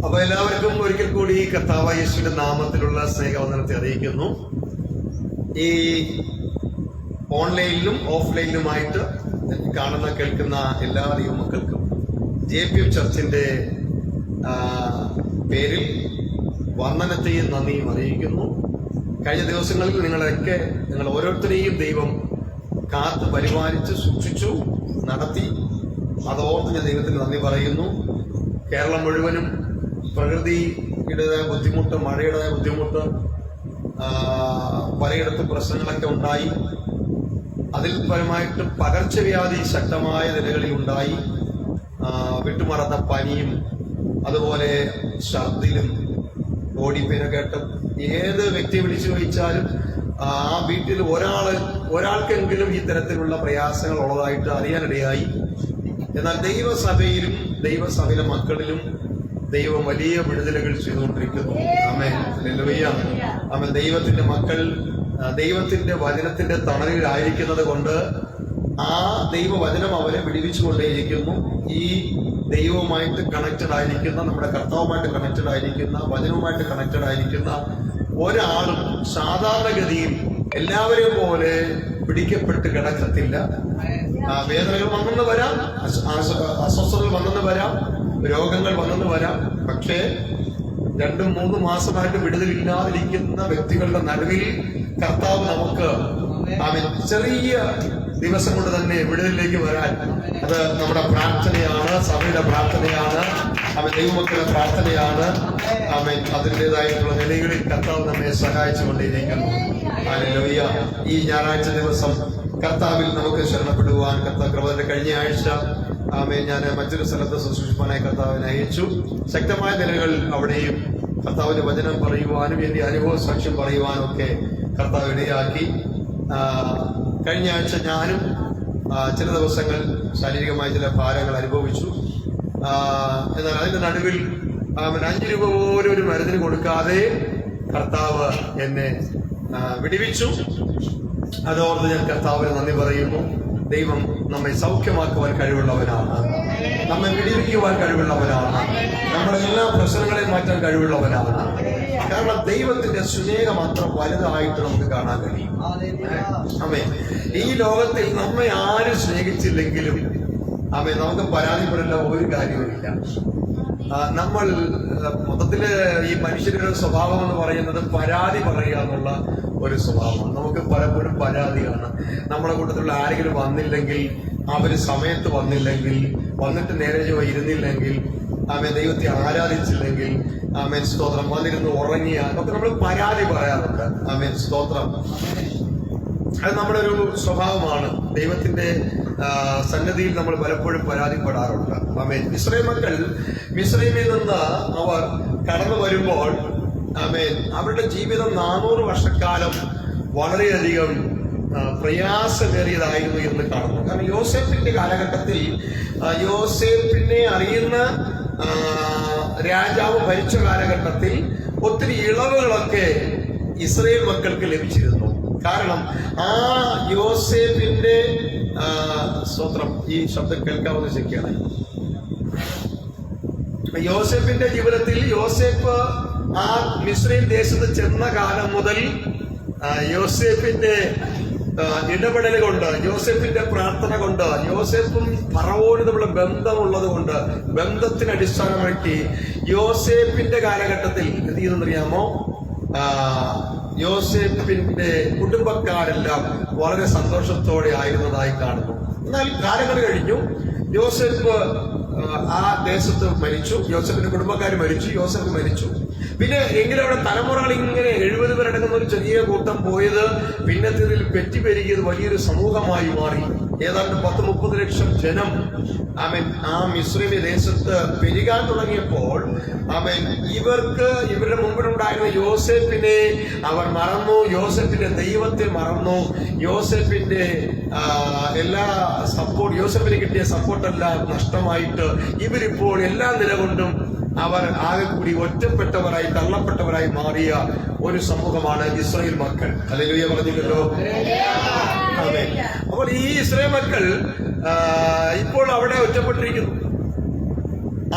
അപ്പൊ എല്ലാവർക്കും ഒരിക്കൽ കൂടി കർത്താവ് യേശുവിന്റെ നാമത്തിലുള്ള സ്നേഹവന്ദനത്തെ അറിയിക്കുന്നു. ഈ ഓൺലൈനിലും ഓഫ്ലൈനിലുമായിട്ട് കാണുന്ന കേൾക്കുന്ന എല്ലാ ദൈവമക്കൾക്കും JPM ചർച്ചിന്റെ പേരിൽ വന്ദനത്തെയും നന്ദിയും അറിയിക്കുന്നു. കഴിഞ്ഞ ദിവസങ്ങളിൽ നിങ്ങൾ ഓരോരുത്തരെയും ദൈവം കാത്ത് പരിപാലിച്ച് സൂക്ഷിച്ചു നടത്തി. അതോർത്ത് ഞാൻ ദൈവത്തിന് നന്ദി പറയുന്നു. കേരളം മുഴുവനും പ്രകൃതിയുടേതായ ബുദ്ധിമുട്ട്, മഴയുടേതായ ബുദ്ധിമുട്ട്, പലയിടത്തും പ്രശ്നങ്ങളൊക്കെ ഉണ്ടായി. അതിൽ പരമായിട്ട് പകർച്ചവ്യാധി ശക്തമായ നിലകളിൽ ഉണ്ടായി. വിട്ടുമറന്ന പനിയും അതുപോലെ ഛർദിലും ബോഡിപ്പെയിനൊക്കെ ആയിട്ട് ഏത് വ്യക്തിയെ വിളിച്ചു ചോദിച്ചാലും ആ വീട്ടിൽ ഒരാൾക്കെങ്കിലും ഈ തരത്തിലുള്ള പ്രയാസങ്ങൾ ഉള്ളതായിട്ട് അറിയാനിടയായി. എന്നാൽ ദൈവസഭയിലും ദൈവസഭയിലെ മക്കളിലും ദൈവം വലിയ വിടുതലുകൾ ചെയ്തുകൊണ്ടിരിക്കുന്നു. ആമേൻ, ഹല്ലേലൂയ. ആമേൻ. ദൈവത്തിന്റെ മക്കൾ ദൈവത്തിന്റെ വചനത്തിന്റെ തണലിലായിരിക്കുന്നത് കൊണ്ട് ആ ദൈവവചനം അവരെ വിടുവിച്ചുകൊണ്ടേയിരിക്കുന്നു. ഈ ദൈവവുമായിട്ട് കണക്റ്റഡ് ആയിരിക്കുന്ന, നമ്മുടെ കർത്താവുമായിട്ട് കണക്റ്റഡ് ആയിരിക്കുന്ന, വചനവുമായിട്ട് കണക്റ്റഡ് ആയിരിക്കുന്ന ഒരാളും സാധാരണഗതിയിൽ എല്ലാവരെയും പോലെ പിടിക്കപ്പെട്ട് കിടക്കത്തില്ല. വേദനകൾ വന്നെന്ന് വരാം, അസ്വസ്ഥതകൾ വന്നെന്ന് വരാം, രോഗങ്ങൾ വന്നെന്ന് വരാം. പക്ഷേ 2-3 മാസമായിട്ട് വിടുതലില്ലാതിരിക്കുന്ന വ്യക്തികളുടെ നടുവിൽ കർത്താവ് നമുക്ക് ചെറിയ ദിവസം കൊണ്ട് തന്നെ വിടുതലിലേക്ക് വരാൻ, അത് നമ്മുടെ പ്രാർത്ഥനയാണ്, സഭയുടെ പ്രാർത്ഥനയാണ്, ദൈവമക്കളുടെ പ്രാർത്ഥനയാണ്. അതിൻ്റെതായിട്ടുള്ള നിലകളിൽ കർത്താവ് നമ്മെ സഹായിച്ചുകൊണ്ടിരിക്കുന്നു. ഹല്ലേലൂയ. ഈ ഞായറാഴ്ച ദിവസം കർത്താവിൽ നമുക്ക് ശരണപ്പെടുവാൻ കർത്താവ് കൃപ. കഴിഞ്ഞ ആഴ്ച ഞാൻ മറ്റൊരു സ്ഥലത്ത് ശുശ്രൂഷിപ്പാനായി കർത്താവിനെ അയച്ചു. ശക്തമായ നിലകൾ അവിടെയും കർത്താവിന്റെ വചനം പറയുവാനും എന്റെ അനുഭവ സാക്ഷ്യം പറയുവാനും ഒക്കെ കർത്താവ് ഇടയാക്കി. കഴിഞ്ഞ ആഴ്ച ഞാനും ചില ദിവസങ്ങൾ ശാരീരികമായ ചില ഭാരങ്ങൾ അനുഭവിച്ചു. എന്നാൽ അതിന്റെ നടുവിൽ 5 രൂപ പോലും ഒരു മരുന്നിന് കൊടുക്കാതെ കർത്താവ് എന്നെ വിടുവിച്ചു. അതോർത്ത് ഞാൻ കർത്താവിന് നന്ദി പറയുന്നു. ദൈവം നമ്മെ സൗഖ്യമാക്കുവാൻ കഴിവുള്ളവനാണ്, നമ്മെ വിടുവിക്കുവാൻ കഴിവുള്ളവനാണ്, നമ്മുടെ എല്ലാ പ്രശ്നങ്ങളെയും മാറ്റാൻ കഴിവുള്ളവനാണ്. കാരണം ദൈവത്തിന്റെ സ്നേഹം അത്ര വലുതായിട്ട് നമുക്ക് കാണാൻ കഴിയും. ഈ ലോകത്തിൽ നമ്മെ ആരും സ്നേഹിച്ചില്ലെങ്കിലും നമുക്ക് പരാതിപ്പെടേണ്ട ഒരു കാര്യവുമില്ല. നമ്മൾ മൊത്തത്തില് ഈ മനുഷ്യരുടെ സ്വഭാവം എന്ന് പറയുന്നത് പരാതി പറയുക എന്നുള്ള ഒരു സ്വഭാവമാണ്. നമുക്ക് പലപ്പോഴും പരാതിയാണ്. നമ്മുടെ കൂട്ടത്തിലുള്ള ആരെങ്കിലും വന്നില്ലെങ്കിൽ, അവര് സമയത്ത് വന്നില്ലെങ്കിൽ, വന്നിട്ട് നേരെ ഇരുന്നില്ലെങ്കിൽ, ദൈവത്തെ ആരാധിച്ചില്ലെങ്കിൽ, സ്തോത്രം, വന്നിരുന്ന് ഉറങ്ങിയാൽ ഒക്കെ നമ്മൾ പരാതി പറയാറുണ്ട്. സ്തോത്രം. അത് നമ്മുടെ ഒരു സ്വഭാവമാണ്. ദൈവത്തിന്റെ സന്നദ്ധിയിൽ നമ്മൾ പലപ്പോഴും പരാതിപ്പെടാറുണ്ട്. ഇസ്രായേൽ മക്കൾ മിസ്രൈമിൽ നിന്ന് അവർ കടന്നു വരുമ്പോൾ അവരുടെ ജീവിതം 400 വർഷക്കാലം വളരെയധികം പ്രയാസമേറിയതായിരുന്നു എന്ന് കാണുന്നു. കാരണം യോസേഫിന്റെ കാലഘട്ടത്തിൽ യോസേഫിനെ അറിയുന്ന രാജാവ് ഭരിച്ച കാലഘട്ടത്തിൽ ഒത്തിരി ഇളവുകളൊക്കെ ഇസ്രായേൽ മക്കൾക്ക് ലഭിച്ചിരുന്നു. കാരണം ആ യോസേഫിന്റെ സ്തോത്രം, ഈ ശബ്ദം കേൾക്കാവുന്ന ശരിയാണ്. യോസേഫിന്റെ ജീവിതത്തിൽ യോസേഫ് ആ മിസ്രൈം ദേശത്ത് ചെന്ന കാലം മുതൽ യോസേഫിന്റെ ഇടപെടൽ കൊണ്ട്, യോസേഫിന്റെ പ്രാർത്ഥന കൊണ്ട്, യോസേഫും ഫറവോനും തമ്മിലുള്ള ബന്ധമുള്ളത് കൊണ്ട്, ബന്ധത്തിന് അടിസ്ഥാനമാക്കി യോസേഫിന്റെ കാലഘട്ടത്തിൽ എന്ത് ചെയ്തെന്നറിയാമോ? യോസേഫിന്റെ കുടുംബക്കാരെല്ലാം വളരെ സന്തോഷത്തോടെ ആയിരുന്നതായി കാണുന്നു. എന്നാൽ കാലങ്ങൾ കഴിഞ്ഞു. യോസേഫ് ആ ദേശത്ത് മരിച്ചു. യോസേഫിന്റെ കുടുംബക്കാർ മരിച്ചു. യോസേഫ് മരിച്ചു. പിന്നെ എങ്കിലും അവിടെ തലമുറകൾ ഇങ്ങനെ 70 പേരടങ്ങുന്ന ഒരു ചെറിയ കൂട്ടം പോയത് പിന്നത്തേതിൽ പെറ്റിപ്പെരുകിയത് വലിയൊരു സമൂഹമായി മാറി. ഏതാണ്ട് 10-30 ലക്ഷം ജനം ആ മിസ്രൈമി ദേശത്ത് പെരുകാൻ തുടങ്ങിയപ്പോൾ ഇവരുടെ മുമ്പിലുണ്ടായിരുന്ന യോസേഫിനെ അവർ മറന്നു. യോസേഫിന്റെ ദൈവത്തെ മറന്നു. യോസേഫിന്റെ എല്ലാ യോസേഫിന് കിട്ടിയ സപ്പോർട്ടെല്ലാം നഷ്ടമായിട്ട് ഇവരിപ്പോൾ എല്ലാ നിലകൊണ്ടും അവർ ആകെ കൂടി ഒറ്റപ്പെട്ടവരായി, തള്ളപ്പെട്ടവരായി മാറിയ ഒരു സമൂഹമാണ് ഇസ്രായേൽ മക്കൾ. ഹല്ലേലൂയ പറഞ്ഞില്ലല്ലോ. അപ്പോൾ ഈ ഇസ്രായേൽ മക്കൾ ഇപ്പോൾ അവിടെ ഒറ്റപ്പെട്ടിരിക്കുന്നു.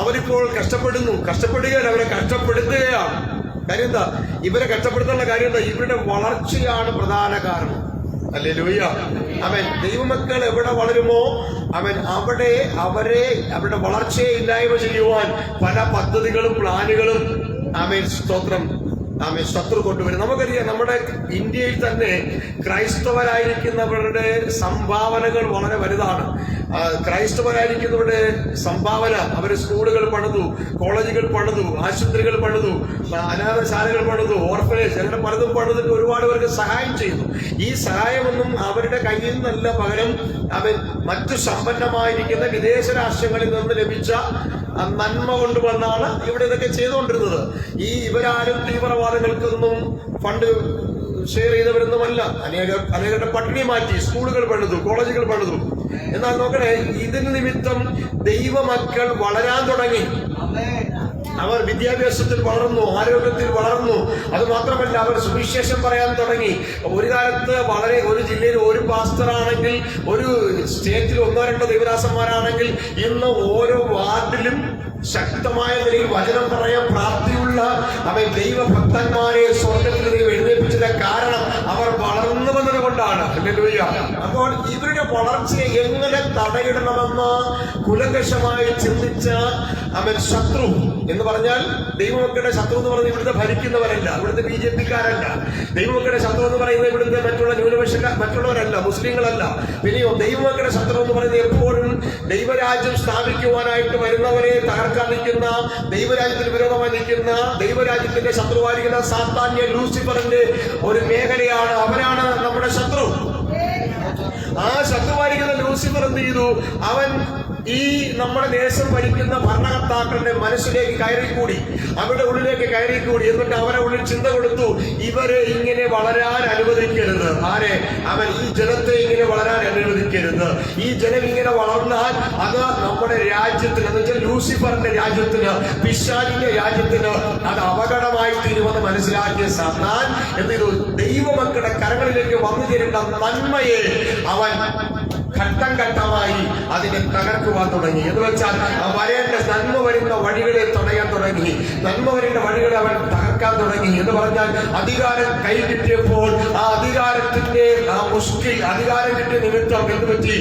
അവരിപ്പോൾ കഷ്ടപ്പെടുകയാണ്, അവരെ കഷ്ടപ്പെടുത്തുകയാണ്. കാര്യം എന്താ? ഇവരെ കഷ്ടപ്പെടുത്താനുള്ള കാര്യം എന്താ? ഇവരുടെ വളർച്ചയാണ് പ്രധാന കാരണം. ഹല്ലേലൂയ. ആമേൻ. ദൈവമക്കൾ എവിടെ വളരുമോ അവരുടെ വളർച്ചയെ ഇല്ലായ്മ ചെയ്യുവാൻ പല പദ്ധതികളും പ്ലാനുകളും സ്തോത്രം ശത്രു കൊണ്ടുവരും. നമുക്കറിയാം, നമ്മുടെ ഇന്ത്യയിൽ തന്നെ ക്രൈസ്തവരായിരിക്കുന്നവരുടെ സംഭാവനകൾ വളരെ വലുതാണ്. ക്രൈസ്തവരായിരിക്കുന്നവരുടെ സംഭാവന, അവർ സ്കൂളുകൾ പണിതു, കോളേജുകൾ പണിതു, ആശുപത്രികൾ പണിതു, അനാഥശാലകൾ പണിതു, ഓർഫനേജ്, അങ്ങനെ പലതും പണിതിട്ട് ഒരുപാട് പേർക്ക് സഹായം ചെയ്തു. ഈ സഹായമൊന്നും അവരുടെ കയ്യിൽ നിന്നല്ല, പകരം മറ്റു സമ്പന്നമായിരിക്കുന്ന വിദേശ രാഷ്ട്രങ്ങളിൽ നിന്ന് ലഭിച്ച നന്മ കൊണ്ടുവന്നാണ് ഇവിടെ ഇതൊക്കെ ചെയ്തുകൊണ്ടിരുന്നത്. ഇവരാരും തീവ്രവാദങ്ങൾക്കൊന്നും ഫണ്ട് ഷെയർ ചെയ്തവരൊന്നുമല്ല. അനേകരുടെ പട്ടിണി മാറ്റി സ്കൂളുകൾ പണിതു, കോളേജുകൾ പണിതു. എന്നാൽ നോക്കണേ, ഇതിന് നിമിത്തം ദൈവമക്കൾ വളരാൻ തുടങ്ങി. അവർ വിദ്യാഭ്യാസത്തിൽ വളർന്നു, ആരോഗ്യത്തിൽ വളർന്നു. അത് മാത്രമല്ല, അവർ സുവിശേഷം പറയാൻ തുടങ്ങി. ഒരു കാലത്ത് ഒരു ജില്ലയിൽ ഒരു പാസ്റ്ററാണെങ്കിൽ, ഒരു സ്റ്റേറ്റിൽ 1-2 ദൈവദാസന്മാരാണെങ്കിൽ, ഇന്ന് ഓരോ വാർഡിലും ശക്തമായ നിലയിൽ വചനം പറയാൻ പ്രാപ്തിയുള്ള ദൈവഭക്തന്മാരെ സ്വർഗത്തിൽ ദൈവം എഴുന്നേൽപ്പിച്ചതിന്റെ കാരണം അവർ വളർന്നു വന്നത് കൊണ്ടാണ്. ഹല്ലേലൂയ. അപ്പോൾ ഇവരുടെ വളർച്ചയെ എങ്ങനെ തടയിടണമെന്ന് കുലങ്കഷമായി ചിന്തിച്ച ശത്രു എന്ന് പറഞ്ഞാൽ, ദൈവമക്കളുടെ ശത്രു എന്ന് പറഞ്ഞാൽ ഇവിടുത്തെ ഭരിക്കുന്നവരല്ല, ഇവിടുത്തെ BJP-ക്കാരല്ല. ദൈവമക്കളുടെ ശത്രു എന്ന് പറയുന്നത് ഇവിടുത്തെ മറ്റുള്ള മറ്റുള്ളവരല്ല, മുസ്ലിങ്ങളല്ല. പിന്നെയോ ദൈവമക്കളുടെ ശത്രു എന്ന് പറയുന്നത് എപ്പോഴും ദൈവരാജ്യം സ്ഥാപിക്കുവാനായിട്ട് വരുന്നവരെ തകർക്കാൻ നിൽക്കുന്ന, ദൈവരാജ്യത്തിന് വിരോധമായി നിൽക്കുന്ന, ദൈവരാജ്യത്തിന്റെ ശത്രുവായിരിക്കുന്ന സാത്താന്യ ലൂസിഫറിന്റെ ഒരു മേഖലയാണ്. അവനാണ് നമ്മുടെ ശത്രു. ആ ശത്രുവായിരിക്കുന്ന ലൂസിഫർ എന്ത് ചെയ്തു? അവൻ ഈ നമ്മുടെ ദേശം ഭരിക്കുന്ന ഭരണകർത്താക്കളുടെ മനസ്സിലേക്ക് കയറിക്കൂടി, അവരുടെ ഉള്ളിലേക്ക് കയറിക്കൂടി. എന്നിട്ട് അവരുടെ ഉള്ളിൽ ചിന്ത കൊടുത്തു, ഇവരെ ഇങ്ങനെ വളരാൻ അനുവദിക്കരുത്. ഈ ജനത്തെ ഇങ്ങനെ വളരാൻ അനുവദിക്കരുത്. ഈ ജനം ഇങ്ങനെ വളർന്നാൽ അത് നമ്മുടെ രാജ്യത്തിന്, എന്ന് വെച്ചാൽ ലൂസിഫറിന്റെ രാജ്യത്തിന്, പിശാചിന്റെ രാജ്യത്തിന് അത് അപകടമായി തീരുമെന്ന് മനസ്സിലാക്കിയ സാത്താൻ എന്ത് ചെയ്തു? ദൈവമക്കളുടെ കരങ്ങളിലേക്ക് വന്നു ചേരേണ്ട നന്മയെ അവൻ ഘട്ടം ഘട്ടമായി അതിനെ തകർക്കുവാൻ തുടങ്ങി. എന്ന് വെച്ചാൽ നന്മ വരുന്ന വഴികളെ തടയാൻ തുടങ്ങി, നന്മ വരുന്ന വഴികളെ അവൻ തകർക്കാൻ തുടങ്ങി. എന്ന് പറഞ്ഞാൽ അധികാരം കൈ കിട്ടിയപ്പോൾ ആ അധികാരത്തിന്റെ അധികാരം കിട്ടിയ നിമിത്തം എന്ത് പറ്റി?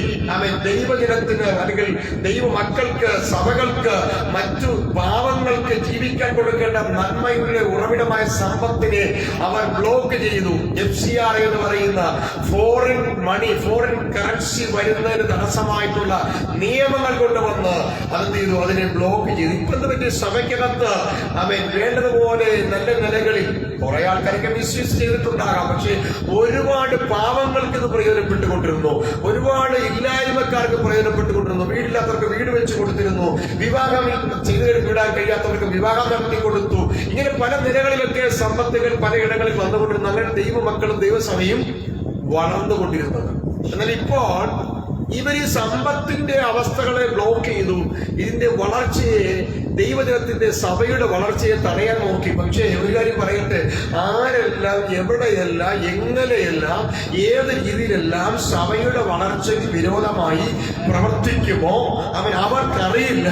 ദൈവജനത്തിന് അല്ലെങ്കിൽ ദൈവമക്കൾക്ക്, സഭകൾക്ക്, മറ്റു പാവങ്ങൾക്ക് ജീവിക്കാൻ കൊടുക്കേണ്ട നന്മയുടെ ഉറവിടമായ സമ്പത്തിനെ അവർ ബ്ലോക്ക് ചെയ്തു. FCR എന്ന് പറയുന്ന ഫോറിൻ മണി, ഫോറിൻ കറൻസി വരുന്നതിന് തടസ്സമായിട്ടുള്ള നിയമങ്ങൾ കൊണ്ടുവന്ന് അതെന്ത് ചെയ്തു? അതിനെ ബ്ലോക്ക് ചെയ്തു. ഇപ്പൊ എന്ത് പറ്റി? സഭയ്ക്കകത്ത് വേണ്ടതുപോലെ നല്ല നിലകളിൽ കുറെ ആൾക്കാരൊക്കെ മിസ്യൂസ് ചെയ്തിട്ടുണ്ടാകാം, പക്ഷെ ഒരുപാട് പാവങ്ങൾക്ക് ഇത് പ്രയോജനപ്പെട്ടുകൊണ്ടിരുന്നു, ഒരുപാട് ഇല്ലായ്മക്കാർക്ക് പ്രയോജനപ്പെട്ടുകൊണ്ടിരുന്നു, വീടില്ലാത്തവർക്ക് വീട് വെച്ച് കൊടുത്തിരുന്നു, വിവാഹം വിടാൻ കഴിയാത്തവർക്ക് വിവാഹം നടത്തി കൊടുത്തു. ഇങ്ങനെ പല നിലകളിലൊക്കെ സമ്പത്തുകൾ പലയിടങ്ങളിൽ വന്നുകൊണ്ടിരുന്നു. അങ്ങനെ ദൈവമക്കളും ദൈവസഭയും വളർന്നുകൊണ്ടിരുന്നത്. എന്നാൽ ഇപ്പോൾ ഇവർ ഈ സമ്പത്തിന്റെ അവസ്ഥകളെ ബ്ലോക്ക് ചെയ്തു. ഇതിന്റെ വളർച്ചയെ, ദൈവജനത്തിന്റെ സഭയുടെ വളർച്ചയെ തടയാൻ നോക്കി. പക്ഷേ ഒരു കാര്യം പറയട്ടെ, ആരെല്ലാം, എവിടെയെല്ലാം, എങ്ങനെയെല്ലാം, ഏത് രീതിയിലെല്ലാം സഭയുടെ വളർച്ചയ്ക്ക് വിരോധമായി പ്രവർത്തിക്കുമോ അവർക്കറിയില്ല.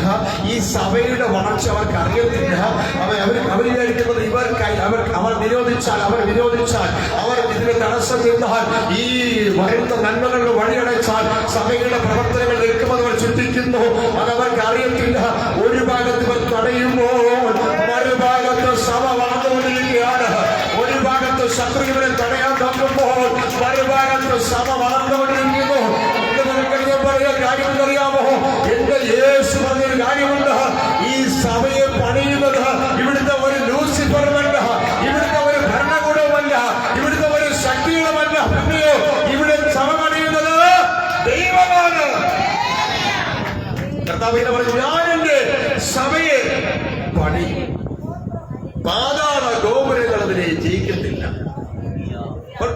ഈ സഭയുടെ വളർച്ച അവർക്കറിയത്തില്ല. അവർ വിചാരിക്കുന്നത് അവർ വിരോധിച്ചാൽ അവർ ഇതിന് തടസ്സം നിന്നാൽ, ഈ വരുന്ന നന്മകളുടെ വഴിയടച്ചാൽ സഭയുടെ പ്രവർത്തനങ്ങൾ നിൽക്കുമെന്ന് അവർ ചിന്തിക്കുന്നു. അതവർക്ക് അറിയത്തില്ല. ഒരു ഭാഗത്ത് ഇവർ തടയുമ്പോൾ മറുഭാഗത്ത് സഭ വളർന്നുകൊണ്ടിരിക്കുകയാണ്. ഒരു ഭാഗത്ത് ശത്രു ഇവരെ തടയാൻ നോക്കുമ്പോൾ മറുഭാഗത്ത് സഭ വളർന്നുകൊണ്ടിരിക്കുന്നു. പറയുക കാര്യമെന്നറിയാമോ? എന്റെ യേശു പറഞ്ഞൊരു കാര്യമുണ്ട്. ഈ സഭയെ പണിയുന്നത് ഇവിടുത്തെ ഒരു ലൂസിഫറുമല്ല, ഇവിടുത്തെ ഒരു ഭരണകൂടവുമല്ല, ഇവിടുത്തെ ഒരു ശക്തികളുമല്ല. പിന്നെയോ ഇവിടെ സഭ പണിയുന്നത് ദൈവമാണ്. കർത്താവിനെ പറഞ്ഞു, ഞാൻ എന്റെ സഭയെ പണിയും. പാതാള ഗോപുരങ്ങൾ അതിനെ ജയിക്കത്തില്ല.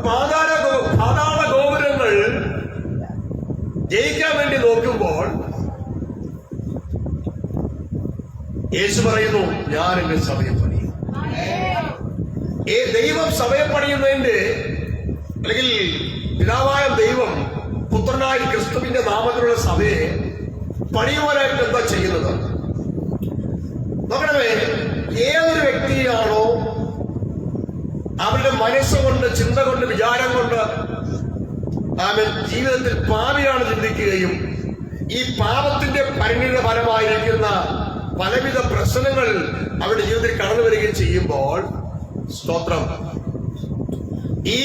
പാതാള ഗോപുരങ്ങൾ ജയിക്കാൻ വേണ്ടി നോക്കുമ്പോൾ യേശു പറയുന്നു, ഞാൻ എന്റെ സഭയെ പണിയും. ദൈവം സഭയെ പണിയുന്നതിന്റെ, അല്ലെങ്കിൽ പിതാവായ ദൈവം പുത്രനായ ക്രിസ്തുവിന്റെ നാമത്തിലുള്ള സഭയെ പണിയുവാനായിട്ട് എന്താ ചെയ്യുന്നത്? നോക്കണമേ, ഏതൊരു വ്യക്തിയാണോ അവരുടെ മനസ്സുകൊണ്ട്, ചിന്ത കൊണ്ട്, വിചാരം കൊണ്ട് അവൻ ജീവിതത്തിൽ പാപിയാണ് ചിന്തിക്കുകയും ഈ പാപത്തിന്റെ പരിണിത ഫലമായിരിക്കുന്ന പലവിധ പ്രശ്നങ്ങൾ അവരുടെ ജീവിതത്തിൽ കടന്നു വരികയും ചെയ്യുമ്പോൾ, സ്തോത്രം, ഈ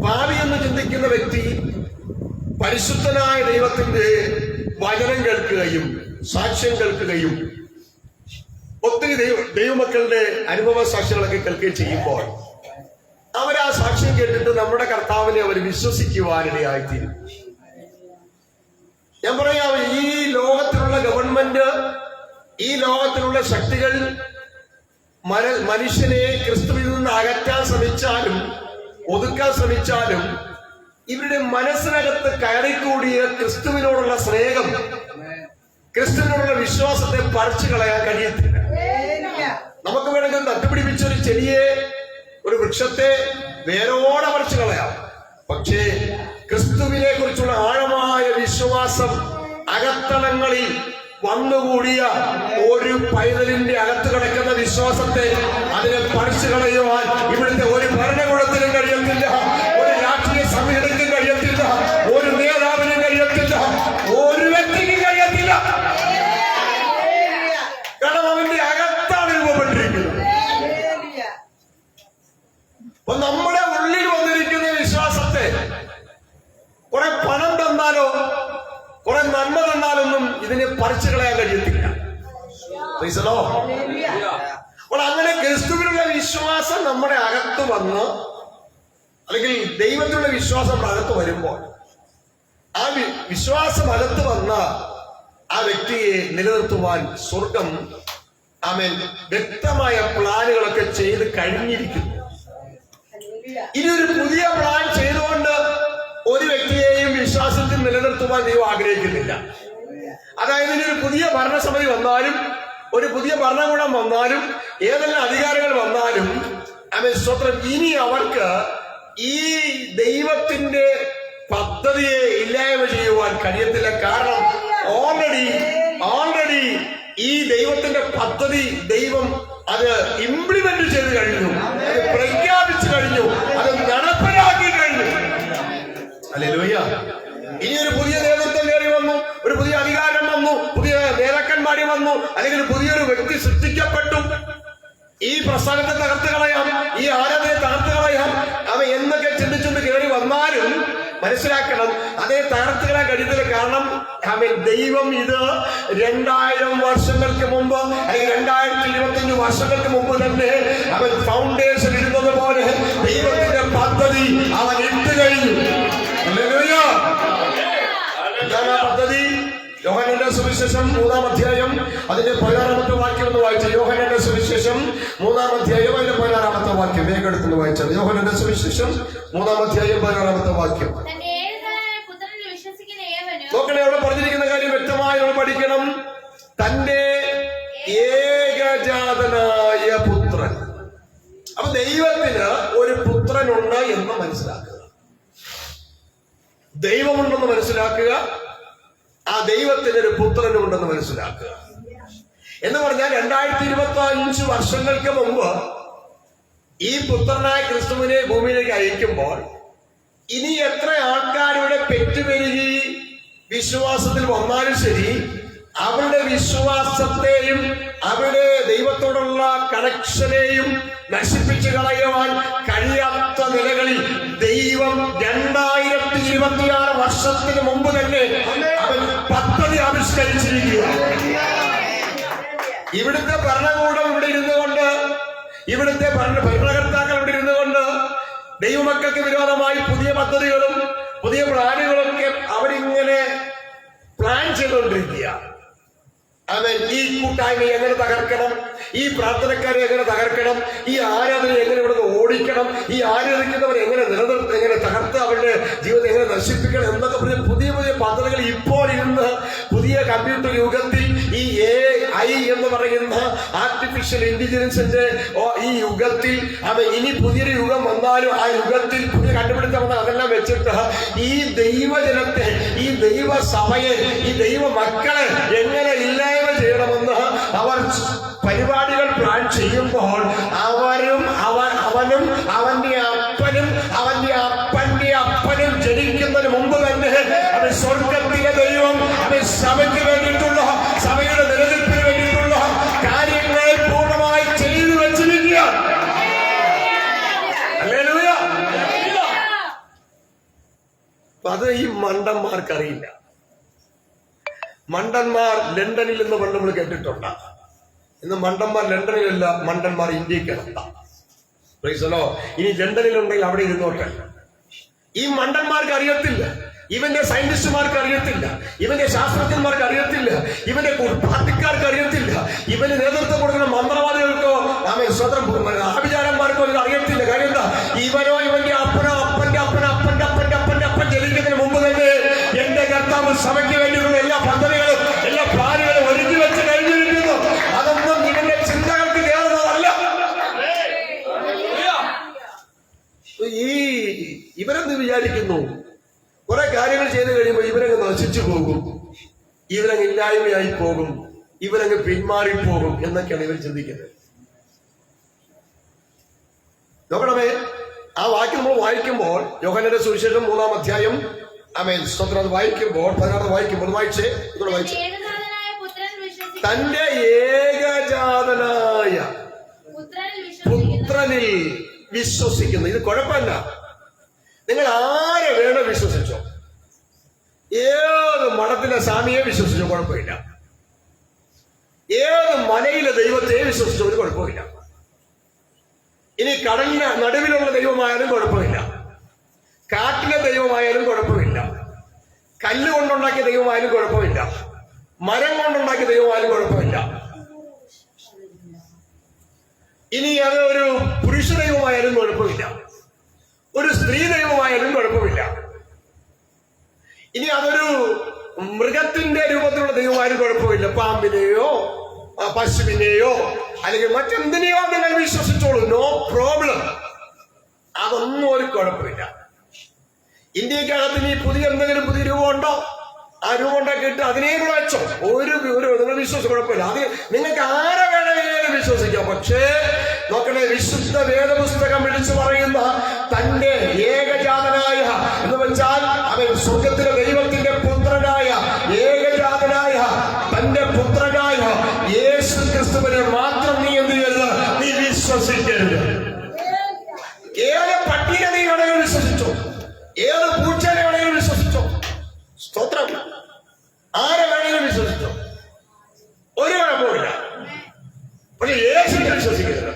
പാപി എന്ന് ചിന്തിക്കുന്ന വ്യക്തി പരിശുദ്ധനായ ദൈവത്തിന്റെ വചനം കേൾക്കുകയും സാക്ഷ്യം കേൾക്കുകയും ഒത്തിരി ദൈവമക്കളുടെ അനുഭവ സാക്ഷ്യങ്ങളൊക്കെ കേൾക്കുകയും ചെയ്യുമ്പോൾ അവർ ആ സാക്ഷ്യം കേട്ടിട്ട് നമ്മുടെ കർത്താവിനെ അവർ വിശ്വസിക്കുവാനിടയായിത്തീരും. ഞാൻ പറയാം, ഈ ലോകത്തിലുള്ള ഗവൺമെന്റ്, ഈ ലോകത്തിലുള്ള ശക്തികൾ മനുഷ്യനെ ക്രിസ്തുവിൽ നിന്ന് അകറ്റാൻ ശ്രമിച്ചാലും ഒതുക്കാൻ ശ്രമിച്ചാലും ഇവരുടെ മനസ്സിനകത്ത് കയറിക്കൂടിയ ക്രിസ്തുവിനോടുള്ള സ്നേഹം, ക്രിസ്തുവിനോടുള്ള വിശ്വാസത്തെ പറിച്ചു കളയാൻ കഴിയത്തില്ല. നമുക്ക് വേണമെങ്കിൽ നട്ടുപിടിപ്പിച്ച ഒരു ചെടിയെ, ഒരു വൃക്ഷത്തെ വേരോടെ പറിച്ചു കളയാം. പക്ഷേ ക്രിസ്തുവിനെ കുറിച്ചുള്ള ആഴമായ വിശ്വാസം അകത്തളങ്ങളിൽ വന്നുകൂടിയ ഒരു പൈതലിന്റെ അകത്ത് കിടക്കുന്ന വിശ്വാസത്തെ അതിനെ പറിച്ചു കളയുവാൻ ഇവിടുത്തെ ഒരു ഭരണകൂടത്തിനും കഴിയത്തില്ല, ഒരു രാഷ്ട്രീയ സംഘടനയ്ക്കും കഴിയത്തില്ല, ഒരു നേതാവിനും കഴിയത്തില്ല, ഒരു വ്യക്തിക്കും കഴിയത്തില്ല. കാരണം അവന്റെ അകത്താണ് രൂപപ്പെട്ടിരിക്കുന്നത്. അപ്പൊ നമ്മുടെ ഉള്ളിൽ വന്നിരിക്കുന്ന വിശ്വാസത്തെ കുറെ പണം തന്നാലോ കുറെ നന്മ തന്നാലൊന്നും ഇതിനെ പറിച്ചു കളയാൻ കഴിയത്തില്ല. അപ്പോൾ അങ്ങനെ ക്രിസ്തുവിനുള്ള വിശ്വാസം നമ്മുടെ അകത്ത് വന്ന്, അല്ലെങ്കിൽ ദൈവത്തിലുള്ള വിശ്വാസം അകത്ത് വരുമ്പോൾ, ആ വിശ്വാസം അകത്ത് വന്ന ആ വ്യക്തിയെ നിലനിർത്തുവാൻ സ്വർഗം ആമേൻ വ്യക്തമായ പ്ലാനുകളൊക്കെ ചെയ്ത് കഴിഞ്ഞിരിക്കുന്നു. ഇനി ഒരു പുതിയ പ്ലാൻ ചെയ്തുകൊണ്ട് ഒരു വ്യക്തിയെയും വിശ്വാസത്തിൽ നിലനിർത്തുവാൻ ദൈവം ആഗ്രഹിക്കുന്നില്ല. അതായത് ഇനി ഒരു പുതിയ ഭരണസമിതി വന്നാലും, ഒരു പുതിയ ഭരണകൂടം വന്നാലും, ഏതെല്ലാം അധികാരങ്ങൾ വന്നാലും, സ്തോത്രം, ഇനി അവർക്ക് ഈ ദൈവത്തിന്റെ പദ്ധതിയെ ഇല്ലായ്മ ചെയ്യുവാൻ കഴിയത്തില്ല. കാരണം ഓൾറെഡി ഈ ദൈവത്തിന്റെ പദ്ധതി ദൈവം അത് ഇംപ്ലിമെന്റ് ചെയ്ത് കഴിഞ്ഞു, അത് പ്രഖ്യാപിച്ചു കഴിഞ്ഞു, അത് നടപ്പിലാക്കി കഴിഞ്ഞു. ഹല്ലേലൂയ. ഇനി ഒരു പുതിയ നേതൃത്വം കയറി വന്നു, ഒരു പുതിയ അധികാരം വന്നു, പുതിയ നേതാക്കന്മാരി വന്നു, അല്ലെങ്കിൽ പുതിയൊരു വ്യക്തി സൃഷ്ടിക്കപ്പെട്ടു. ഈ പ്രസ്ഥാനത്തെ തകർത്ത് കളയാം, ഈ ആരാധനയെ തകർത്ത് കളയാം, അവ എന്നൊക്കെ ചിന്തിച്ചുകൊണ്ട് കയറി വന്നാലും മനസ്സിലാക്കണം, അതേ തകർത്ത് കളയാൻ കഴിയത്തില്ല. കാരണം ദൈവം ഇത് 2000 വർഷങ്ങൾക്ക് മുമ്പ്, അല്ലെങ്കിൽ 2025 വർഷങ്ങൾക്ക് മുമ്പ് തന്നെ അവൻ ഫൗണ്ടേഷൻ ഇടുന്നത് പോലെ ദൈവത്തിന്റെ പദ്ധതി അവൻ ഇട്ട് കഴിഞ്ഞു. പദ്ധതി യോഹന്നാന്റെ സുവിശേഷം 3-ാം അധ്യായം അതിന്റെ 16-ാമത്തെ വാക്യം ഒന്ന് വായിച്ചു. യോഹന്നാന്റെ സുവിശേഷം 3-ാം അധ്യായം അതിന്റെ 16-ാമത്തെ വാക്യം വേഗം എടുത്തുകൊണ്ട് വായിച്ചത്. യോഹന്നാന്റെ സുവിശേഷം 3-ാം അധ്യായം 16-ാമത്തെ വാക്യം. നോക്കണേ, അവിടെ പറഞ്ഞിരിക്കുന്ന കാര്യം വ്യക്തമായി നമ്മൾ പഠിക്കണം. തന്റെ ഏകജാതനായ പുത്രൻ. അപ്പൊ ദൈവത്തിന് ഒരു പുത്രനുണ്ട് എന്ന് മനസ്സിലാക്കുക, ദൈവമുണ്ടെന്ന് മനസ്സിലാക്കുക, ആ ദൈവത്തിന് ഒരു പുത്രനുണ്ടെന്ന് മനസ്സിലാക്കുക. എന്ന് പറഞ്ഞാൽ 2025 വർഷങ്ങൾക്ക് മുമ്പ് ഈ പുത്രനായ ക്രിസ്തുവിനെ ഭൂമിയിലേക്ക് അയക്കുമ്പോൾ ഇനി എത്ര ആൾക്കാരുടെ പെറ്റുപെരുകി വിശ്വാസത്തിൽ വന്നാലും ശരി, അവരുടെ വിശ്വാസത്തെയും അവരുടെ ദൈവത്തോടുള്ള കണക്ഷനെയും നശിപ്പിച്ചു കളയുവാൻ കഴിയാത്ത നിലകളിൽ ദൈവം 2026 വർഷത്തിന് മുമ്പ് തന്നെ അവൻ പദ്ധതി ആവിഷ്കരിച്ചിരിക്കുക. ഇവിടുത്തെ ഭരണകൂടം ഇവിടെ ഇരുന്നുകൊണ്ട്, ഇവിടുത്തെ ഭരണകർത്താക്കൾ ഇവിടെ ഇരുന്നുകൊണ്ട് ദൈവമക്കൾക്ക് വിരോധമായി പുതിയ പദ്ധതികളും പുതിയ പ്ലാനുകളൊക്കെ അവരിങ്ങനെ പ്ലാൻ ചെയ്തുകൊണ്ടിരിക്കുക. അവൻ ഈ കൂട്ടായ്മയെ എങ്ങനെ തകർക്കണം, ഈ പ്രാർത്ഥനക്കാരെ എങ്ങനെ തകർക്കണം, ഈ ആരാധന എങ്ങനെ ഇവിടെ നിന്ന് ഓടിക്കണം, ഈ ആരാധിക്കുന്നവരെ എങ്ങനെ എങ്ങനെ തകർത്ത് അവരുടെ ജീവിതം എങ്ങനെ നശിപ്പിക്കണം എന്നൊക്കെ പറഞ്ഞ പുതിയ പുതിയ പദ്ധതികൾ ഇപ്പോൾ ഇരുന്ന് പുതിയ കമ്പ്യൂട്ടർ യുഗത്തിൽ ഈ AI എന്ന് പറയുന്ന ആർട്ടിഫിഷ്യൽ ഇന്റലിജൻസിന്റെ ഈ യുഗത്തിൽ ഇനി പുതിയൊരു യുഗം വന്നാലും ആ യുഗത്തിൽ പുതിയ കണ്ടുപിടുത്തം വന്നാൽ അതെല്ലാം വെച്ചിട്ട് ഈ ദൈവജനത്തെ, ഈ ദൈവസഭയെ, ഈ ദൈവ മക്കളെ എങ്ങനെ ഇല്ലായ്മ ചെയ്യണമെന്ന് അവർ പരിപാടികൾ പ്ലാൻ ചെയ്യുമ്പോൾ അവനും അവന്റെ അപ്പനും ജനിക്കുന്നതിന് മുമ്പ് തന്നെ അവൻ സ്വർഗത്തിലെ ദൈവം അവൻ സഭയ്ക്ക് വേണ്ടിയിട്ടുള്ള സഭയുടെ നിലനിൽപ്പിന് വേണ്ടിയിട്ടുള്ള കാര്യങ്ങളെ പൂർണ്ണമായി ചെയ്തു വെച്ചിരിക്കുക. ഹല്ലേലൂയ. അത് ഈ മണ്ടന്മാർക്കറിയില്ല. മണ്ടന്മാർ ലണ്ടനിൽ നിന്ന് പണ്ട് നമ്മൾ കേട്ടിട്ടുണ്ട്. ഇന്ന് മണ്ടന്മാർ ലണ്ടനിലല്ല, മണ്ടന്മാർ ഇന്ത്യക്കകത്ത. ഇനി ലണ്ടനിലുണ്ടെങ്കിൽ അവിടെ ഇരുന്നോട്ടെ. ഈ മണ്ടന്മാർക്ക് അറിയത്തില്ല, ഇവന്റെ സയന്റിസ്റ്റുമാർക്ക് അറിയത്തില്ല, ഇവന്റെ ശാസ്ത്രജ്ഞന്മാർക്ക് അറിയത്തില്ല, ഇവന്റെ പാർട്ടിക്കാർക്ക് അറിയത്തില്ല, ഇവന് നേതൃത്വം കൊടുക്കുന്ന മന്ത്രവാദികൾക്കോ ആഭിചാരന്മാർക്കോ ഇത് അറിയത്തില്ല. കാര്യം എന്താ? ഇവനോ ഇവന്റെ അപ്പനോ അപ്പന്റെ അപ്പൻ ജനിക്കുന്നതിന് മുമ്പ് തന്നെ എന്റെ കർത്താവ് സഭയ്ക്ക് വേണ്ടിയുള്ള എല്ലാ പദ്ധതികളും എല്ലാ പ്ലാനുകളും ഒരുക്കി വെച്ച് കഴിഞ്ഞിരിക്കുന്നു. അതൊന്നും ഇവന്റെ ചിന്തകൾക്ക് കയറുന്നതല്ല. ഇവരെന്ത് വിചാരിക്കുന്നു? കുറെ കാര്യങ്ങൾ ചെയ്തു കഴിയുമ്പോൾ ഇവരങ്ങ് നശിച്ചു പോകും, ഇവരങ്ങ് ഇല്ലായ്മയായി പോകും, ഇവരങ്ങ് പിന്മാറിപ്പോകും എന്നൊക്കെയാണ് ഇവർ ചിന്തിക്കുന്നത്. നോക്കണമേ, ആ വാക്യം നമ്മൾ വായിക്കുമ്പോൾ യോഹന്നാന്റെ സുവിശേഷം 3-ാം അധ്യായം സ്തോത്രം അത് വായിക്കുമ്പോൾ 16 വായിക്കുമ്പോൾ വായിച്ചേ. തന്റെ ഏകജാതനായ പുത്രനിൽ വിശ്വസിക്കുന്നു. ഇത് കുഴപ്പമില്ല. നിങ്ങൾ ആരെ വേണം വിശ്വസിച്ചോ, ഏത് മഠത്തിലെ സ്വാമിയെ വിശ്വസിച്ചോ കുഴപ്പമില്ല, ഏത് മലയിലെ ദൈവത്തെ വിശ്വസിച്ചോ ഒരു കുഴപ്പമില്ല. ഇനി കടലിന് നടുവിലുള്ള ദൈവമായാലും കുഴപ്പമില്ല, കാട്ടിലെ ദൈവമായാലും കുഴപ്പമില്ല, കല്ല് കൊണ്ടുണ്ടാക്കിയ ദൈവമായാലും കുഴപ്പമില്ല, മരം കൊണ്ടുണ്ടാക്കിയ ദൈവമായാലും കുഴപ്പമില്ല. ഇനി അത് ഒരു പുരുഷ ദൈവമായാലും കുഴപ്പമില്ല, ഒരു സ്ത്രീ ദൈവമായാലും കുഴപ്പമില്ല. ഇനി അതൊരു മൃഗത്തിന്റെ രൂപത്തിലുള്ള ദൈവമായാലും കുഴപ്പമില്ല, പാമ്പിനെയോ പശുവിനെയോ അല്ലെങ്കിൽ മറ്റെന്തിനെയോ നിങ്ങൾ വിശ്വസിച്ചോളൂ, നോ പ്രോബ്ലം. അതൊന്നും ഒരു കുഴപ്പമില്ല. ഇന്ത്യക്കകത്ത് ഇനി എന്തെങ്കിലും പുതിയ രൂപം ഉണ്ടോ? ആ രൂപം ഉണ്ടാക്കിയിട്ട് അതിനെ കൂടെ വെച്ചോ, ഒരു നിങ്ങൾ വിശ്വസിച്ച് കുഴപ്പമില്ല. അത് നിങ്ങൾക്ക് ആരെ വേണമെങ്കിലും വിശ്വസിക്കാം. പക്ഷേ നോക്കണേ, വിശുദ്ധ വേദപുസ്തകം വിളിച്ചു പറയുന്ന തന്റെ ഏകജാതനായ എന്ന് വെച്ചാൽ അവൻ സ്വർഗത്തിലെ ദൈവത്തിന്റെ പുത്രനായ ഏകജാതനായ തന്റെ പുത്രനായ യേശു ക്രിസ്തുവിനെ മാത്രം നീ എന്ത് ചെയ്യരുത്? നീ വിശ്വസിക്കരുത്. ഏത് പട്ടിയെ നീ വേണമെങ്കിലും വിശ്വസിച്ചോ, ഏത് പൂച്ചനെ വേണമെങ്കിലും വിശ്വസിച്ചോ, സ്തോത്രം, ആരെ വേണമെങ്കിലും വിശ്വസിച്ചോ, ഒരു കുഴപ്പമില്ല. പക്ഷെ യേശുവിനെ വിശ്വസിക്കരുത്.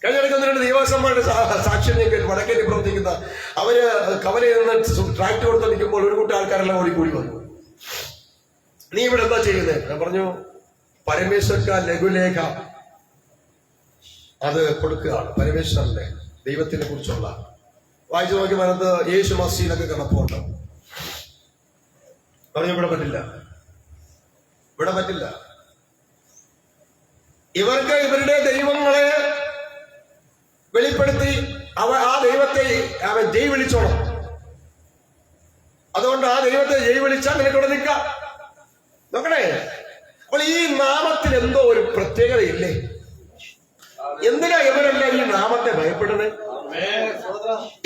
കഴിഞ്ഞിടയ്ക്ക് 1-2 ദേവസ്വന്മാരുടെ സാക്ഷ്യം ഞാൻ കേട്ടു. വടക്കേറ്റി പ്രവർത്തിക്കുന്ന അവര് കവലയിൽ നിന്ന് ട്രാക്ട് കൊടുത്ത് നിൽക്കുമ്പോൾ ഒരു കൂട്ടം ആൾക്കാരെല്ലാം ഓടിക്കൂടി വന്നു. നീ ഇവിടെ എന്താ ചെയ്യുന്നത്? ഞാൻ പറഞ്ഞു, പരമേശ്വർക്ക് ലഘുലേഖ അത് കൊടുക്കുകയാണ്, പരമേശ്വരന്റെ ദൈവത്തിനെ കുറിച്ചുള്ള. വായിച്ചു നോക്കി മനത്ത് യേശു മസീനൊക്കെ കിടപ്പുണ്ട്. പറഞ്ഞു ഇവിടെ പറ്റില്ല, ഇവിടെ പറ്റില്ല. ഇവർക്ക് ഇവരുടെ ദൈവങ്ങളെ വെളിപ്പെടുത്തി ആ ദൈവത്തെ അവൻ ജയ് വിളിച്ചോണം. അതുകൊണ്ട് ആ ദൈവത്തെ ജയ് വിളിച്ചാൽ നിനക്കിവിടെ നിൽക്കാം. നോക്കണേ, അപ്പോൾ ഈ നാമത്തിൽ എന്തോ ഒരു പ്രത്യേകതയില്ലേ? എന്തിനാ ഇവരെല്ലാം ഈ നാമത്തെ ഭയപ്പെടുന്നത്?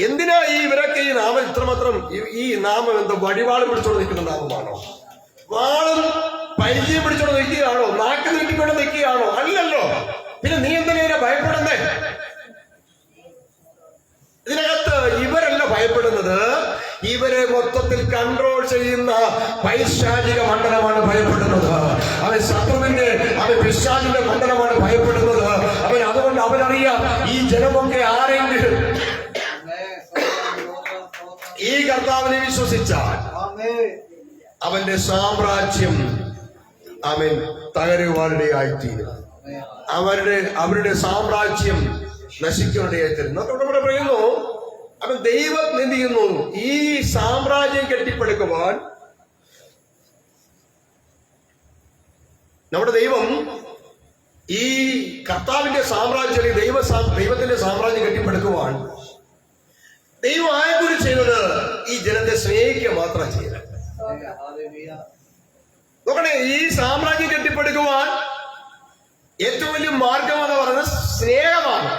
എന്തിനാ ഇവരൊക്കെ ഈ നാമം ഇത്രമാത്രം? ഈ നാമം എന്തോ വടിവാള് പിടിച്ചോണ്ട് നിൽക്കുന്ന നാമമാണോ? വാളും പരിചയം പിടിച്ചോണ്ട് നിൽക്കുകയാണോ? നാക്ക് നീട്ടിക്കൊണ്ട് നിൽക്കുകയാണോ? അല്ലല്ലോ. പിന്നെ നീ എന്തിനാ ഭയപ്പെടുന്നേ? ഇതിനകത്ത് ഇവരല്ല ഭയപ്പെടുന്നത്, ഇവരെ മൊത്തത്തിൽ കൺട്രോൾ ചെയ്യുന്ന പൈശാചിക മണ്ഡലമാണ് ഭയപ്പെടുന്നത്. അവൻ ശത്രുവിന്റെ പിശാചിന്റെ മണ്ഡലമാണ് ഭയപ്പെടുന്നത്. അതുകൊണ്ട് അവനറിയാം, ഈ ജനമൊക്കെ ആരെങ്കിലും ഈ കർത്താവിനെ വിശ്വസിച്ചാൽ അവന്റെ സാമ്രാജ്യം അവൻ തകരുവാനിടയായിത്തീരും. അവരുടെ സാമ്രാജ്യം നശിക്കുവാനിടയായിത്തീരും. നമ്മുടെ പറയുന്നു, അവൻ ദൈവം എന്ത് ചെയ്യുന്നു? ഈ സാമ്രാജ്യം കെട്ടിപ്പടുക്കുവാൻ നമ്മുടെ ദൈവം ഈ കർത്താവിന്റെ സാമ്രാജ്യം, ദൈവത്തിന്റെ സാമ്രാജ്യം കെട്ടിപ്പടുക്കുവാൻ ദൈവം ആയെക്കുറിച്ച് ചെയ്തത് ഈ ജനത്തെ സ്നേഹിക്കുക മാത്രം ചെയ്തത്. നോക്കണേ, ഈ സാമ്രാജ്യം കെട്ടിപ്പടുക്കുവാൻ ഏറ്റവും വലിയ മാർഗം എന്ന് പറയുന്നത് സ്നേഹമാണ്.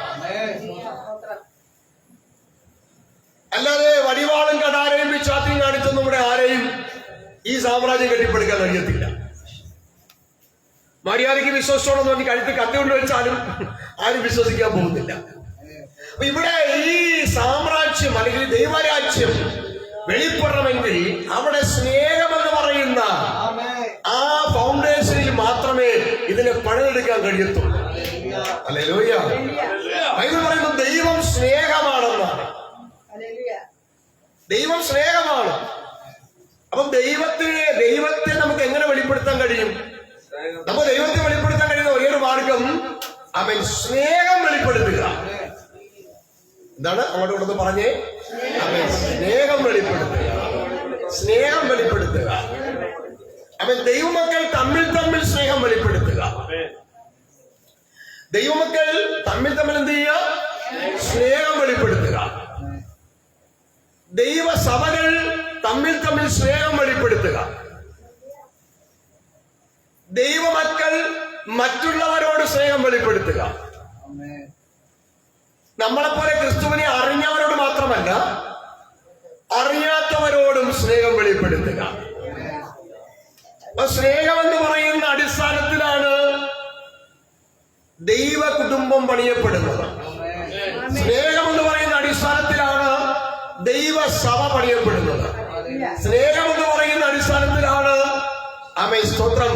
അല്ലാതെ വടിവാളും കടാരയും പിച്ചാത്തിയും കാണിച്ച നമ്മുടെ ആരെയും ഈ സാമ്രാജ്യം കെട്ടിപ്പടുക്കാൻ കഴിയത്തില്ല. മര്യാദയ്ക്ക് വിശ്വസിച്ചോളം നോക്കി കഴുത്ത് കത്തുകൊണ്ട് വെച്ചാലും ആരും വിശ്വസിക്കാൻ പോകുന്നില്ല. അപ്പൊ ഇവിടെ ഈ സാമ്രാജ്യം അല്ലെങ്കിൽ ദൈവരാജ്യം വെളിപ്പെടണമെങ്കിൽ അവിടെ സ്നേഹമെന്ന് പറയുന്ന ആ ഫൗണ്ടേഷനിൽ മാത്രമേ ഇതിനെ പണിതെടുക്കാൻ കഴിയത്തുള്ളൂ. ഹല്ലേലൂയ. ബൈബിൾ പറയുന്നത് ദൈവം സ്നേഹമാണെന്നാണ്. ദൈവം സ്നേഹമാണ്. അപ്പം ദൈവത്തെ നമുക്ക് എങ്ങനെ വെളിപ്പെടുത്താൻ കഴിയും? നമുക്ക് ദൈവത്തെ വെളിപ്പെടുത്താൻ കഴിയുന്ന ഒരേ ഒരു മാർഗം അവൻ സ്നേഹം വെളിപ്പെടുത്തുക. എന്താണ് അങ്ങോട്ട് കൊണ്ടു പറഞ്ഞേ? അവൻ സ്നേഹം വെളിപ്പെടുത്തുക. സ്നേഹം വെളിപ്പെടുത്തുക. അവൻ ദൈവമക്കൾ തമ്മിൽ സ്നേഹം വെളിപ്പെടുത്തുക. ദൈവമക്കൾ തമ്മിൽ എന്ത് ചെയ്യുക? സ്നേഹം വെളിപ്പെടുത്തുക. ദൈവസഭകൾ തമ്മിൽ സ്നേഹം വെളിപ്പെടുത്തുക. ദൈവമക്കൾ മറ്റുള്ളവരോട് സ്നേഹം വെളിപ്പെടുത്തുക. നമ്മളെപ്പോലെ ക്രിസ്തുവിനെ അറിഞ്ഞവരോട് മാത്രമല്ല, അറിയാത്തവരോടും സ്നേഹം വെളിപ്പെടുത്തുക. സ്നേഹമെന്ന് പറയുന്ന അടിസ്ഥാനത്തിലാണ് ദൈവ കുടുംബം പണിയപ്പെടുന്നത്. സ്നേഹമെന്ന് പറയുന്ന അടിസ്ഥാനത്തിലാണ് ദൈവസഭ പണിയപ്പെടുന്നത്. സ്നേഹമെന്ന് പറയുന്ന അടിസ്ഥാനത്തിലാണ് ആമേൻ സ്തോത്രം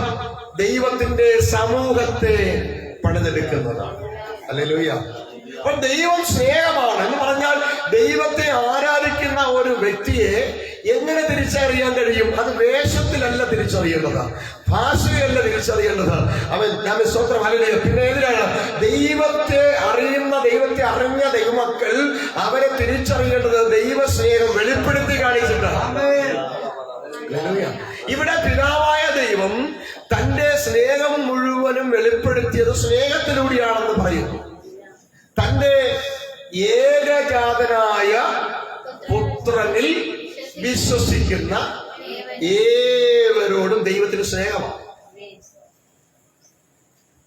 ദൈവത്തിന്റെ സമൂഹത്തെ പണിതെടുക്കുന്നത്. ഹല്ലേലൂയ. അപ്പോൾ ദൈവം സ്നേഹമാണ് എന്ന് പറഞ്ഞാൽ ദൈവത്തെ ആരാധിക്കുന്ന ഒരു വ്യക്തിയെ എങ്ങനെ തിരിച്ചറിയാൻ കഴിയും? അത് വേഷത്തിലല്ല തിരിച്ചറിയേണ്ടത്, ഭാഷയല്ല തിരിച്ചറിയേണ്ടത്. അവൻ സ്തോത്രം. ഹല്ലേലൂയ. പിന്നെ എതിരാണ് ദൈവത്തെ അറിഞ്ഞ ദൈവമക്കൾ അവരെ തിരിച്ചറിയേണ്ടത് ദൈവസ്നേഹം വെളിപ്പെടുത്തി കാണിച്ചിട്ടാണ്. ഇവിടെ പിതാവായ ദൈവം തന്റെ സ്നേഹം മുഴുവനും വെളിപ്പെടുത്തിയത് സ്നേഹത്തിലൂടെയാണെന്ന് പറയുന്നു. തന്റെ ഏകജാതനായ പുത്രനിൽ വിശ്വസിക്കുന്ന ഏവരോടും ദൈവത്തിന് സ്നേഹമാണ്.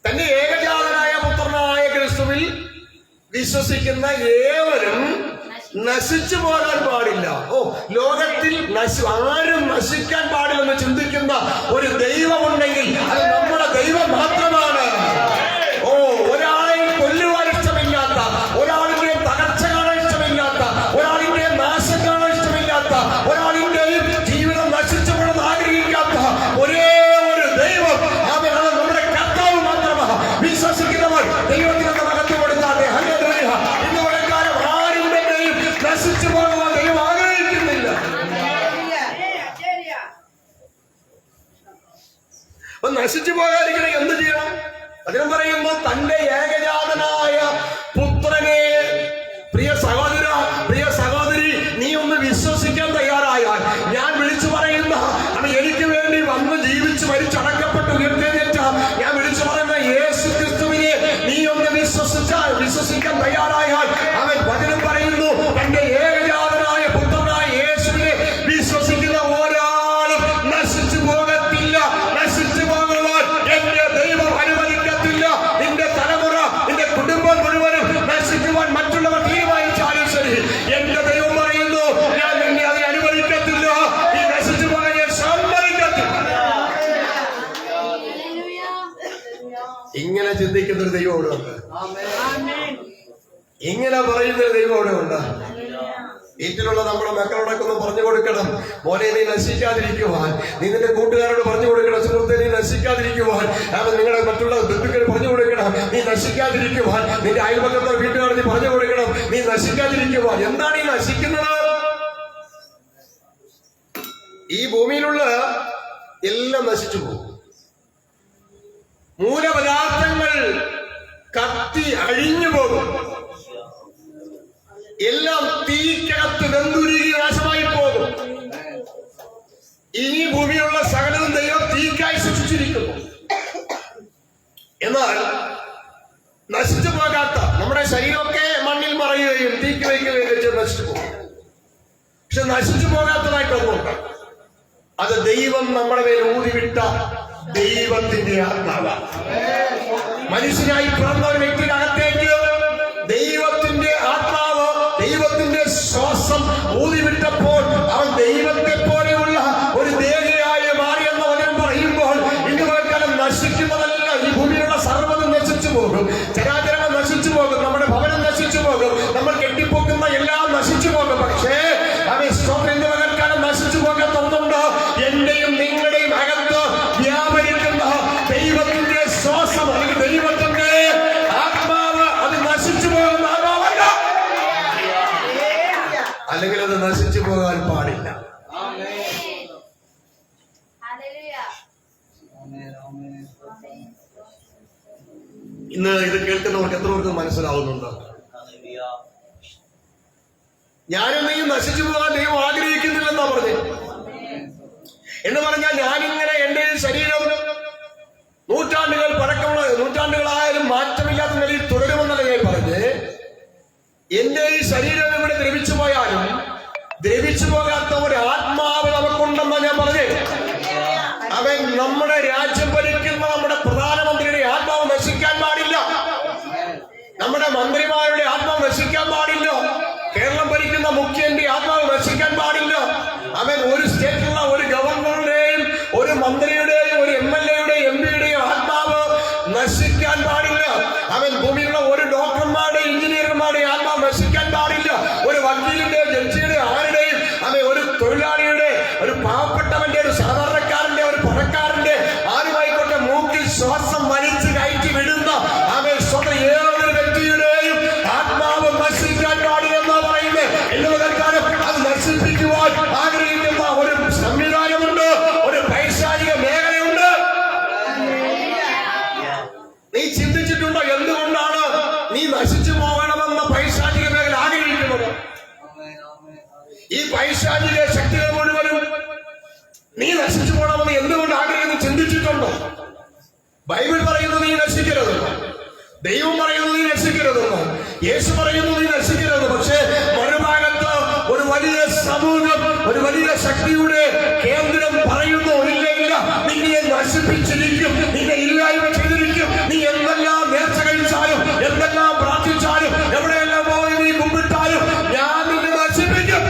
തന്റെ ഏകജാതനായ പുത്രനായ ക്രിസ്തുവിൽ വിശ്വസിക്കുന്ന ഏവരും നശിച്ചു പോകാൻ പാടില്ല. ലോകത്തിൽ ആരും നശിക്കാൻ പാടില്ലെന്ന് ചിന്തിക്കുന്ന ഒരു ദൈവമുണ്ടെങ്കിൽ അത് നമ്മുടെ ദൈവം മാത്രമാണ്. ഒരാളെ കൊല്ലുവാൻ ഇഷ്ടമില്ലാത്ത, ഒരാളിന്റെ തകർച്ച കാണാൻ ഇഷ്ടമില്ലാത്ത, ഒരാളിന്റെ നാശം കാണാൻ ഇഷ്ടമില്ലാത്ത, ഒരാളിന്റെയും ജീവിതം നശിച്ചു പോകണമെന്ന് ആഗ്രഹിക്കാത്ത ഒരേ ഒരു ദൈവം അവനാണ് നമ്മുടെ കർത്താവ് മാത്രമാണ്. വിശ്വസിക്കുന്നവർ ദൈവത്തിന് മഹത്വം കൊടുക്കാതെ ഹല്ലേലൂയ. ഇന്ന് കാലം ആരും തന്നെയും നശിച്ചു പോകുവാൻ ദൈവം ആഗ്രഹിക്കുന്നില്ല. അപ്പൊ നശിച്ചു പോകാതിരിക്കണം എന്ത് ചെയ്യണം? അതിനും പറയുമ്പോ തന്റെ ഏകജാതനായ പുത്രനെ പ്രിയ സഹോദര, പ്രിയ സഹോദരി, നീ ഒന്ന് വിശ്വസിക്കാൻ തയ്യാറായാൽ ഞാൻ വിളിച്ചു പറയുന്ന എനിക്ക് വേണ്ടി വന്ന് ജീവിച്ച് മരിച്ചടക്കപ്പെട്ട് ഉയർത്തെഴുന്നേറ്റ ഞാൻ വിളിച്ചു പറയുന്ന യേശു ക്രിസ്തുവിനെ നീ ഒന്ന് വിശ്വസിക്കാൻ തയ്യാറായാൽ അവൻ വചനം പറയുന്നു തന്റെ ഏകജാതനായ പുത്രനായ യേശുവിനെ വിശ്വസിക്കുന്ന ഒരാളും നശിച്ചു പോകത്തില്ല. നശിച്ചു പോകുവാൻ എന്റെ ദൈവം അനുവദിക്കത്തില്ല. നിന്റെ തലമുറ, നിന്റെ കുടുംബം മുഴുവനും നശിക്കുവാൻ മറ്റുള്ളവർ തീരുമാനിച്ചാലും ശരി, എന്റെ ദൈവം പറയുന്നു ഞാൻ നിന്നെ അതിനെ അനുവദിക്കത്തില്ല. ഈ നശിച്ചു പോകാൻ ഞാൻ സമ്മതിക്കത്തില്ല. ഇങ്ങനെ ചിന്തിക്കുന്ന ഒരു ദൈവം ഇവിടെ ഉണ്ട്. ഇങ്ങനെ പറയുന്ന ഒരു ദൈവം ഇവിടെ ഉണ്ട്. വീട്ടിലുള്ള നമ്മുടെ മക്കളോടൊക്കെ ഒന്ന് പറഞ്ഞു കൊടുക്കണം, മോനെ നീ നശിക്കാതിരിക്കുവാൻ. നീ നിന്റെ കൂട്ടുകാരോട് പറഞ്ഞു കൊടുക്കണം, സുഹൃത്തെ നീ നശിക്കാതിരിക്കുവാൻ. നിങ്ങളുടെ മറ്റുള്ള ബന്ധുക്കൾ പറഞ്ഞു കൊടുക്കണം, നീ നശിക്കാതിരിക്കുവാൻ. നിന്റെ അയൽപക്കത്തെ വീട്ടുകാർ നീ പറഞ്ഞു കൊടുക്കണം, നീ നശിക്കാതിരിക്കുവാൻ. എന്താണ് ഈ നശിക്കുന്നത്? ഈ ഭൂമിയിലുള്ള എല്ലാം നശിച്ചു പോകും. മൂലപദാർത്ഥങ്ങൾ കത്തി അഴിഞ്ഞു പോകും. എല്ലാം തീക്കകത്ത് വെന്തുരുകി നാശമായി പോകും. ഈ ഭൂമിയിലുള്ള സകലവും ദൈവം തീക്കായി സൃഷ്ടിച്ചിരിക്കുന്നു. എന്നാൽ നശിച്ചു പോകാത്ത നമ്മുടെ ശരീരമൊക്കെ മണ്ണിൽ മറയുകയും തീക്ക് വയ്ക്കുകയും ചെയ്ത് നശിച്ചു പോകും. പക്ഷെ നശിച്ചു പോകാത്തതായിട്ട് ഒന്നുണ്ട്. അത് ദൈവം നമ്മുടെ മേൽ ഊതിവിട്ട ദൈവത്തിന്റെ ആത്മാവാണ്. മനുഷ്യനായി പിറന്ന ഒരു വ്യക്തിയുടെ അകത്തേക്ക് ദൈവത്തിന്റെ ആത്മാവ്, ദൈവത്തിന്റെ ശ്വാസം ഊതിവിട്ടപ്പോൾ അവൻ ദൈവത്തെ പോലെയുള്ള ഒരു ദേഹിയായി മാറിയെന്ന് അവൻ പറയുമ്പോൾ ഇന്നുകാലം നശിക്കുന്നതല്ല, ഈ ഭൂമിയിലുള്ള സർവ്വതും നശിച്ചു പോകും, ചരാചരങ്ങൾ നശിച്ചു പോകും, നമ്മുടെ ഭവനം നശിച്ചു പോകും, നമ്മൾ കെട്ടിപ്പോക്കുന്ന എല്ലാം നശിച്ചു പോകും. പക്ഷേ അവൻ ഇന്നുകാലം നശിച്ചു പോകാത്തതുകൊണ്ട് എന്റെയും നിങ്ങളുടെയും അകത്ത് വ്യാപരിക്കുന്ന ദൈവത്തിന്റെ ശ്വാസം, അല്ലെങ്കിൽ ദൈവത്തിന്റെ ആത്മാവ്, അത് നശിച്ചു പോകുന്ന ആത്മാവല്ല, അല്ലെങ്കിൽ അത് നശിച്ചു പോകാൻ പാടില്ല. ഇന്ന് ഇത് കേൾക്കുന്നവർക്ക് എത്ര പേർക്ക് മനസ്സിലാവുന്നുണ്ടോ? ഞാനും നീയും നശിച്ചു പോകാൻ ദൈവം ആഗ്രഹിക്കുന്നില്ലെന്നാ പറഞ്ഞേ. എന്ന് പറഞ്ഞാൽ ഞാനിങ്ങനെ എന്റെ ശരീരം നൂറ്റാണ്ടുകൾ പഴക്കമുള്ള, നൂറ്റാണ്ടുകളായാലും മാറ്റമില്ലാത്ത നിലയിൽ തുടരുമെന്നല്ല ഞാൻ പറഞ്ഞ്. എന്റെ ഈ ശരീരം ഇവിടെ ദ്രവിച്ചു പോയാലും ദ്രവിച്ചു പോകാത്ത ഒരു ആത്മാവ് നമുക്കുണ്ടെന്നാ ഞാൻ പറഞ്ഞേ. അവൻ നമ്മുടെ രാജ്യം ഭരിക്കുന്ന നമ്മുടെ പ്രധാനമന്ത്രിയുടെ ആത്മാവ് നശിക്കാൻ പാടില്ല, നമ്മുടെ മന്ത്രിമാരുടെ ആത്മാവ് നശിക്കാൻ പാടില്ല, കേരളം ഭരിക്കുന്ന മുഖ്യന്റെ ആത്മാവ് നശിക്കാൻ പാടില്ല. അവൻ ഒരു സ്റ്റേറ്റിലുള്ള ഒരു ഗവർണറുടെയും ഒരു മന്ത്രിയുടെയും ഒരു MLA-യുടെയും MP-യുടെയും ആത്മാവ് നശിക്കാൻ പാടില്ല. അവൻ ഭൂമിയിലുള്ള ഒരു ഡോക്ടർമാരുടെയും എഞ്ചിനീയർമാരുടെയും ആത്മാവ് നശിക്കാൻ പാടില്ല. ഒരു വക്കീലിന്റെ, ജഡ്ജിയുടെ, ആരുടെയും അവൻ ഒരു തൊഴിലാളിയുടെ, ഒരു പാവപ്പെട്ടവന്റെ, ഒരു സാധാരണക്കാരന്റെ, ഒരു പണക്കാരന്റെ, ആരുമായിക്കോട്ടെ മൂക്കിൽ ശ്വാസം വലിച്ചു കയറ്റി വിടുന്ന അവൻ സ്വന്തം ഏതൊരു വ്യക്തിയുടെയും ആത്മാവ് നശിക്കാൻ പാടില്ലെന്നാ പറയുന്നത്. എല്ലാവർക്കാരും അത് നശിപ്പിക്കുവാൻ ആഗ്രഹിക്കുന്ന ഒരു സംവിധാനമുണ്ട്, ഒരു പൈശാചിക മേഖലയുണ്ട്. നീ ചിന്തിച്ചിട്ടുണ്ടോ എന്തുകൊണ്ടാണ് നീ നശിച്ചു പോകണമെന്ന പൈശാചിക മേഖല ആഗ്രഹിക്കുന്നത്? ഈ പൈശാചിക ശക്തികൾ മുഴുവനും നീ നശിച്ചു പോകണമെന്ന് എന്തുകൊണ്ട് ആഗ്രഹിക്കുന്നു ചിന്തിച്ചിട്ടുണ്ടോ? ബൈബിൾ പറയുന്നു നീ നശിക്കരുതെന്ന്, ദൈവം പറയുന്നു നീ നശിക്കരുതെന്ന്, യേശു പറയുന്നു നീ നശിക്കരുത്. പക്ഷേ മറുഭാഗത്ത് ഒരു വലിയ സമൂഹം, ഒരു വലിയ ശക്തിയുടെ കേന്ദ്രം പറയുന്നു ഇല്ല ഇല്ല, നിന്നെ നശിപ്പിച്ചിരിക്കും, നിന്നെ ഇല്ലായ്മ ചെയ്തിരിക്കും. നീ എന്തെല്ലാം നേർച്ച കഴിച്ചാലും, എന്തെല്ലാം പ്രാർത്ഥിച്ചാലും, എവിടെയെല്ലാം പോയി നീ കുമ്പിട്ടാലും ഞാൻ നിന്നെ നശിപ്പിക്കും.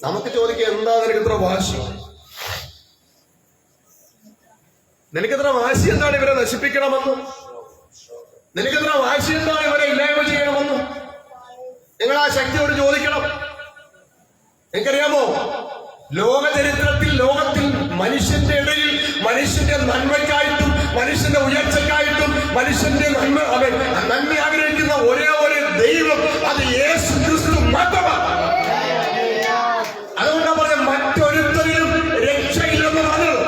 നമുക്ക് ചോദിക്കുക, എന്താ നിനക്ക് ഇത്ര വാശി? നിനക്കെത്ര വാശി എന്താണ് ഇവരെ നശിപ്പിക്കണമെന്ന്? നിനക്കെത്ര വാശി എന്താണ് ഇവരെ ഇല്ലായ്മ ചെയ്യണമെന്ന്? നിങ്ങൾ ആ ശക്തിയോട് ചോദിക്കണം. എനിക്കറിയാമോ, ലോക ചരിത്രത്തിൽ, ലോകത്തിൽ മനുഷ്യന്റെ ഇടയിൽ മനുഷ്യന്റെ നന്മയ്ക്കായിട്ടും മനുഷ്യന്റെ ഉയർച്ചയ്ക്കായിട്ടും മനുഷ്യന്റെ നന്മ ആഗ്രഹിക്കുന്ന ഒരേ ഒരു ദൈവം, അത് യേശു ക്രിസ്തു മാത്രമാണ്. അതുകൊണ്ടാ പറഞ്ഞ മറ്റൊരുത്തരിലും രക്ഷയില്ലെന്ന് പറഞ്ഞത്.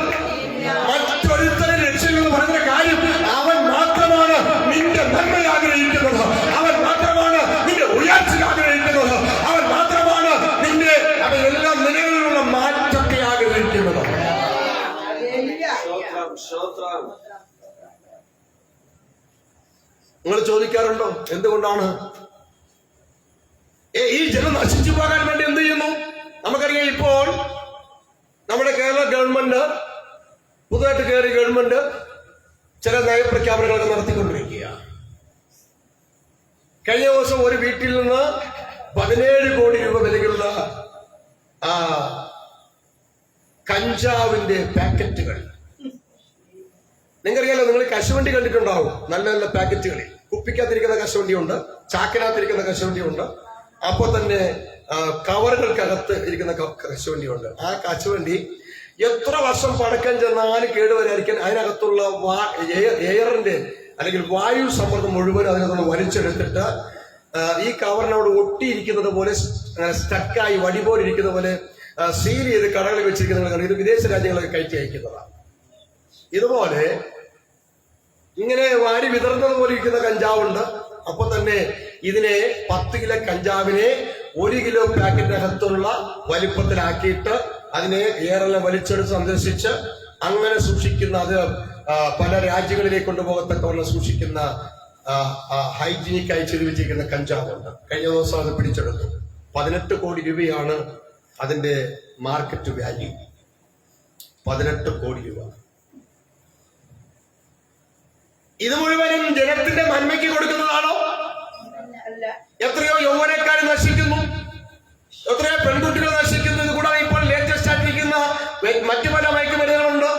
മറ്റൊരുത്തരും രക്ഷയില്ലെന്ന് പറഞ്ഞ കാര്യം, അവൻ മാത്രമാണ് നിന്റെ നന്മ ആഗ്രഹിക്കുന്നത്, അവൻ മാത്രമാണ് നിന്റെ ഉയർച്ച ആഗ്രഹിക്കുന്നത്, അവൻ മാത്രമാണ് നിന്റെ എല്ലാ നിലകളിലുള്ള മാറ്റത്തെ ആഗ്രഹിക്കുന്നത്. നിങ്ങൾ ചോദിക്കാറുണ്ടോ എന്തുകൊണ്ടാണ് ഈ ജനം നശിച്ചു പോകാൻ വേണ്ടി എന്ത് ചെയ്യുന്നു? നമുക്കറിയാം, ഇപ്പോൾ നമ്മുടെ കേരള ഗവൺമെന്റ്, പുതുതായിട്ട് കയറിയ ഗവൺമെന്റ് ചില നയപ്രഖ്യാപനങ്ങളൊക്കെ നടത്തിക്കൊണ്ടിരിക്കുക. കഴിഞ്ഞ ദിവസം ഒരു വീട്ടിൽ നിന്ന് 17 കോടി രൂപ വിലയുള്ള കഞ്ചാവിന്റെ പാക്കറ്റുകൾ. നിങ്ങൾക്കറിയാലോ, നിങ്ങൾ കശുവണ്ടി കണ്ടിട്ടുണ്ടാവും, നല്ല നല്ല പാക്കറ്റുകളിൽ കുപ്പിക്കകത്തിരിക്കുന്ന കശുവണ്ടിയുണ്ട്, ചാക്കിനകത്തിരിക്കുന്ന കശുവണ്ടിയുണ്ട്, അപ്പൊ തന്നെ കവറുകൾക്കകത്ത് ഇരിക്കുന്ന കശുവണ്ടിയുണ്ട്. ആ കശുവണ്ടി എത്ര വർഷം പഴക്കം ചെന്നാലും കേടുവരാതിരിക്കാൻ അതിനകത്തുള്ള എയറിന്റെ അല്ലെങ്കിൽ വായു സമ്മർദ്ദം മുഴുവൻ അതിനകത്ത് വലിച്ചെടുത്തിട്ട് ഈ കവറിനോട് ഒട്ടിയിരിക്കുന്നത് പോലെ, അങ്ങനെ സ്റ്റക്കായി വടി പോലെ ഇരിക്കുന്ന പോലെ സീൽ ചെയ്ത് കടകളിൽ വെച്ചിരിക്കുന്നത്. ഇത് വിദേശ രാജ്യങ്ങളൊക്കെ കയറ്റി അയക്കുന്നതാണ്. ഇതുപോലെ ഇങ്ങനെ വാരി വിതർന്നത് പോലെ ഇരിക്കുന്ന കഞ്ചാവുണ്ട്. അപ്പൊ തന്നെ ഇതിനെ 10 കിലോ കഞ്ചാവിനെ 1 കിലോ പാക്കറ്റിനകത്തുള്ള വലിപ്പത്തിലാക്കിയിട്ട് അതിനെ ഏറെല്ലാം വലിച്ചെടുത്ത് സന്ദർശിച്ച് അങ്ങനെ സൂക്ഷിക്കുന്ന, അത് പല രാജ്യങ്ങളിലേക്ക് കൊണ്ടുപോകത്തക്കവണ്ണം സൂക്ഷിക്കുന്ന ഹൈജീനിക്കായി ചെയ്തു വെച്ചിരിക്കുന്ന കഞ്ചാവുണ്ട്. കഴിഞ്ഞ ദിവസം അത് പിടിച്ചെടുത്തു. 18 കോടി രൂപയാണ് അതിന്റെ മാർക്കറ്റ് വാല്യൂ 18 കോടി രൂപ. ഇത് മുഴുവനും ജനത്തിന്റെ നന്മയ്ക്ക് കൊടുക്കുന്നതാണോ? എത്രയോ യൗവനക്കാർ നശിക്കുന്നു, എത്രയോ പെൺകുട്ടികൾ നശിക്കുന്നു. ഇത് കൂടാതെ ഇപ്പോൾ ലേറ്റസ്റ്റ് ആയിട്ടിരിക്കുന്ന മറ്റു പല മയക്കുമരുന്നുകളുണ്ട്.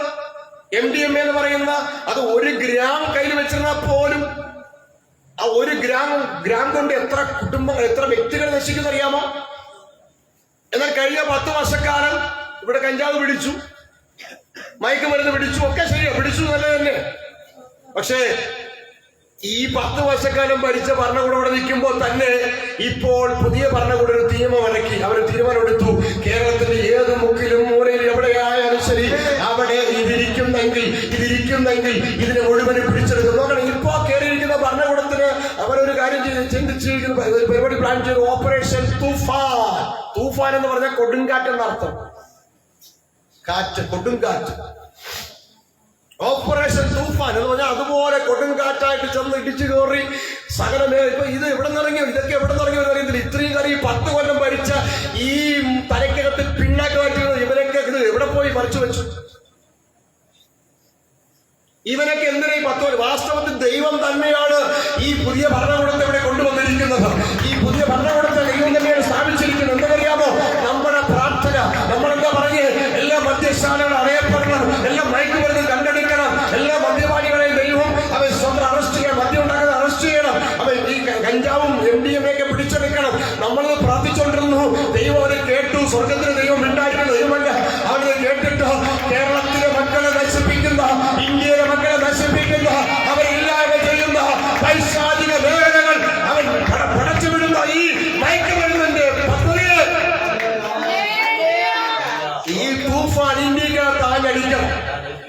MDMA എന്ന് പറയുന്ന അത് 1 ഗ്രാം കയ്യിൽ വെച്ചിരുന്നാൽ പോലും ആ 1 ഗ്രാം കൊണ്ട് എത്ര കുടുംബങ്ങൾ, എത്ര വ്യക്തികൾ നശിക്കുന്നു അറിയാമോ? എന്നാൽ കഴിഞ്ഞ 10 വർഷക്കാലം ഇവിടെ കഞ്ചാവ് പിടിച്ചു, മയക്കുമരുന്ന് പിടിച്ചു, ഒക്കെ ശരിയാ, പിടിച്ചു നല്ല തന്നെ. പക്ഷേ ഈ 10 വർഷക്കാലം ഭരിച്ച ഭരണകൂടം ഇവിടെ നിൽക്കുമ്പോൾ തന്നെ ഇപ്പോൾ പുതിയ ഭരണകൂടം ഒരു നിയമം ഇറക്കി. അവർ തീരുമാനമെടുത്തു, കേരളത്തിന്റെ ഏത് മുക്കിലും മൂലയിൽ എവിടെയായാലും ശരി അവിടെ ഇതിരിക്കുന്നെങ്കിൽ ഇതിനെ മുഴുവനും പിടിച്ചെടുക്കും. നോക്കണം, ഇപ്പോ കയറിയിരിക്കുന്ന ഭരണകൂടത്തിന് അവരൊരു കാര്യം ചിന്തിച്ചിരിക്കുന്ന പരിപാടി പ്ലാൻ ചെയ്തു. ഓപ്പറേഷൻ തൂഫാൻ. തൂഫാൻ എന്ന് പറഞ്ഞാൽ കൊടുങ്കാറ്റ് എന്നർത്ഥം. കാറ്റ്, കൊടുങ്കാറ്റ്. ഓപ്പറേഷൻ തൂഫാൻ എന്ന് പറഞ്ഞാൽ അതുപോലെ കൊടുങ്കാറ്റായിട്ട് ചെന്ന് ഇടിച്ചു കയറി സകലമേ. ഇപ്പൊ ഇത് എവിടെ നിറങ്ങിയോ, ഇതൊക്കെ എവിടെ നിറങ്ങിയോ അറിയത്തില്ല. ഇത്രയും കറി 10 കൊല്ലം ഭരിച്ച ഈ തലയ്ക്കകത്ത് പിണ്ണാക്കമായിട്ട് ഇവരൊക്കെ ഇത് എവിടെ പോയി മറിച്ചു വെച്ചു? ഇവനൊക്കെ എന്തിനാ ഈ 10 കൊല്ലം? വാസ്തവത്തിൽ ദൈവം തന്നെയാണ് ഈ പുതിയ ഭരണകൂടത്തെ ഇവിടെ കൊണ്ടുവന്നിരിക്കുന്നത്. ഈ പുതിയ ഭരണകൂടത്തെ ദൈവം തന്നെയാണ് സ്ഥാപിച്ചിരിക്കുന്നത്. എന്തെന്നറിയാമോ? നമ്മുടെ പ്രാർത്ഥന, നമ്മളെന്താ പറഞ്ഞ് എല്ലാ മദ്യശാലകളും അറിയപ്പെടണം, എല്ലാ മയക്കുമരുന്ന് കണ്ടെടുക്കണം, എല്ലാ മദ്യപാനികളെയും ദൈവം അവൻ സ്വന്തം അറസ്റ്റ് ചെയ്യണം, മദ്യം ഉണ്ടാക്കുന്നത് അറസ്റ്റ് ചെയ്യണം, അവൻ ഈ കഞ്ചാവും MDMA ഒക്കെ പിടിച്ചെടുക്കണം. നമ്മളത് പ്രാർത്ഥിച്ചുകൊണ്ടിരുന്നു. ദൈവം അവരെ കേട്ടു. സ്വർഗത്തിന് ദൈവം ഉണ്ടായിരുന്ന ദൈവമല്ല, അവരെ കേട്ടിട്ട് കേരളത്തിലെ മക്കളെ നശിപ്പിക്കുന്ന, ഇന്ത്യയിലെ മക്കളെ നശിപ്പിക്കുന്ന, അവരില്ലായ്മ ചെയ്യുന്ന പൈശാചിക വേദനകൾ അവൻ പടച്ചുവിടുന്ന ഈ മയക്കുമരുന്നിന്റെ പദ്ധതിയെ ഈ തൂഫാൻ ഇന്ത്യക്കകത്ത് ആഞ്ഞടിക്കണം.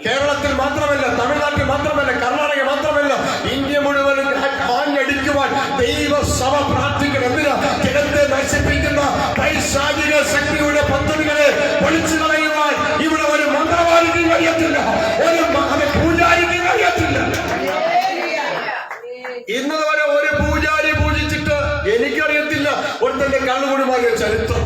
കേരളത്തിൽ മാത്രമല്ല, തമിഴ്നാട്ടിൽ മാത്രമല്ല, കർണാടക മാത്രമല്ല, ഇന്ത്യ മുഴുവൻ ആഞ്ഞടിക്കുവാൻ ദൈവസഭ പ്രാർത്ഥിക്കണം. എന്തിനാ? ജനത്തെ നശിപ്പിക്കുന്ന പൈശാചിക ശക്തിയുടെ പദ്ധതികളെ പൊളിച്ചു കളയുവാൻ ഇവിടെ ഒരു മന്ത്രവാദിക്കും കഴിയത്തില്ല, ഒരു പൂജാരിക്കും കഴിയത്തില്ല. ഇന്ന് വരെ ഒരു പൂജാരി പൂജിച്ചിട്ട് എനിക്കറിയത്തില്ല ഒരുത്തന്റെ കണ്ണുകൂടി മാറിയ ചരിത്രം.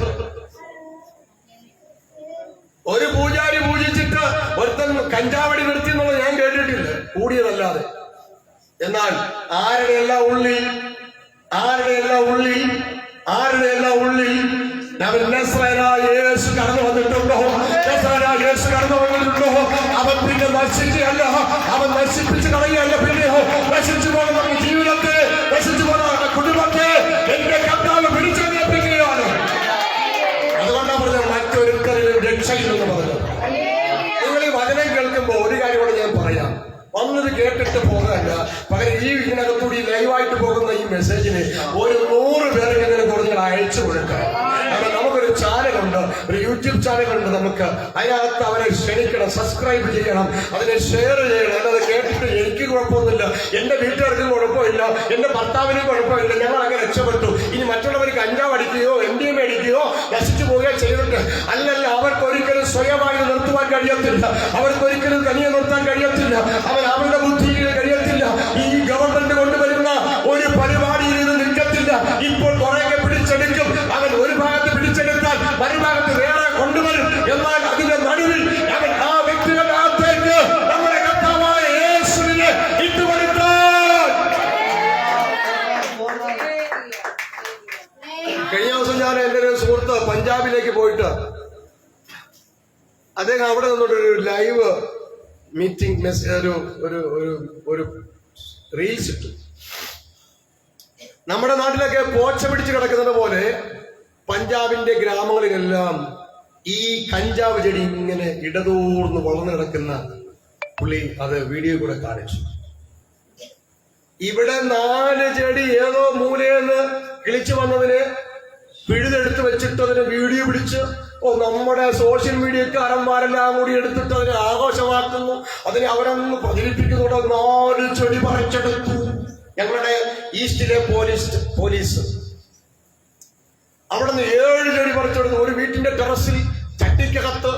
ഒരു പൂജാരി പൂജിച്ചിട്ട് ഒരുത്തൻ കഞ്ചാവടി നിർത്തി എന്നുള്ളത് ഞാൻ കേട്ടിട്ടില്ല, കൂടിയതല്ലാതെ. എന്നാൽ ആരുടെ എല്ലാം ഉള്ളിൽ യേശു കടന്നു വന്നിട്ടുണ്ടോ? യേശു കടന്നു വന്നിട്ടുണ്ടോ? അവൻ പിന്നെ നശിക്കുകയല്ല, അവൻ നശിപ്പിച്ച് കളയുകയല്ല, പിന്നെയോ നശിച്ചു പോകുന്ന ജീവിതത്തെ, നശിച്ചു പോകുന്ന കുടുംബത്തെ എന്റെ കർത്താവ് പിടിച്ചെടുപ്പിക്കുകയാണ്. അതുകൊണ്ടാണ് പറഞ്ഞത് മറ്റൊരുത്തരിലും രക്ഷയില്ലെന്ന് പറഞ്ഞത്. നിങ്ങൾ ഈ വചനം കേൾക്കുമ്പോൾ ഒരു കാര്യം കൂടെ ഞാൻ പറയാം. വന്നത് കേട്ടിട്ട് പോകല്ല, പകരം ഈ ഇതിനകത്തൂടി ലൈവായിട്ട് പോകുന്ന ഈ മെസ്സേജിന് ഒരു 100 പേർക്ക് ഇതിനെ കൂടുതൽ അയച്ചു കൊടുക്കാം. കാരണം നമുക്കൊരു ചാനലുണ്ട്, ഒരു യൂട്യൂബ് ചാനലുണ്ട്. നമുക്ക് അതിനകത്ത് അവരെ ക്ഷണിക്കണം, സബ്സ്ക്രൈബ് ചെയ്യണം, അതിനെ ഷെയർ ചെയ്യണം. അല്ലാതെ കേട്ടിട്ട് എനിക്ക് കുഴപ്പമൊന്നുമില്ല, എന്റെ വീട്ടുകാർക്കും കുഴപ്പമില്ല, എന്റെ ഭർത്താവിനും കുഴപ്പമില്ല, ഞങ്ങൾ അങ്ങനെ രക്ഷപ്പെട്ടു, ഇനി മറ്റുള്ളവർക്ക് കഞ്ചാവ് അടിക്കുകയോ MDMA അടിക്കുകയോ നശിച്ചു പോവുകയോ ചെയ്തിട്ട് അല്ലല്ല. അവർക്കൊരിക്കലും സ്വയമായി നിർത്തുവാൻ കഴിയത്തില്ല, അവർക്കൊരിക്കലും തനിയെ നിർത്താൻ കഴിയത്തില്ല, അവരുടെ ബുദ്ധിയിൽ കഴിയത്തില്ല. ഈ ഗവൺമെന്റ് കൊണ്ടുവരുന്ന ഒരു പരിപാടിയിൽ ഇത് നിൽക്കത്തില്ല. ഇപ്പോൾ കുറെയൊക്കെ പിടിച്ചെടുക്കും, അവൻ ഒരു ഭാഗത്ത് പിടിച്ചെടുത്താൽ മറുഭാഗത്ത് വേറെ കൊണ്ടുവരും. എന്നാൽ അതിന്റെ നടുവിൽ അവൻ ആ വ്യക്തികളുടെ അകത്തേക്ക് നമ്മുടെ കർത്താവായ യേശുവിനെ ഇട്ടുകൊടുത്താൽ. കഴിഞ്ഞ ദിവസം ഞാൻ എന്റെ ഒരു സുഹൃത്ത് പഞ്ചാബിലേക്ക് പോയിട്ട് അദ്ദേഹം അവിടെ നിന്നൊരു ലൈവ് മീറ്റിംഗ് ഒരു റീൽസ് ഇട്ടു. നമ്മുടെ നാട്ടിലൊക്കെ പോച്ച പിടിച്ച് കിടക്കുന്നത് പോലെ പഞ്ചാബിന്റെ ഗ്രാമങ്ങളിലെല്ലാം ഈ കഞ്ചാവ് ചെടി ഇങ്ങനെ ഇടതൂർന്ന് വളർന്നു കിടക്കുന്ന പുള്ളി അത് വീഡിയോ കൂടെ കാണിച്ചു. ഇവിടെ 4 ചെടി ഏതോ മൂലയെന്ന് കിളിച്ചു വന്നതിന് പിഴുതെടുത്ത് വെച്ചിട്ട് അതിന് വീഡിയോ പിടിച്ച് നമ്മുടെ സോഷ്യൽ മീഡിയക്കാരന്മാരെല്ലാം കൂടി എടുത്തിട്ട് അതിനെ ആഘോഷമാക്കുന്നു, അതിനെ അവരൊന്ന് പ്രചരിപ്പിക്കുന്നുണ്ട്. 4 ചെടി പറിച്ചെടുത്തു. ഞങ്ങളുടെ ഈസ്റ്റിലെ പോലീസ് അവിടെ നിന്ന് 7 ചെടി പറിച്ചെടുത്തു. ഒരു വീട്ടിന്റെ ടെറസിൽ ചട്ടിക്കകത്ത്,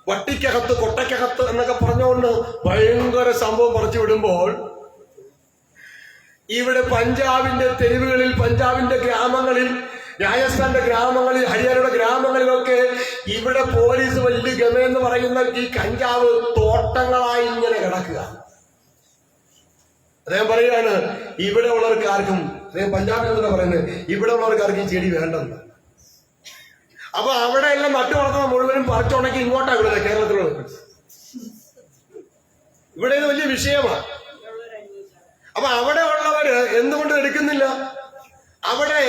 വട്ടിക്കകത്ത്, കൊട്ടയ്ക്കകത്ത് എന്നൊക്കെ പറഞ്ഞുകൊണ്ട് ഭയങ്കര സംഭവം പറിച്ചു വിടുമ്പോൾ ഇവിടെ പഞ്ചാബിന്റെ തെരുവുകളിൽ, പഞ്ചാബിന്റെ ഗ്രാമങ്ങളിൽ രാജസ്ഥാന്റെ ഗ്രാമങ്ങളിൽ, ഹരിയാനയുടെ ഗ്രാമങ്ങളിലൊക്കെ ഇവിടെ പോലീസ് വലിയ ഗമയെന്ന് പറയുന്ന ഈ കഞ്ചാവ് തോട്ടങ്ങളായി ഇങ്ങനെ കിടക്കുക. അദ്ദേഹം പറയുകയാണ്, ഇവിടെ ഉള്ളവർക്ക് ആർക്കും, അദ്ദേഹം പഞ്ചാബിൽ എന്താ പറയുന്നത്, ഇവിടെ ഉള്ളവർക്ക് ആർക്കും ഈ ചെടി വേണ്ടെന്ന്. അപ്പൊ അവിടെ എല്ലാം നട്ടു വളർത്തുന്ന മുഴുവനും പറിച്ചുണക്കി ഇങ്ങോട്ടാ വിടുന്നത്, കേരളത്തിലുള്ളത്. ഇവിടെ ഇത് വലിയ വിഷയമാണ്. അപ്പൊ അവിടെ ഉള്ളവര് എന്തുകൊണ്ട് എടുക്കുന്നില്ല? അവിടെ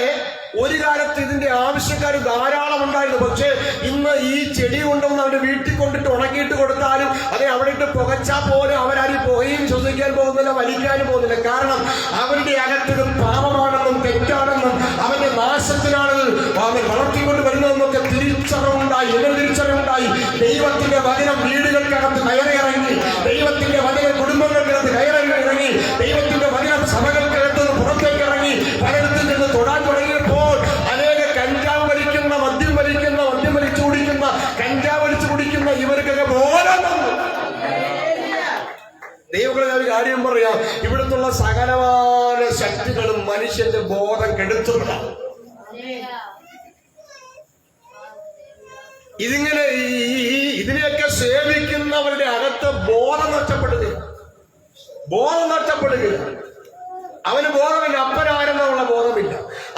ഒരു കാലത്ത് ഇതിന്റെ ആവശ്യക്കാർ ധാരാളം ഉണ്ടായിരുന്നു. പക്ഷെ ഇന്ന് ഈ ചെടി കൊണ്ടുവന്ന് അവരുടെ വീട്ടിൽ കൊണ്ടിട്ട് ഉണക്കിയിട്ട് കൊടുത്താലും അതെ അവിടെ ഇട്ട് പുകച്ചാൽ പോലും അവരാരും പുകയും ശ്വസിക്കാൻ പോകുന്നില്ല, വലിക്കാനും പോകുന്നില്ല. കാരണം അവരുടെ അകത്തത് പാപമാണെന്നും തെറ്റാണെന്നും അവന്റെ നാശത്തിനാണെന്നും അവൻ വളർത്തിക്കൊണ്ട് വരുന്നതെന്നൊക്കെ തിരിച്ചറിവുണ്ടായി. എങ്ങനെ തിരിച്ചറിവുണ്ടായി? ദൈവത്തിന്റെ വചനം വീടുകൾക്കകത്ത് കയറിയിറങ്ങി, ദൈവത്തിന്റെ വചനം കുടുംബങ്ങൾക്കകത്ത് കയറിയിറങ്ങി, ദൈവത്തിന്റെ വചനം സഭകൾക്കകത്ത് പുറത്തേക്ക് ഇറങ്ങി, പലയിടത്തിൽ നിന്ന് തൊടാൻ തുടങ്ങിയപ്പോൾ അനേക കഞ്ചാവ് വലിക്കുന്ന, മദ്യം വലിച്ചു കുടിക്കുന്ന, കഞ്ചാവ് വലിച്ചു കുടിക്കുന്ന ഇവർക്കൊക്കെ ബോധം വന്നു. ദൈവങ്ങളെ ഒരു കാര്യം പറയാം, ഇവിടുന്നുള്ള സകലമായ ശക്തികളും മനുഷ്യന്റെ ബോധം കെടുത്തുന്നതാണ്. ഇതിനെയൊക്കെ സേവിക്കുന്നവരുടെ അകത്ത് ബോധം നഷ്ടപ്പെടുകയാണ്. അവന് ബോധമില്ല, അപ്പനാരെന്നുള്ള ബോധമില്ല,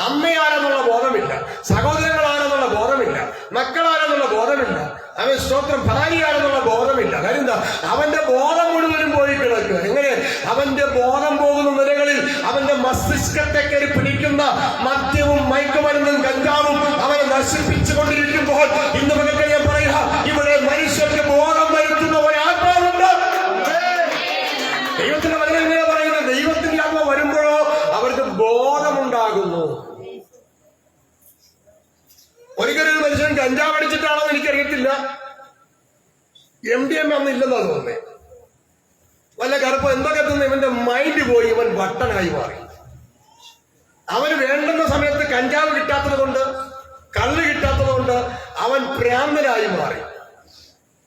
അമ്മയാരെന്നുള്ള ബോധമില്ല, സഹോദരങ്ങളാരെന്നുള്ള ബോധമില്ല, മക്കളാരെന്നുള്ള ബോധമില്ല, അവൻ സ്തോത്രം ഭാര്യയാരെന്നുള്ള ബോധമില്ല. കാര്യം എന്താ? അവന്റെ ബോധം മുഴുവനും പോയി കിടക്കുക. എങ്ങനെ? അവന്റെ ബോധം പോകുന്ന നിലകളിൽ അവന്റെ മസ്തിഷ്കത്തെ കയറി പിടിക്കുന്ന മദ്യവും മയക്കുമരുന്നും കഞ്ചാവും അവനെ നശിപ്പിച്ചുകൊണ്ടിരിക്കുമ്പോൾ ഇന്ന് മുതൽ ഞാൻ പറയുക, ഇവിടെ മനുഷ്യർക്ക് ബോധം വരുത്തുന്ന ഒരാത്മാവുണ്ട്. ദൈവത്തിന്റെ വചനം ഇങ്ങനെ പറയുന്നത്, ദൈവത്തിന്റെ ആത്മ വരുമ്പോഴോ അവർക്ക് ബോധമുണ്ടാകുന്നു. ഒരിക്കലും ഒരു മനുഷ്യൻ കഞ്ചാവ് അടിച്ചിട്ടാണോ എന്ന് എനിക്കറിയത്തില്ല, MDMA ഒന്നും ഇല്ലെന്നാ തോന്നുന്നേ, വല്ല കറുപ്പ് എന്തൊക്കെ തിന്ന് ഇവന്റെ മൈൻഡ് പോയി, ഇവൻ വട്ടനായി മാറി. അവന് വേണ്ടുന്ന സമയത്ത് കഞ്ചാവ് കിട്ടാത്തത് കൊണ്ട്, കള്ള് കിട്ടാത്തത് കൊണ്ട് അവൻ ഭ്രാന്തനായി മാറി.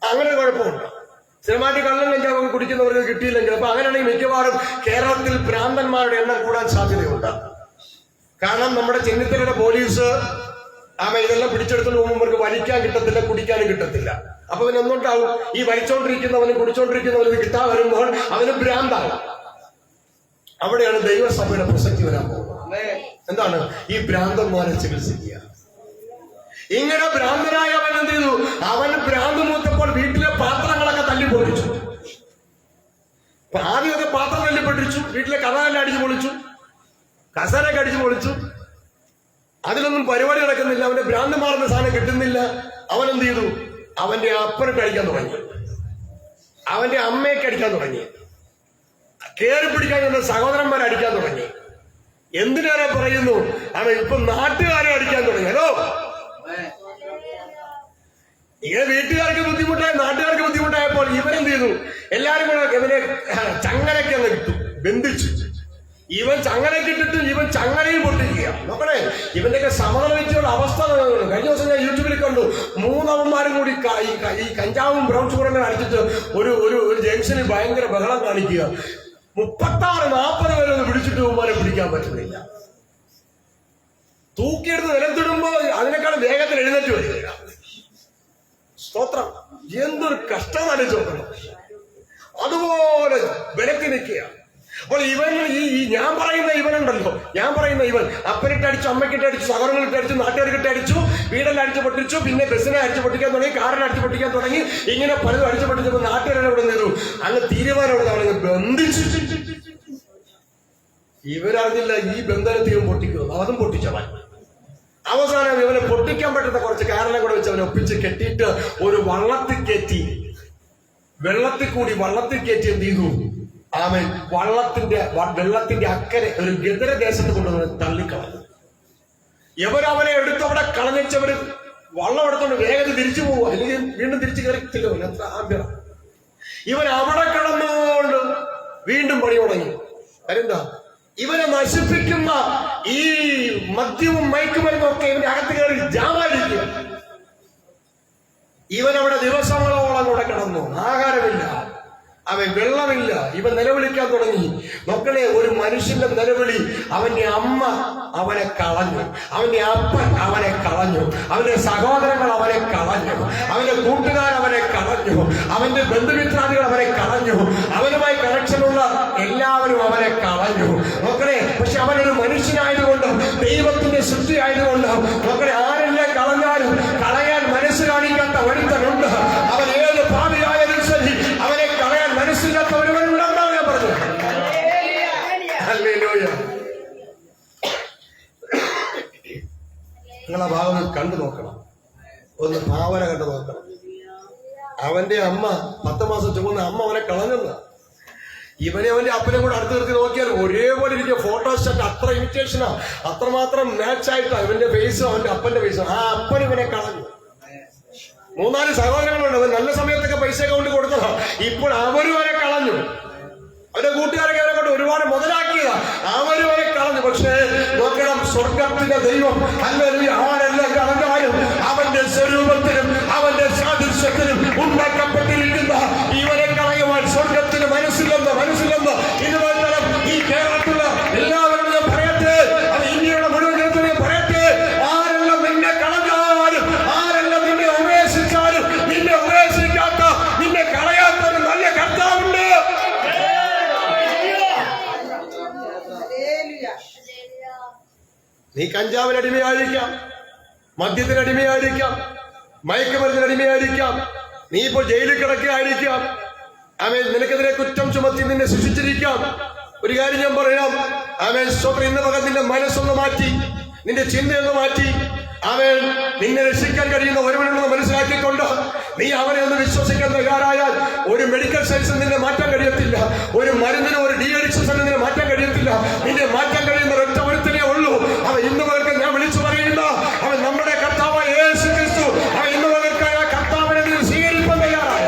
അങ്ങനെ ഒരു കുഴപ്പമുണ്ട്. സിനിമാറ്റിക് കള്ളും കഞ്ചാവും കുടിക്കുന്നവർക്ക് കിട്ടിയില്ലെങ്കിൽ, അപ്പൊ അങ്ങനെയാണെങ്കിൽ മിക്കവാറും കേരളത്തിൽ ഭ്രാന്തന്മാരുടെ എണ്ണം കൂടാൻ സാധ്യതയുണ്ട്. കാരണം നമ്മുടെ ചെന്നിത്തലയുടെ പോലീസ് ഇതെല്ലാം പിടിച്ചെടുത്തുകൊണ്ട് പോകുമ്പോൾ വലിക്കാൻ കിട്ടത്തില്ല, കുടിക്കാനും കിട്ടത്തില്ല. അപ്പൊ അവൻ ഒന്നുണ്ടാവും, ഈ വലിച്ചോണ്ടിരിക്കുന്നവനും കുടിച്ചോണ്ടിരിക്കുന്നവനും കിട്ടാൻ വരുമ്പോൾ അവന് ഭ്രാന്താവും. അവിടെയാണ് ദൈവസഭയുടെ പ്രസക്തി വരാൻ പോകുന്നത്. എന്താണ്? ഈ ഭ്രാന്തന്മാരെ ചികിത്സിക്കുക. ഇങ്ങനെ ഭ്രാന്തനായ അവൻ എന്ത് ചെയ്തു? അവന് ഭ്രാന്ത് മൂത്തപ്പോൾ വീട്ടിലെ പാത്രങ്ങളൊക്കെ തല്ലിപ്പൊളിച്ചു. ആദ്യമൊക്കെ പാത്രം തല്ലിപ്പൊട്ടിച്ചു, വീട്ടിലെ കഥകളെല്ലാം അടിച്ചു പൊളിച്ചു, കസരൊക്കെ അടിച്ചു പൊളിച്ചു. അതിലൊന്നും പരിപാടി നടക്കുന്നില്ല. അവന്റെ ഭ്രാന്ത് മാറുന്ന സാധനം കിട്ടുന്നില്ല. അവൻ എന്ത് ചെയ്തു? അവന്റെ അപ്പനൊക്കെ അടിക്കാൻ തുടങ്ങി, അവന്റെ അമ്മയൊക്കെ അടിക്കാൻ തുടങ്ങി, കയറി പിടിക്കാൻ ചെന്ന സഹോദരന്മാരെ അടിക്കാൻ തുടങ്ങി. എന്തിനേറെ പറയുന്നു? അവൻ ഇപ്പൊ നാട്ടുകാരെ അടിക്കാൻ തുടങ്ങി. ഹലോ, ഇങ്ങനെ വീട്ടുകാർക്ക് ബുദ്ധിമുട്ടായി, നാട്ടുകാർക്ക് ബുദ്ധിമുട്ടായപ്പോൾ ഇവരെന്ത് ചെയ്തു? എല്ലാരും കൂടെ ഇവനെ ചങ്ങലയ്ക്ക് അങ്ങ് ഇട്ടു, ബന്ധിച്ചു. ഇവൻ ചങ്ങലയ്ക്ക് ഇട്ടിട്ട് ഇവൻ ചങ്ങലയിൽ പൊട്ടിക്കുക. നോക്കണേ, ഇവന്റെയൊക്കെ സമനിലവിച്ചുള്ള അവസ്ഥ. കഴിഞ്ഞ ദിവസം ഞാൻ യൂട്യൂബിൽ കണ്ടു, 3 അവന്മാരും കൂടി ഈ കഞ്ചാവും ബ്രൗൺ ഷുഗറും അടിച്ചിട്ട് ഒരു ജംഗ്ഷനിൽ ഭയങ്കര ബഹളം കാണിക്കുക. 36-40 പേരെ ഒന്ന് പിടിച്ചിട്ട് അവന്മാരെ പിടിക്കാൻ പറ്റുന്നില്ല. തൂക്കിയെടുത്ത് നിലത്തിടുമ്പോ അതിനേക്കാൾ വേഗത്തിൽ എഴുന്നേറ്റ് വരിക. സ്തോത്രം! എന്തൊരു കഷ്ടം നടിച്ചോക്കണം. അതുപോലെ വിലക്കി നിൽക്കുക. അപ്പോൾ ഇവൻ ഞാൻ പറയുന്ന ഇവൻ അപ്പനിട്ടടിച്ചു, അമ്മയ്ക്കിട്ടടിച്ചു, സഹോദരങ്ങളിട്ടടിച്ചു, നാട്ടുകാർക്കിട്ടടിച്ചു, വീടെല്ലാം അടിച്ചു പൊട്ടിച്ചു, പിന്നെ ബസ്സിനെ അടിച്ചു പൊട്ടിക്കാൻ തുടങ്ങി, കാറിനെ അടിച്ചു പൊട്ടിക്കാൻ തുടങ്ങി. ഇങ്ങനെ പലതും അടിച്ചു പൊട്ടിച്ചപ്പോൾ നാട്ടുകാരെ ഇവിടെ നിന്നു അങ്ങ് തീരുമാനം അവനെ ബന്ധിച്ചു. ഇവരറിഞ്ഞില്ല ഈ ബന്ധനത്തെ പൊട്ടിക്കുന്നു. അതും പൊട്ടിച്ചവൻ. അവസാനം ഇവനെ പൊട്ടിക്കാൻ പറ്റുന്ന കുറച്ച് കാരണങ്ങൾ കൂടെ വെച്ച് അവനെ ഒപ്പിച്ച് കെട്ടിയിട്ട് ഒരു വള്ളത്തിൽ കയറ്റി എന്ത് ചെയ്തു? ആമേൻ. വെള്ളത്തിന്റെ അക്കരെ ഒരു ഗദരദേശത്ത് കൊണ്ടുവന്ന് തള്ളിക്കളഞ്ഞു. അവനെ എടുത്തവിടെ കളഞ്ഞവര് വള്ളം എടുത്തോണ്ട് വേഗത്തിൽ തിരിച്ചു പോകുക, അല്ലെങ്കിൽ വീണ്ടും തിരിച്ചു കയറിത്തില്ലോ. എത്ര ആഭ്യറ! ഇവൻ അവിടെ കിടന്നുകൊണ്ട് വീണ്ടും പണി തുടങ്ങി. എന്താ? ഇവനെ നശിപ്പിക്കുന്ന ഈ മദ്യവും മയക്കുമരുന്നും ഒക്കെ ഇവന്റെ അകത്ത് കയറി ജാമായിരിക്കുക. ഇവൻ അവിടെ ദിവസങ്ങളോളം കൂടെ കിടന്നു, ആഹാരമില്ല, അവൻ വെള്ളമില്ല. ഇവൻ നിലവിളിക്കാൻ തുടങ്ങി. നോക്കണേ, ഒരു മനുഷ്യന്റെ നിലവിളി. അവന്റെ അമ്മ അവനെ കളഞ്ഞു, അവന്റെ അപ്പൻ അവനെ കളഞ്ഞു, അവന്റെ സഹോദരങ്ങൾ അവനെ കളഞ്ഞു, അവന്റെ കൂട്ടുകാർ അവനെ കളഞ്ഞു, അവന്റെ ബന്ധുമിത്രാദികൾ അവനെ കളഞ്ഞു, അവനുമായി കണക്ഷനുള്ള എല്ലാവരും അവനെ കളഞ്ഞു. നോക്കണേ, പക്ഷെ അവനൊരു മനുഷ്യനായതുകൊണ്ട്, ദൈവത്തിന്റെ സൃഷ്ടി ആയതുകൊണ്ട്, നോക്കണേ, ആരെല്ലാം കളഞ്ഞാലും കളയാൻ മനസ്സ് കാണിക്കാത്ത ഒരുത്തനുണ്ട്. അവൻ ഏത് പാപിയായാലും ശരി, അവനെ കളയാൻ മനസ്സില്ലാത്ത ഒരുവനുണ്ടെന്നാണ് ഞാൻ പറഞ്ഞത്. ഹല്ലേലൂയ. നിങ്ങൾ ആ ഭാഗം കണ്ടു നോക്കണം, ഒന്ന് ഭാവന കണ്ടു നോക്കണം. അവന്റെ അമ്മ 10 മാസം ചുമന്ന അമ്മ അവനെ കളഞ്ഞെന്ന. ഇവനെ അവന്റെ അപ്പനെ കൂടെ അടുത്ത് നിർത്തി നോക്കിയാൽ ഒരേപോലെ ഇരിക്കും. ഫോട്ടോസ്റ്റാറ്റ് അത്ര ഇമിറ്റേഷനാ, അത്രമാത്രം മാച്ചായിട്ടാ ഇവന്റെ ഫേസും അവന്റെ അപ്പന്റെ ഫേസും. ആ അപ്പൻ ഇവനെ കളഞ്ഞു. 3-4 സഹോദരങ്ങളുണ്ട്. അവൻ നല്ല സമയത്തൊക്കെ പൈസ കൊണ്ട് കൊടുത്തതാ. ഇപ്പോൾ അവരും അവരെ കളഞ്ഞു. അവന്റെ കൂട്ടുകാരൊക്കെ അവരെ കൊണ്ട് ഒരുപാട് മുതലാക്കിയതാ. അവരും അവരെ കളഞ്ഞു. പക്ഷേ നോക്കണം, സ്വർഗത്തിന്റെ ദൈവം ആരെല്ലാം കളഞ്ഞാലും അവന്റെ സ്വരൂപത്തിലും അവന്റെ സാദൃശ്യത്തിലും ഉണ്ടാക്കപ്പെട്ടിരിക്കുന്ന ഇവരെ കളയുവാൻ സ്വർഗത്തിന് മനസ്സിലെന്ന് ഇതുപോലെ ഈ കേരളത്തിലുള്ള എല്ലാവരും ഞാൻ പറയട്ടെ, അത് ഇന്ത്യയുടെ മുഴുവൻ ജനത്തിനെ പറയട്ടെ, ആരെല്ലാം നിന്നെ കളഞ്ഞാലും, ആരെല്ലാം നിന്നെ ഉപേക്ഷിച്ചാലും, നിന്നെ ഉപേക്ഷിക്കാത്ത, നിന്നെ കളയാത്ത ഒരു നല്ല കർത്താവുണ്ട്. നീ കഞ്ചാവിനടിമയായിരിക്കാം, മദ്യത്തിനടിമയായിരിക്കാം, മയക്കുമരുന്നിനടിമയായിരിക്കാം, നീ ഇപ്പോൾ ജയിലിൽ കിടക്കുകയായിരിക്കാം. ആമേൻ. നിനക്കെതിരെ കുറ്റം ചുമത്തി നിന്നെ ശിക്ഷിച്ചിരിക്കാം. ഒരു കാര്യം ഞാൻ പറയാം, ആമേൻ, സ്തോത്രം. ഇന്ന് പകൽ നിന്റെ മനസ്സൊന്ന് മാറ്റി, നിന്റെ ചിന്തയൊന്ന് മാറ്റി, അവൻ നിന്നെ രക്ഷിക്കാൻ കഴിയുന്ന ഒരുവനുണ്ടെന്ന് മനസ്സിലാക്കിക്കൊണ്ട് നീ അവനെ ഒന്ന് വിശ്വസിക്കാൻ തയ്യാറായാൽ ഒരു മെഡിക്കൽ സയൻസിൽ നിന്നെ മാറ്റാൻ കഴിയത്തില്ല, ഒരു മരുന്നിന്, ഒരു DHS നിന്നെ മാറ്റാൻ കഴിയത്തില്ല. നിന്നെ മാറ്റാൻ കഴിയുന്ന ഒരൊറ്റ ഒരുത്തനേ ഉള്ളൂ. അവൻ ഇന്ന് പകൽക്ക് ഞാൻ വിളിച്ചു പറയുന്ന അവൻ നമ്മുടെ കർത്താവായ യേശു ക്രിസ്തു. അവൻ ഇന്ന് പകൽക്കായ കർത്താവിനെ നീ സ്വീകരിക്കാൻ തയ്യാറായ.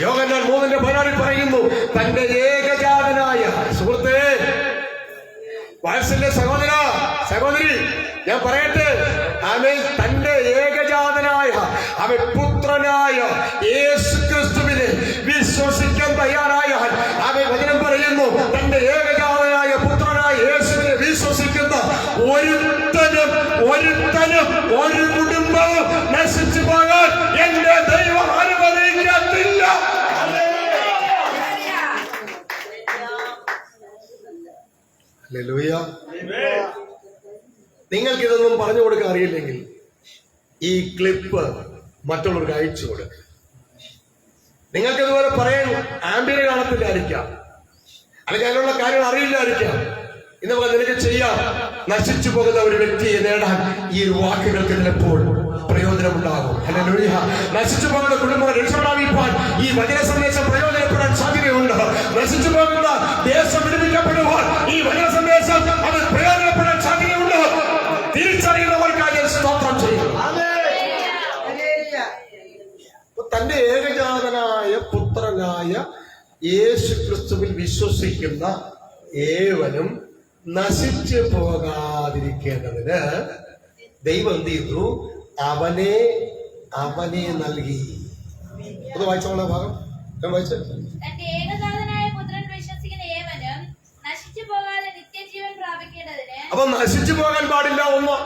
യോഹന്നാൻ 3:16 പറയുന്നു, തന്റെ ഏകജാതനായ സുഹൃത്തേ, വാത്സല്യ സഹോദരി, ഞാൻ പറയട്ടെ, അവൻ തന്റെ ഏകജാതനായ അവൻ പുത്രനായ യേശു ക്രിസ്തുവിനെ വിശ്വസിക്കാൻ തയ്യാറായാൽ, അവൻ വചനം പറയുന്നു, തന്റെ ഏകജാതനായ പുത്രനായ യേശുവിനെ വിശ്വസിക്കുന്ന ഒരുത്തനും ഒരു കുടുംബവും നശിച്ചു പോകാൻ എന്റെ ദൈവം അനുവദിക്കത്തില്ല. ഹല്ലേലൂയ. നിങ്ങൾക്കിതൊന്നും പറഞ്ഞു കൊടുക്കാൻ അറിയില്ലെങ്കിൽ ഈ ക്ലിപ്പ് മറ്റുള്ളവർക്ക് അയച്ചു കൊടുക്കുക. നിങ്ങൾക്കിതുപോലെ പറയാൻ ആംബിയർ കാണത്തില്ലായിരിക്കാം, അല്ലെങ്കിൽ അതിനുള്ള കാര്യങ്ങൾ അറിയില്ലായിരിക്കാം. ഇന്ന് നിനക്ക് ചെയ്യാം. നശിച്ചു പോകുന്ന ഒരു വ്യക്തിയെ നേടാൻ ഈ വാക്കുകൾക്ക് ചിലപ്പോൾ പ്രയോജനമുണ്ടാകും. ഹല്ലേലൂയ. നശിച്ചു പോകുന്ന കുടുംബങ്ങൾ രക്ഷപ്പെടാൻ ഈ വചന സന്ദേശം പ്രയോജനപ്പെടാൻ സാധ്യതയുണ്ട്. നശിച്ചു പോകുന്ന ദേശം വിടുവിക്കപ്പെടുവാൻ ഈ വചന സന്ദേശം അത് പ്രയോജനപ്പെടാൻ സാധ്യതയുണ്ട്. തിരിച്ചറിയുന്നവർക്കായി സ്തോത്രം ചെയ്യുന്നു. തന്റെ ഏകജാതനായ പുത്രനായ യേശു ക്രിസ്തുവിൽ വിശ്വസിക്കുന്ന ഏവനും നശിച്ചു പോകാതിരിക്കേണ്ടതിന് ദൈവം എന്ത് ചെയ്തു? അവനെ നൽകി. അത് വായിച്ചോളാം ഭാഗം. ഞാൻ വായിച്ചു. അപ്പൊ നശിച്ചു പോകാൻ പാടില്ല. ഒന്ന്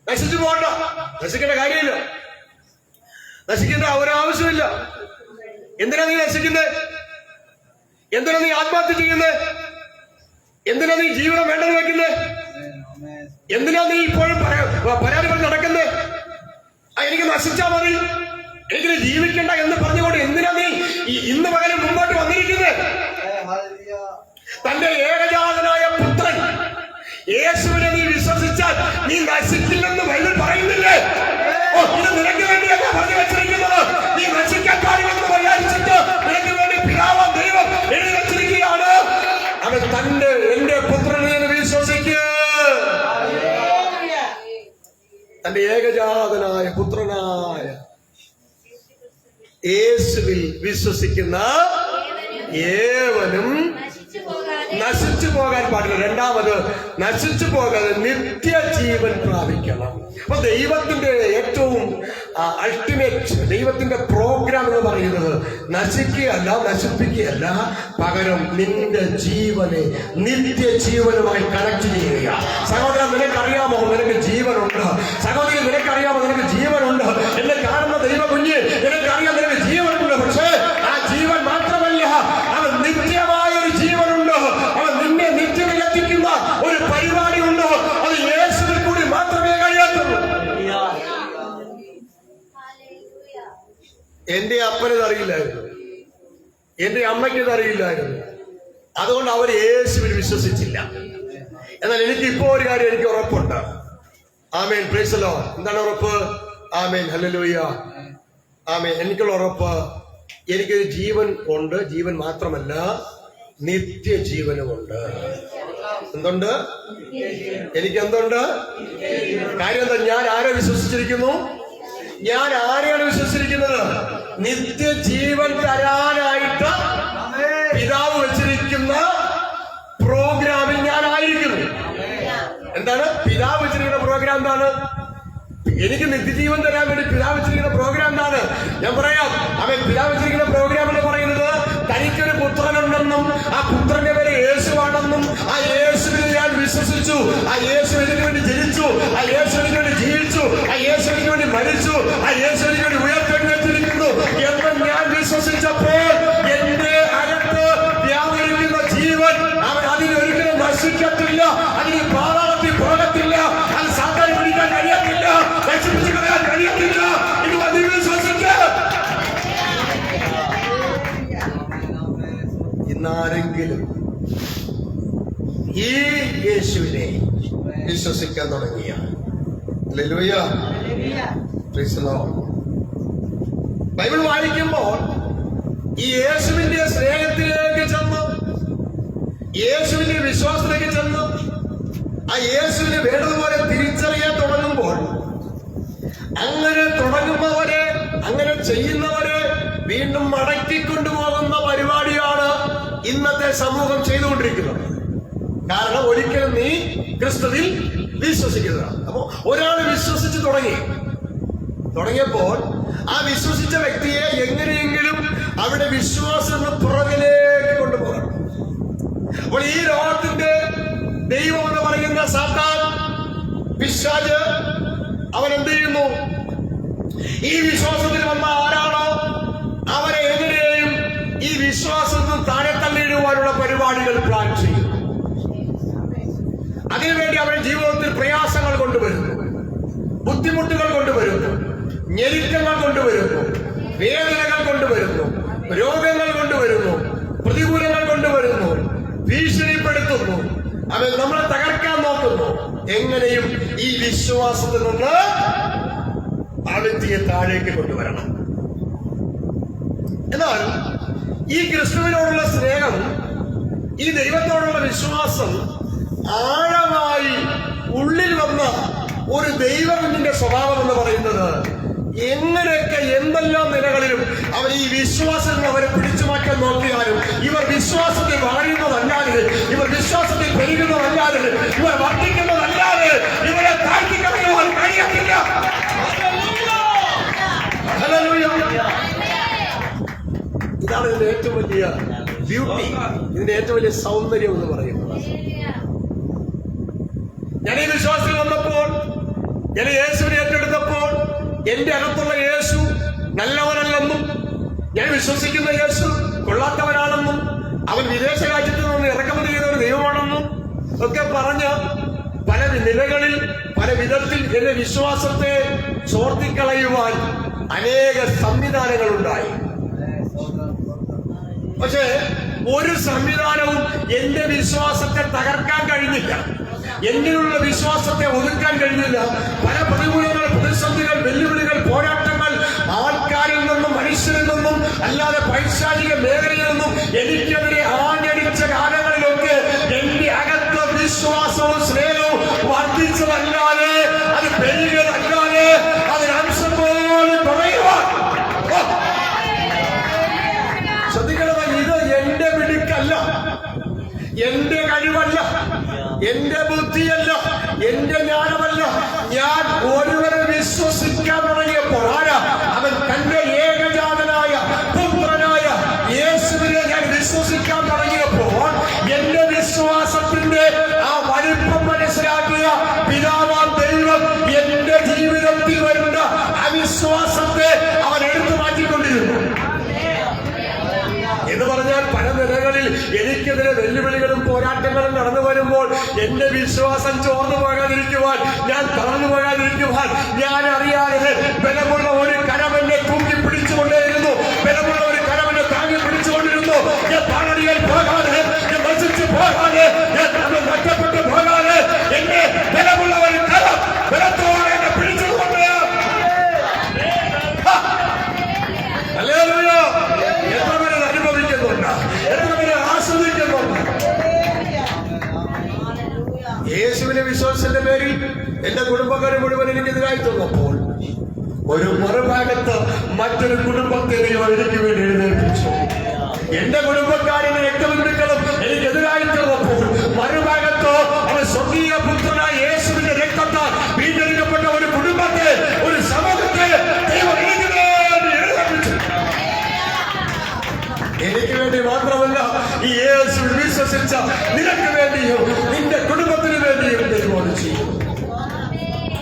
നശിച്ചു പോകണ്ട, നശിക്കേണ്ട കാര്യമില്ല, നശിക്കേണ്ട ഒരാവശ്യമില്ല. എന്തിനാ നീ നശിക്കുന്നത്? എന്തിനാ നീ ആത്മഹത്യ ചെയ്യുന്നത്? എന്തിനാ നീ ജീവിതം വേണ്ടെന്ന് വെക്കുന്നത്? എന്തിനാ നീ ഇപ്പോഴും പരാതികൾ നടക്കുന്നത്? എനിക്ക് നശിച്ചാ മതി, എനിക്ക് ജീവിക്കണ്ട എന്ന് പറഞ്ഞുകൊണ്ട് എന്തിനാ നീ ഇന്ന് പകരം മുമ്പോട്ട് വന്നിരിക്കുന്നത്? തന്റെ ഏകജാതനായ പുത്രൻ യേശുവിനെ നീ വിശ്വസിച്ചാൽ നീ നശിക്കില്ലെന്ന് ബൈബിൾ പറയുന്നില്ലേ? ഇത് നിനക്ക് വേണ്ടിയല്ല പറഞ്ഞു വെച്ചിരിക്കുന്നത്. നീ നശിക്കാൻ പാടില്ലെന്ന് വിചാരിച്ചിട്ട് നിനക്ക് വേണ്ടി പിതാവാം ദൈവം എഴുതി വെച്ചിരിക്കുകയാണ്. അവൻ എന്റെ പുത്രനെ വിശ്വസിക്കുക. തന്റെ ഏകജാതനായ പുത്രനായ യേശുവിൽ വിശ്വസിക്കുന്ന ഏവനും നശിച്ചു പോകാൻ പാടില്ല. രണ്ടാമത്, നശിച്ചു പോകാതെ നിത്യജീവൻ പ്രാപിക്കണം. അപ്പൊ ദൈവത്തിന്റെ ഏറ്റവും അൾട്ടിമേറ്റ്, ദൈവത്തിന്റെ പ്രോഗ്രാം എന്ന് പറയുന്നത് നശിക്കുകയല്ല, നശിപ്പിക്കുകയല്ല, പകരം നിന്റെ ജീവനെ നിത്യജീവനുമായി കണക്ട് ചെയ്യുക. സഹോദരൻ, നിനക്കറിയാമോ നിനക്ക് ജീവനുണ്ട്? സഹോദരി, നിനക്കറിയാമോ നിനക്ക് ജീവനുണ്ട്? എന്നെ കാണുന്ന ദൈവ കുഞ്ഞ്, നിനക്കറിയാം നിനക്ക് ജീവനുണ്ട്. പക്ഷേ ആ ജീവൻ മാത്രമല്ല, അവൻ നിത്യമായ ഒരു ജീവനുണ്ട്. അവൻ നിന്നെ നിത്യത്തിലെത്തിക്കുന്ന ഒരു പരിപാടി ഉണ്ട്. അത് യേശുവിൽ കൂടി മാത്രമേ കഴിയത്തുള്ളൂ. എന്റെ അപ്പനത് അറിയില്ലായിരുന്നു, എന്റെ അമ്മയ്ക്കത് അറിയില്ലായിരുന്നു. അതുകൊണ്ട് അവർ യേശുവിൽ വിശ്വസിച്ചില്ല. എന്നാൽ എനിക്ക് ഇപ്പോ ഒരു കാര്യം എനിക്ക് ഉറപ്പുണ്ട്. ആമേൻ, പ്രൈസ് ദി ലോർഡ്. എന്താണ് ഉറപ്പ്? ആമേൻ, ഹല്ലേലൂയ, ആമേൻ. എനിക്കുള്ള ഉറപ്പ്, എനിക്കൊരു ജീവൻ ഉണ്ട്. ജീവൻ മാത്രമല്ല, നിത്യജീവനുമുണ്ട്. എന്തുണ്ട്? എനിക്ക് എന്തുണ്ട്? കാര്യം എന്താ? ഞാൻ ആരെ വിശ്വസിച്ചിരിക്കുന്നു? ഞാൻ ആരെയാണ് വിശ്വസിച്ചിരിക്കുന്നത്? നിത്യജീവൻ തരാനായിട്ട് പിതാവ് വെച്ചിരിക്കുന്ന പ്രോഗ്രാമിൽ ഞാനായിരിക്കുന്നു. എന്താണ് പിതാവ് വെച്ചിരിക്കുന്ന പ്രോഗ്രാം? എന്താണ്? എനിക്ക് നിത്യജീവൻ തരാൻ വേണ്ടി പിതാവ് വെച്ചിരിക്കുന്ന പ്രോഗ്രാം എന്താണ്? ഞാൻ പറയാം. അവൻ പിതാവ് വെച്ചിരിക്കുന്ന പ്രോഗ്രാം എന്ന് പറയുന്നത്, തനിക്കൊരു പുത്രനുണ്ടെന്നും ആ പുത്രന്റെ പേര് യേശുവാണെന്നും, ആ യേശുവിനെ ഞാൻ വിശ്വസിച്ചു, ആ യേശു എനിക്ക് വേണ്ടി ജനിച്ചു, ആ യേശു എനിക്ക് വേണ്ടി ജീവിച്ചു, ആ യേശു എനിക്ക് വേണ്ടി മരിച്ചു, ആ യേശു എനിക്ക് വേണ്ടി ഉയർത്തെഴുന്നേറ്റിരിക്കുന്നു എന്ന് ഞാൻ വിശ്വസിച്ചപ്പോൾ എന്റെ അകത്ത് വ്യാപരിക്കുന്ന ജീവൻ അവൻ അതിനൊരിക്കലും നശിക്കത്തില്ല, അതിന് പാതാളത്തിൽ പോകത്തില്ല, അത് സാത്താൻ പിടിക്കാൻ കഴിയത്തില്ല, നശിപ്പിച്ചു കളയാൻ കഴിയത്തില്ല. ഇത് അതിൽ വിശ്വസിക്കാം. ഇന്നാരെങ്കിലും ഈ യേശുവിനെ വിശ്വസിക്കാൻ തുടങ്ങിയ, hallelujah, praise the Lord. Bible വായിക്കുമ്പോൾ ഈ യേശുവിന്റെ സ്നേഹത്തിലേക്ക് ചെന്ന്, യേശുവിന്റെ വിശ്വാസത്തിലേക്ക് ചെന്ന്, ആ യേശുവിനെ വേണ്ടതുപോലെ തിരിച്ചറിയാൻ തുടങ്ങുമ്പോൾ, അങ്ങനെ തുടങ്ങുന്നവരെ, അങ്ങനെ ചെയ്യുന്നവരെ വീണ്ടും മടക്കിക്കൊണ്ടുപോകുന്ന പരിപാടിയാണ് ഇന്നത്തെ സമൂഹം ചെയ്തുകൊണ്ടിരിക്കുന്നത്. കാരണം ഒരിക്കലും നീ ക്രിസ്തുവിൽ വിശ്വസിക്കുന്നതാണ്. അപ്പോ ഒരാൾ വിശ്വസിച്ച് തുടങ്ങിയപ്പോൾ ആ വിശ്വസിച്ച വ്യക്തിയെ എങ്ങനെയെങ്കിലും അവിടെ വിശ്വാസം പുറകിലേക്ക് കൊണ്ടുപോകണം. അപ്പോൾ ഈ ലോകത്തിന്റെ ദൈവം എന്ന് പറയുന്ന സാത്താൻ, പിശാച്, അവൻ എന്ത് ചെയ്യുന്നു? ഈ വിശ്വാസത്തിൽ വന്ന ആരാണോ അവരെ എങ്ങനെയും ഈ വിശ്വാസത്തിൽ താഴെ തള്ളിയിടുവാനുള്ള പരിപാടികൾ പ്ലാൻ ചെയ്യും. അതിനുവേണ്ടി അവരുടെ ജീവിതത്തിൽ പ്രയാസങ്ങൾ കൊണ്ടുവരുന്നു, ബുദ്ധിമുട്ടുകൾ കൊണ്ടുവരുന്നു, ഞെരുക്കങ്ങൾ കൊണ്ടുവരുന്നു, വേദനകൾ കൊണ്ടുവരുന്നു, രോഗങ്ങൾ കൊണ്ടുവരുന്നു, പ്രതികൂലങ്ങൾ കൊണ്ടുവരുന്നു, ഭീഷണിപ്പെടുത്തുന്നു. അവൻ നമ്മളെ തകർക്കാൻ നോക്കുന്നു. എങ്ങനെയും ഈ വിശ്വാസത്തിൽ നിന്ന് ആ വ്യക്തിയെ താഴേക്ക് കൊണ്ടുവരണം. എന്നാൽ ഈ ക്രിസ്തുവിനോടുള്ള സ്നേഹം, ഈ ദൈവത്തോടുള്ള വിശ്വാസം ആഴമായി ഉള്ളിൽ വന്ന ഒരു ദൈവത്തിന്റെ സ്വഭാവം എന്ന് പറയുന്നത്, എങ്ങനെയൊക്കെ എന്തെല്ലാം നിലകളിലും അവർ ഈ വിശ്വാസത്തിൽ അവരെ പിടിച്ചു മാറ്റാൻ നോക്കിയാലും, ഇവർ വിശ്വാസത്തിൽ വളരുന്നതല്ലാതെ, ഇവർ വിശ്വാസത്തിൽ പെരുകുന്നതല്ലാതെ, ഇവർ വർദ്ധിക്കുന്നതല്ലാതെ ഇവരെ താഴ്ത്തിക്കളയുവാൻ കഴിയത്തില്ല. ഇതാണ് ഇതിന്റെ ഏറ്റവും വലിയ ബ്യൂട്ടി, ഇതിന്റെ ഏറ്റവും വലിയ സൗന്ദര്യം എന്ന് പറയുന്നത്. ഞാൻ ഈ വിശ്വാസത്തിൽ വന്നപ്പോൾ, ഞാൻ യേശുവിനെ ഏറ്റെടുത്തപ്പോൾ, എന്റെ അകത്തുള്ള യേശു നല്ലവനല്ലെന്നും, ഞാൻ വിശ്വസിക്കുന്ന യേശു കൊള്ളാത്തവനാണെന്നും, അവൻ വിദേശ രാജ്യത്ത് നിന്ന് ഇറക്കുമതി ചെയ്ത ഒരു ദൈവമാണെന്നും ഒക്കെ പറഞ്ഞ് പല നിലകളിൽ, പല വിധത്തിൽ എന്റെ വിശ്വാസത്തെ ചോർത്തിക്കളയുവാൻ അനേക സംവിധാനങ്ങൾ ഉണ്ടായി. പക്ഷേ ഒരു സംവിധാനവും എന്റെ വിശ്വാസത്തെ തകർക്കാൻ കഴിഞ്ഞില്ല, എന്നിലുള്ള വിശ്വാസത്തെ ഒതുക്കാൻ കഴിഞ്ഞില്ല. പല പ്രതികൂലങ്ങൾ, പ്രതിസന്ധികൾ, വെല്ലുവിളികൾ, പോരാട്ടങ്ങൾ ആൾക്കാരിൽ നിന്നും മനുഷ്യരിൽ നിന്നും അല്ലാതെ പൈശാചിക മേഖലയിൽ നിന്നും എനിക്കെതിരെ ആഞ്ഞടിച്ച കാലങ്ങളിലൊക്കെ എന്റെ അകത്ത് വിശ്വാസവും സ്നേഹവും വർദ്ധിച്ചതല്ലാതെ, അത് പെരുകിയതല്ലാതെ, അതിനംശം പോലെ പറയുവാൻ ശ്രദ്ധിക്കണം. ഇത് എന്റെ മിടുക്കല്ല, എന്റെ കഴിവല്ല, എന്റെ ബുദ്ധിയല്ല, എന്റെ ജ്ഞാനമല്ല. ഞാൻ ഒരുവരെ വിശ്വസിക്കാൻ തുടങ്ങിയപ്പോൾ അവൻ തന്റെ ഏകജാതനായ പുത്രനായ യേശുവിനെ ഞാൻ വിശ്വസിക്കാൻ തുടങ്ങിയപ്പോൾ എന്റെ വിശ്വാസത്തിന്റെ ആ വലിപ്പം മനസ്സിലാക്കിയ പിതാവാം ദൈവം എന്റെ ജീവിതത്തിൽ വരുന്ന അവിശ്വാസത്തെ അവൻ എടുത്തു മാറ്റിക്കൊണ്ടിരുന്നു. എന്ന് പറഞ്ഞാൽ പല നിലകളിൽ എനിക്കെതിരെ വെല്ലുവിളികളും പോരാട്ടങ്ങളും നടന്നു വരുമ്പോൾ എന്റെ വിശ്വാസം ചോർന്നു പോകാതിരിക്കുവാൻ, ഞാൻ തളർന്നു പോകാതിരിക്കുവാൻ ഞാൻ അറിയാതെ ബലമുള്ള ഒരു കരം എന്നെ തൂക്കി പിടിച്ചുകൊണ്ടേയിരുന്നു. ബലമുള്ള ഒരു കരം എന്നെ താങ്ങി പിടിച്ചുകൊണ്ടിരുന്നു. ഞാൻ തളരിയാൽ പോകാതെ, ഞാൻ നശിച്ചു പോകാതെ, ഞാൻ നഷ്ടപ്പെട്ടു പോകാതെ എന്നെ ബലമുള്ള ഒരു കരം ബലത്തോടെ എന്നെ പിടിച്ചുകൊണ്ട് യേശുവിനെ വിശ്വാസത്തിന്റെ പേരിൽ എന്റെ കുടുംബക്കാരെ മുഴുവൻ എനിക്കെതിരായി തോന്നപ്പോൾ ഒരു മറുഭാഗത്ത് മറ്റൊരു കുടുംബത്തെ എനിക്ക് വേണ്ടി എഴുന്നേൽപ്പിച്ചു. എന്റെ കുടുംബക്കാരുടെ രക്തബന്ധുക്കളും എനിക്കെതിരായി തീർന്നപ്പോൾ മറുഭാഗത്ത് അവൻ സ്വർഗീയ പുത്രനായ യേശുവിന്റെ രക്തത്താൽ വീണ്ടെടുക്കപ്പെട്ട ഒരു കുടുംബത്തെ, ഒരു സമൂഹത്തെ ദൈവം എനിക്ക് വേണ്ടി എഴുന്നേൽപ്പിച്ചു. എനിക്ക് വേണ്ടി മാത്രമല്ല, ഈ യേശു വിശ്വസിച്ച നിനക്ക് വേണ്ടിയും നിന്റെ കുടുംബത്തിന് വേണ്ടിയും ദൈവം ചെയ്യും.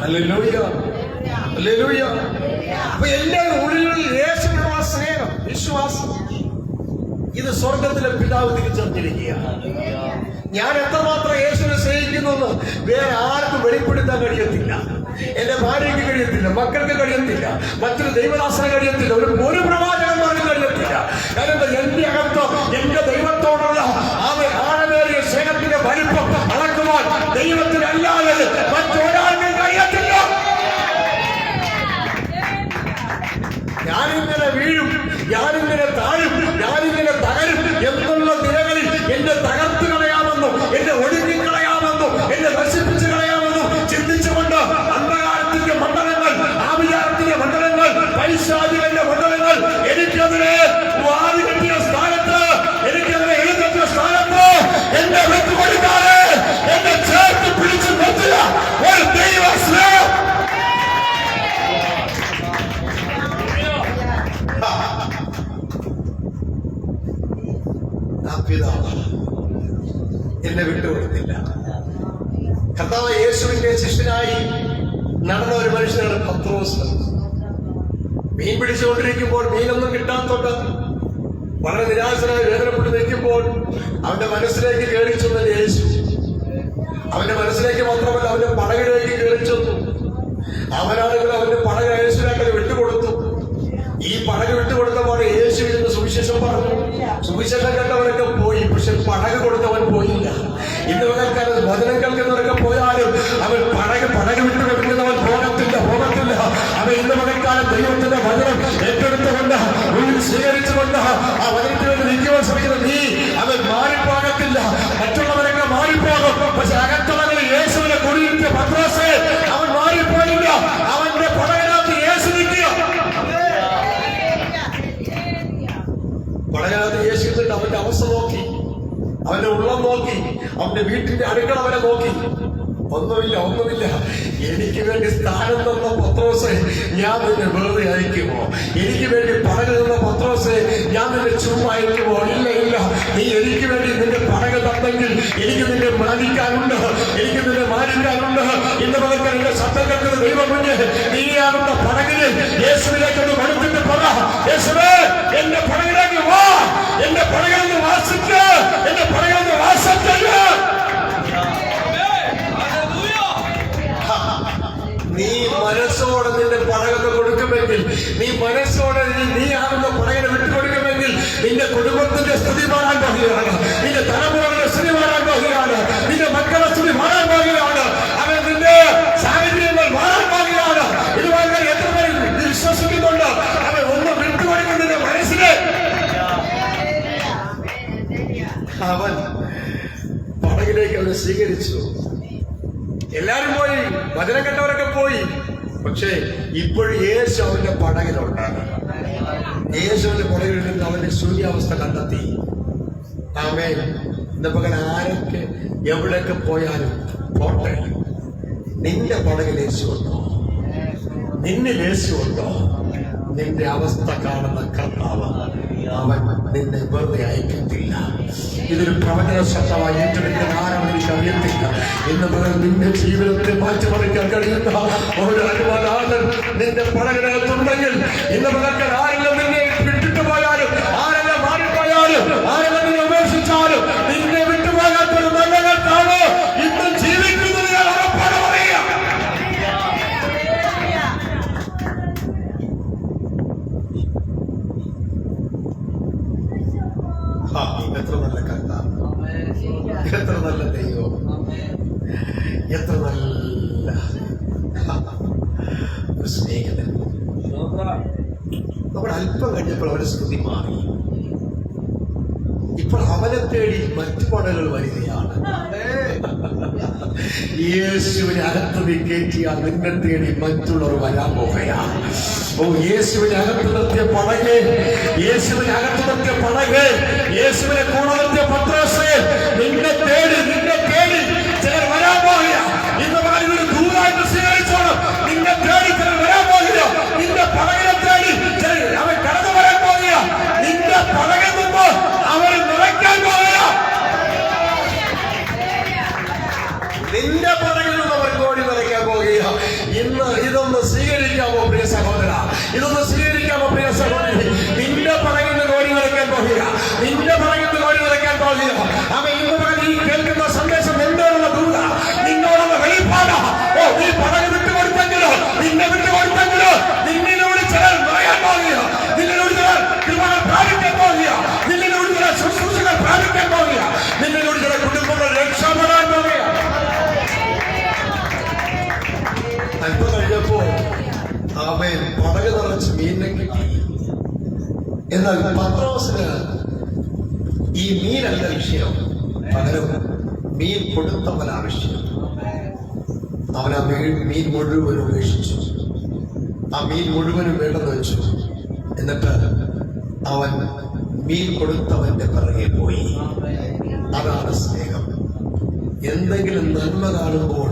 Hallelujah, hallelujah. അപ്പൊ എന്റെ ഉള്ളിൽ യേശുവിനുള്ള സ്നേഹം, വിശ്വാസം, ഇത് സ്വർഗത്തിലെ പിതാവ് തിരിച്ചറിഞ്ഞിരിക്കുകയാണ്. ഞാൻ എത്രമാത്രം യേശുവിനെ സ്നേഹിക്കുന്നു വേറെ ആർക്കും വെളിപ്പെടുത്താൻ കഴിയത്തില്ല. എന്റെ ഭാര്യയ്ക്ക് കഴിയത്തില്ല, മക്കൾക്ക് കഴിയത്തില്ല, മറ്റൊരു ദൈവദാസന് കഴിയത്തില്ല, ഒരു പ്രവാചകന്മാർക്ക് കഴിയത്തില്ല. കാരണം എന്റെ അകത്ത് എന്റെ ദൈവത്തോടുള്ള ആഴമേറിയ സ്നേഹത്തിന്റെ വലിപ്പം അളക്കുവാൻ ദൈവത്തിനല്ലാതെ മറ്റൊരാൾക്കും കഴിയത്തില്ല. ഞാനിങ്ങനെ വീഴും, ഞാനിങ്ങനെ താഴും, ഞാനിങ്ങനെ തകരും എന്നുള്ള നിലകളിൽ എന്നെ തകർത്ത് കളയാമെന്നും എന്നെ ഒഴുകി കളയാമെന്നും എന്നെ നശിപ്പിച്ച് കളയാമെന്നും ചിന്തിച്ചുകൊണ്ട് അന്ധകാരത്തിന്റെ മണ്ഡലങ്ങൾ, ആഭിചാരത്തിന്റെ മണ്ഡലങ്ങൾ, പൈശാചികന്റെ മണ്ഡലങ്ങൾ എനിക്കെതിരെ വാരി കെട്ടിയ സ്ഥാനത്ത്, എനിക്കെതിരെ എഴുന്നേറ്റ സ്ഥാനത്ത് എന്നെ വിട്ടുകൊടുക്കാതെ എന്നെ ചേർത്ത് പിടിച്ചു നിർത്തിയ ഒരു ദൈവ സ്നേഹം. പിതാവ് എന്നെ വിട്ടുകൊടുത്തില്ല. കർത്താവ് യേശുവിന്റെ ശിഷ്യനായി നടന്ന ഒരു മനുഷ്യനാണ് പത്രോസ്. മീൻ പിടിച്ചുകൊണ്ടിരിക്കുമ്പോൾ മീനൊന്നും കിട്ടാത്തോണ്ട് വളരെ നിരാശനായി വേദനപ്പെട്ട് നിൽക്കുമ്പോൾ അവന്റെ മനസ്സിലേക്ക് കയറി ചെന്ന യേശു. അവന്റെ മനസ്സിലേക്ക് മാത്രമല്ല, അവന്റെ പടകിലേക്ക് കയറി ചെന്നു. അവനാണെങ്കിൽ അവന്റെ പടക യേശുവിനെ വിട്ടുകൊടുത്തു. ഈ പടക് വിട്ടുകൊടുത്തപ്പോൾ യേശു ഇരുന്ന് സുവിശേഷം പറഞ്ഞു. സുവിശേഷം കേട്ടവരൊക്കെ പോയി, പക്ഷെ പടക് കൊടുത്തവൻ പോയില്ല. ഇന്ന് പകൽക്കാലത്ത് വചനം കേൾക്കുന്നവരൊക്കെ പോയാലും അവൻ പടക് വിട്ടു കൊടുക്കുന്നവൻ പോകത്തില്ല. അവൻ ഇന്ന് പകൽക്കാലം ദൈവത്തിന്റെ വചനം ഏറ്റെടുത്തുകൊണ്ട് ഉള്ളിൽ സ്വീകരിച്ചുകൊണ്ട് ആ വചനത്തിന് വേണ്ടി നിൽക്കുവാൻ ശ്രമിക്കുന്ന നീ അവൻ മാറിപ്പോകത്തില്ല. മറ്റുള്ളവരൊക്കെ മാറിപ്പോകും, പക്ഷെ അകത്തുള്ളവർ യേശുവിനെ കുടിയിരുത്തിയ പത്രോസേ അവൻ മാറിപ്പോയില്ല. അവന്റെ പടകിനകത്ത് യേശു നിൽക്കുക. പടകിനകത്ത് യേശു നിന്നിട്ട് അവന്റെ അവസ്ഥ നോക്കി, അവന്റെ ഉള്ളം നോക്കി, അവന്റെ വീട്ടിന്റെ അടുക്കള വരെ നോക്കി. ഒന്നുമില്ല. എനിക്ക് വേണ്ടി സ്ഥാനം തന്ന പത്രോസെ ഞാൻ നിന്നെ വെറുതെ അയക്കുമോ? എനിക്ക് വേണ്ടി പടക് തന്ന പത്രോസെ ഞാൻ നിന്നെ ചുമ്മാ അയക്കുമോ? ഇല്ല. നീ എനിക്ക് വേണ്ടി നിന്റെ പടക് തന്നെങ്കിൽ എനിക്ക് നിന്നെ മാനിക്കാനുണ്ട്. ഇന്ന് പകർക്കാൻ എന്റെ ശബ്ദം കേൾക്കുന്ന ദൈവം മുന്നേ നീയാകുന്ന പടകിന് യേശുവിലേക്കൊന്ന് കൊടുത്തിട്ട് പറ, യേശുവേ എന്റെ പടകിലേക്ക് വാ, എന്റെ പടകിലൊന്ന് വാസിച്ച്, എന്റെ പടകിലൊന്ന് വാസിക്കുക. നീ മനസ്സോടെ നിന്റെ പടകൊക്കെ കൊടുക്കുമെങ്കിൽ, നീ മനസ്സോടെ നീ ആകുന്ന പടകിനെ വിട്ടുകൊടുക്കുമെങ്കിൽ നിന്റെ കുടുംബത്തിന്റെ സ്ഥിതി മാറാൻ പോകുകയാണ്, നിന്റെ തലമുറകളുടെ സ്ഥിതി മാറാൻ പോകുകയാണ്, നിന്റെ മക്കളുടെ സ്ഥിതി മാറാൻ പോകുകയാണ്, അവൻ നിന്റെ സാഹചര്യങ്ങൾ മാറാൻ പോകുകയാണ്. ഇതുപോലെ എത്ര പേര് വിശ്വസിക്കുന്നുണ്ട്? അവൻ ഒന്നും വിട്ടുകൊടുക്കുന്നതിന്റെ മനസ്സിലെ അവൻ പടകിലേക്ക് അവനെ സ്വീകരിച്ചു. എല്ലാരും പോയി, വചനം കേട്ടവരൊക്കെ പോയി. പക്ഷേ ഇപ്പോഴും യേശു അവന്റെ പടകിലുണ്ട്. യേശുവിന്റെ പടകിൽ നിന്ന് അവന്റെ ശൂന്യാവസ്ഥ കണ്ടെത്തി. ആമേൻ. ഇന്ന് പകൽ ആരൊക്കെ എവിടെയൊക്കെ പോയാലും പോട്ടെ, നിന്റെ പടകിൽ യേശുണ്ടോ? നിന്നിൽ യേശുണ്ടോ? നിന്റെ അവസ്ഥ കാണുന്ന കർത്താവ് അവൻ നിന്നെ വെറുതെ അയക്കത്തില്ല. ഇതൊരു പ്രവചന ശബ്ദമായി ഏറ്റെടുക്കുന്ന ആരാണെന്ന് എനിക്ക് അറിയത്തില്ല. ഇന്ന് മുതൽ നിന്റെ ജീവിതത്തെ മാറ്റിമറിക്കാൻ കഴിയുന്ന ഒരു അനുവാദാണ് നിന്റെ പടകിനകത്തുണ്ടെങ്കിൽ ഇന്ന് മുതൽ ആരെല്ലാം നിന്നെ വിട്ടിട്ട് പോയാലും, ആരെല്ലാം മാറിപ്പോയാലും, ആരെല്ലാം നിന്നെ ഉപേക്ഷിച്ചാലും, നിന്നെ വിട്ടുപോകാത്തൊരു നല്ലതാണ് ഇന്ന് ജീവിക്കുന്നത്. ഞാൻ ഉറപ്പാണ് പറയുക. എത്ര നല്ല കർത്താവ്, എത്ര നല്ല ദൈവം, എത്ര നല്ല സ്നേഹിതൻ. നമ്മൾ അല്പം കഴിഞ്ഞപ്പോൾ അവരെ സ്തുതി മാറി. ഇപ്പോൾ അവനെ തേടി മറ്റു പടകൾ വരികയാണ്. യേശുവിനെ അകത്ത് നീ കയറ്റിയാൽ നിന്നെ തേടി മറ്റുള്ളവർ വരാൻ പോകുകയാണ്. ഓ, യേശുവിനെ അകത്ത് നിർത്തിയ പടക്, യേശുവിനെ അകത്ത് നിർത്തിയ പടക്, യേശുവിനെ കൂടെ നിർത്തിയ പത്രോസ്, നിന്നെ തേടി ചിലർ വരാൻ പോകുക. ഇന്ന് ഒരു ദൂരായിട്ട് സ്വീകരിച്ചോണം. നിന്നെ തേടി ചിലർ വരാൻ പോകുക. നിന്റെ പടകിനെ തേടി ചിലർ അവൻ കടന്നു വരാൻ പോകുക. നിന്റെ പടകിൽ നിന്ന് അവർ നിറയ്ക്കാൻ പോകുക. നിന്റെ പടകിൽ നിന്ന് അവർ കോടി നിറയ്ക്കാൻ പോകുക. ഇന്ന് ഇതൊന്ന് സ്വീകരിക്കാമോ പ്രിയ സഹോദര? ഇതൊന്ന് സ്വീകരിക്കാമോ പ്രിയ സഹോദരി? നിന്റെ പടകിൽ നിന്ന് കോടി നിറയ്ക്കാൻ പോകുക. നിന്റെ പടകിൽ നിന്ന് കോടി നിറയ്ക്കാൻ പോകുക. അവൻ ഇന്ന് നീ കേൾക്കുന്ന സന്ദേശം എന്തോന്നുള്ള ദൂത നിന്നോടുള്ള വെളിപ്പാടാ. ഓ, നീ പടക് വിട്ടുകൊടുത്തെങ്കിലോ, നിന്നെ വിട്ടുകൊടുത്തെങ്കിലോ നിന്നിലൂടെ ചിലർ നിറയാൻ പോകുക. നിന്നിലൂടെ ചിലർ കൃപകൾ പ്രാപിക്കാൻ പോകുക. നിന്നിലൂടെ ചില ശുശ്രൂഷകൾ പ്രാപിക്കാൻ പോകുക. നിന്നിലൂടെ ചില കുടുംബങ്ങൾ രക്ഷപ്പെടാൻ പോകുക. അല്പം കഴിഞ്ഞപ്പോ അവൻ പടക് നിറച്ച് മീനിനെ കിട്ടി. എന്നാൽ പത്രോസിന് ഈ മീനല്ല വിഷയം, പകരം മീൻ കൊടുത്തവനാ വിഷയം. അവൻ ആ മീൻ മുഴുവനും ഉപേക്ഷിച്ചു. ആ മീൻ മുഴുവനും വേണ്ടെന്ന് വെച്ചു. എന്നിട്ട് അവൻ മീൻ കൊടുത്തവന്റെ പിറകെ പോയി. അതാണ് സ്നേഹം. എന്തെങ്കിലും നന്മ കാണുമ്പോൾ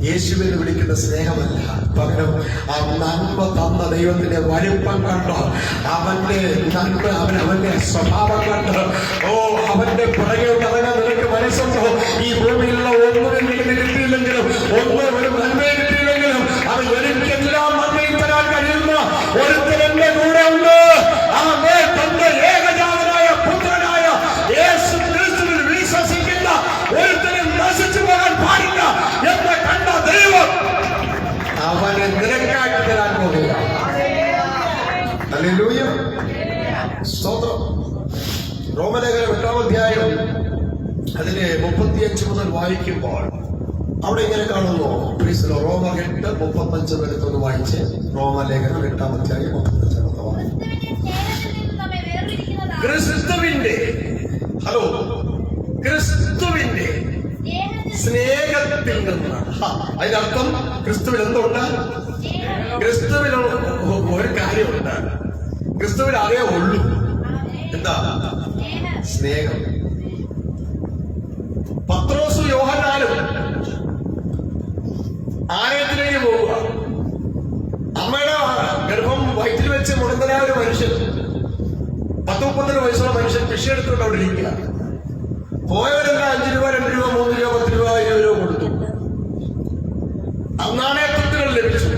യേശുവിനെ വിളിക്കുന്ന സ്നേഹമല്ല, പകരം ആ നന്മ തന്ന ദൈവത്തിന്റെ വലിപ്പം കണ്ടോ, അവന്റെ നന്മ, അവന്റെ സ്വഭാവം കണ്ടോ, ഓ, അവന്റെ പുറകെ ഇറങ്ങാൻ നിനക്ക് മനസ്സുണ്ടോ? ഈ ഭൂമിയിലുള്ള ഒന്നും എനിക്ക് കിട്ടിയില്ലെങ്കിലും, ഒന്നും ഒരു നന്മയെ കിട്ടിയില്ലെങ്കിലും, അത് എനിക്കെല്ലാം നന്മയും തരാൻ കഴിയുന്ന ഒരുത്തൻ എന്റെ കൂടെ ഉണ്ട്. അവൻ തന്റെ ഏകജാതനായ പുത്രനായ യേശു ക്രിസ്തുവിൽ വിശ്വസിക്കുന്ന ഒരുത്തനും നശിച്ചു പോകാൻ പാടില്ല എന്ന് കണ്ട ദൈവം അവനെ നിനക്കായിട്ട് തരാൻ പോകുക. ഹല്ലേലൂയ, സ്തോത്രം. റോമലേഖനം 8-ാം അധ്യായം അതിന്റെ 35 മുതൽ വായിക്കുമ്പോൾ അവിടെ ഇങ്ങനെ കാണുന്നു. റോമർ 8:35 വരെ വായിച്ച്. റോമലേഖനം 8-ാം അധ്യായം 35 വായിക്കും. ക്രിസ്തുവിന്റെ ക്രിസ്തുവിന്റെ സ്നേഹത്തിൽ നിന്ന്. അതിനർത്ഥം ക്രിസ്തുവിൽ എന്തുണ്ട്? ക്രിസ്തുവിൽ ഒരു കാര്യമുണ്ട്. ക്രിസ്തുവിൽ അതേ ഉള്ളൂ. എന്താ? സ്നേഹം. പത്രോസും യോഹന്നാനും ആലയത്തിലേക്ക് പോവുക. അമ്മയുടെ ഗർഭം വയറ്റിൽ വെച്ച് മുടന്തനായ ഒരു മനുഷ്യൻ, 10-30 വയസ്സുള്ള മനുഷ്യൻ ഭിക്ഷയെടുത്തുകൊണ്ട് അവിടെ ഇരിക്കുക. പോയവരെല്ലാം 5 രൂപ, 2 രൂപ, 3 രൂപ, 10 രൂപ, 20 രൂപ കൊടുത്തു. നാണയത്തുട്ടുകൾ ലഭിച്ചു.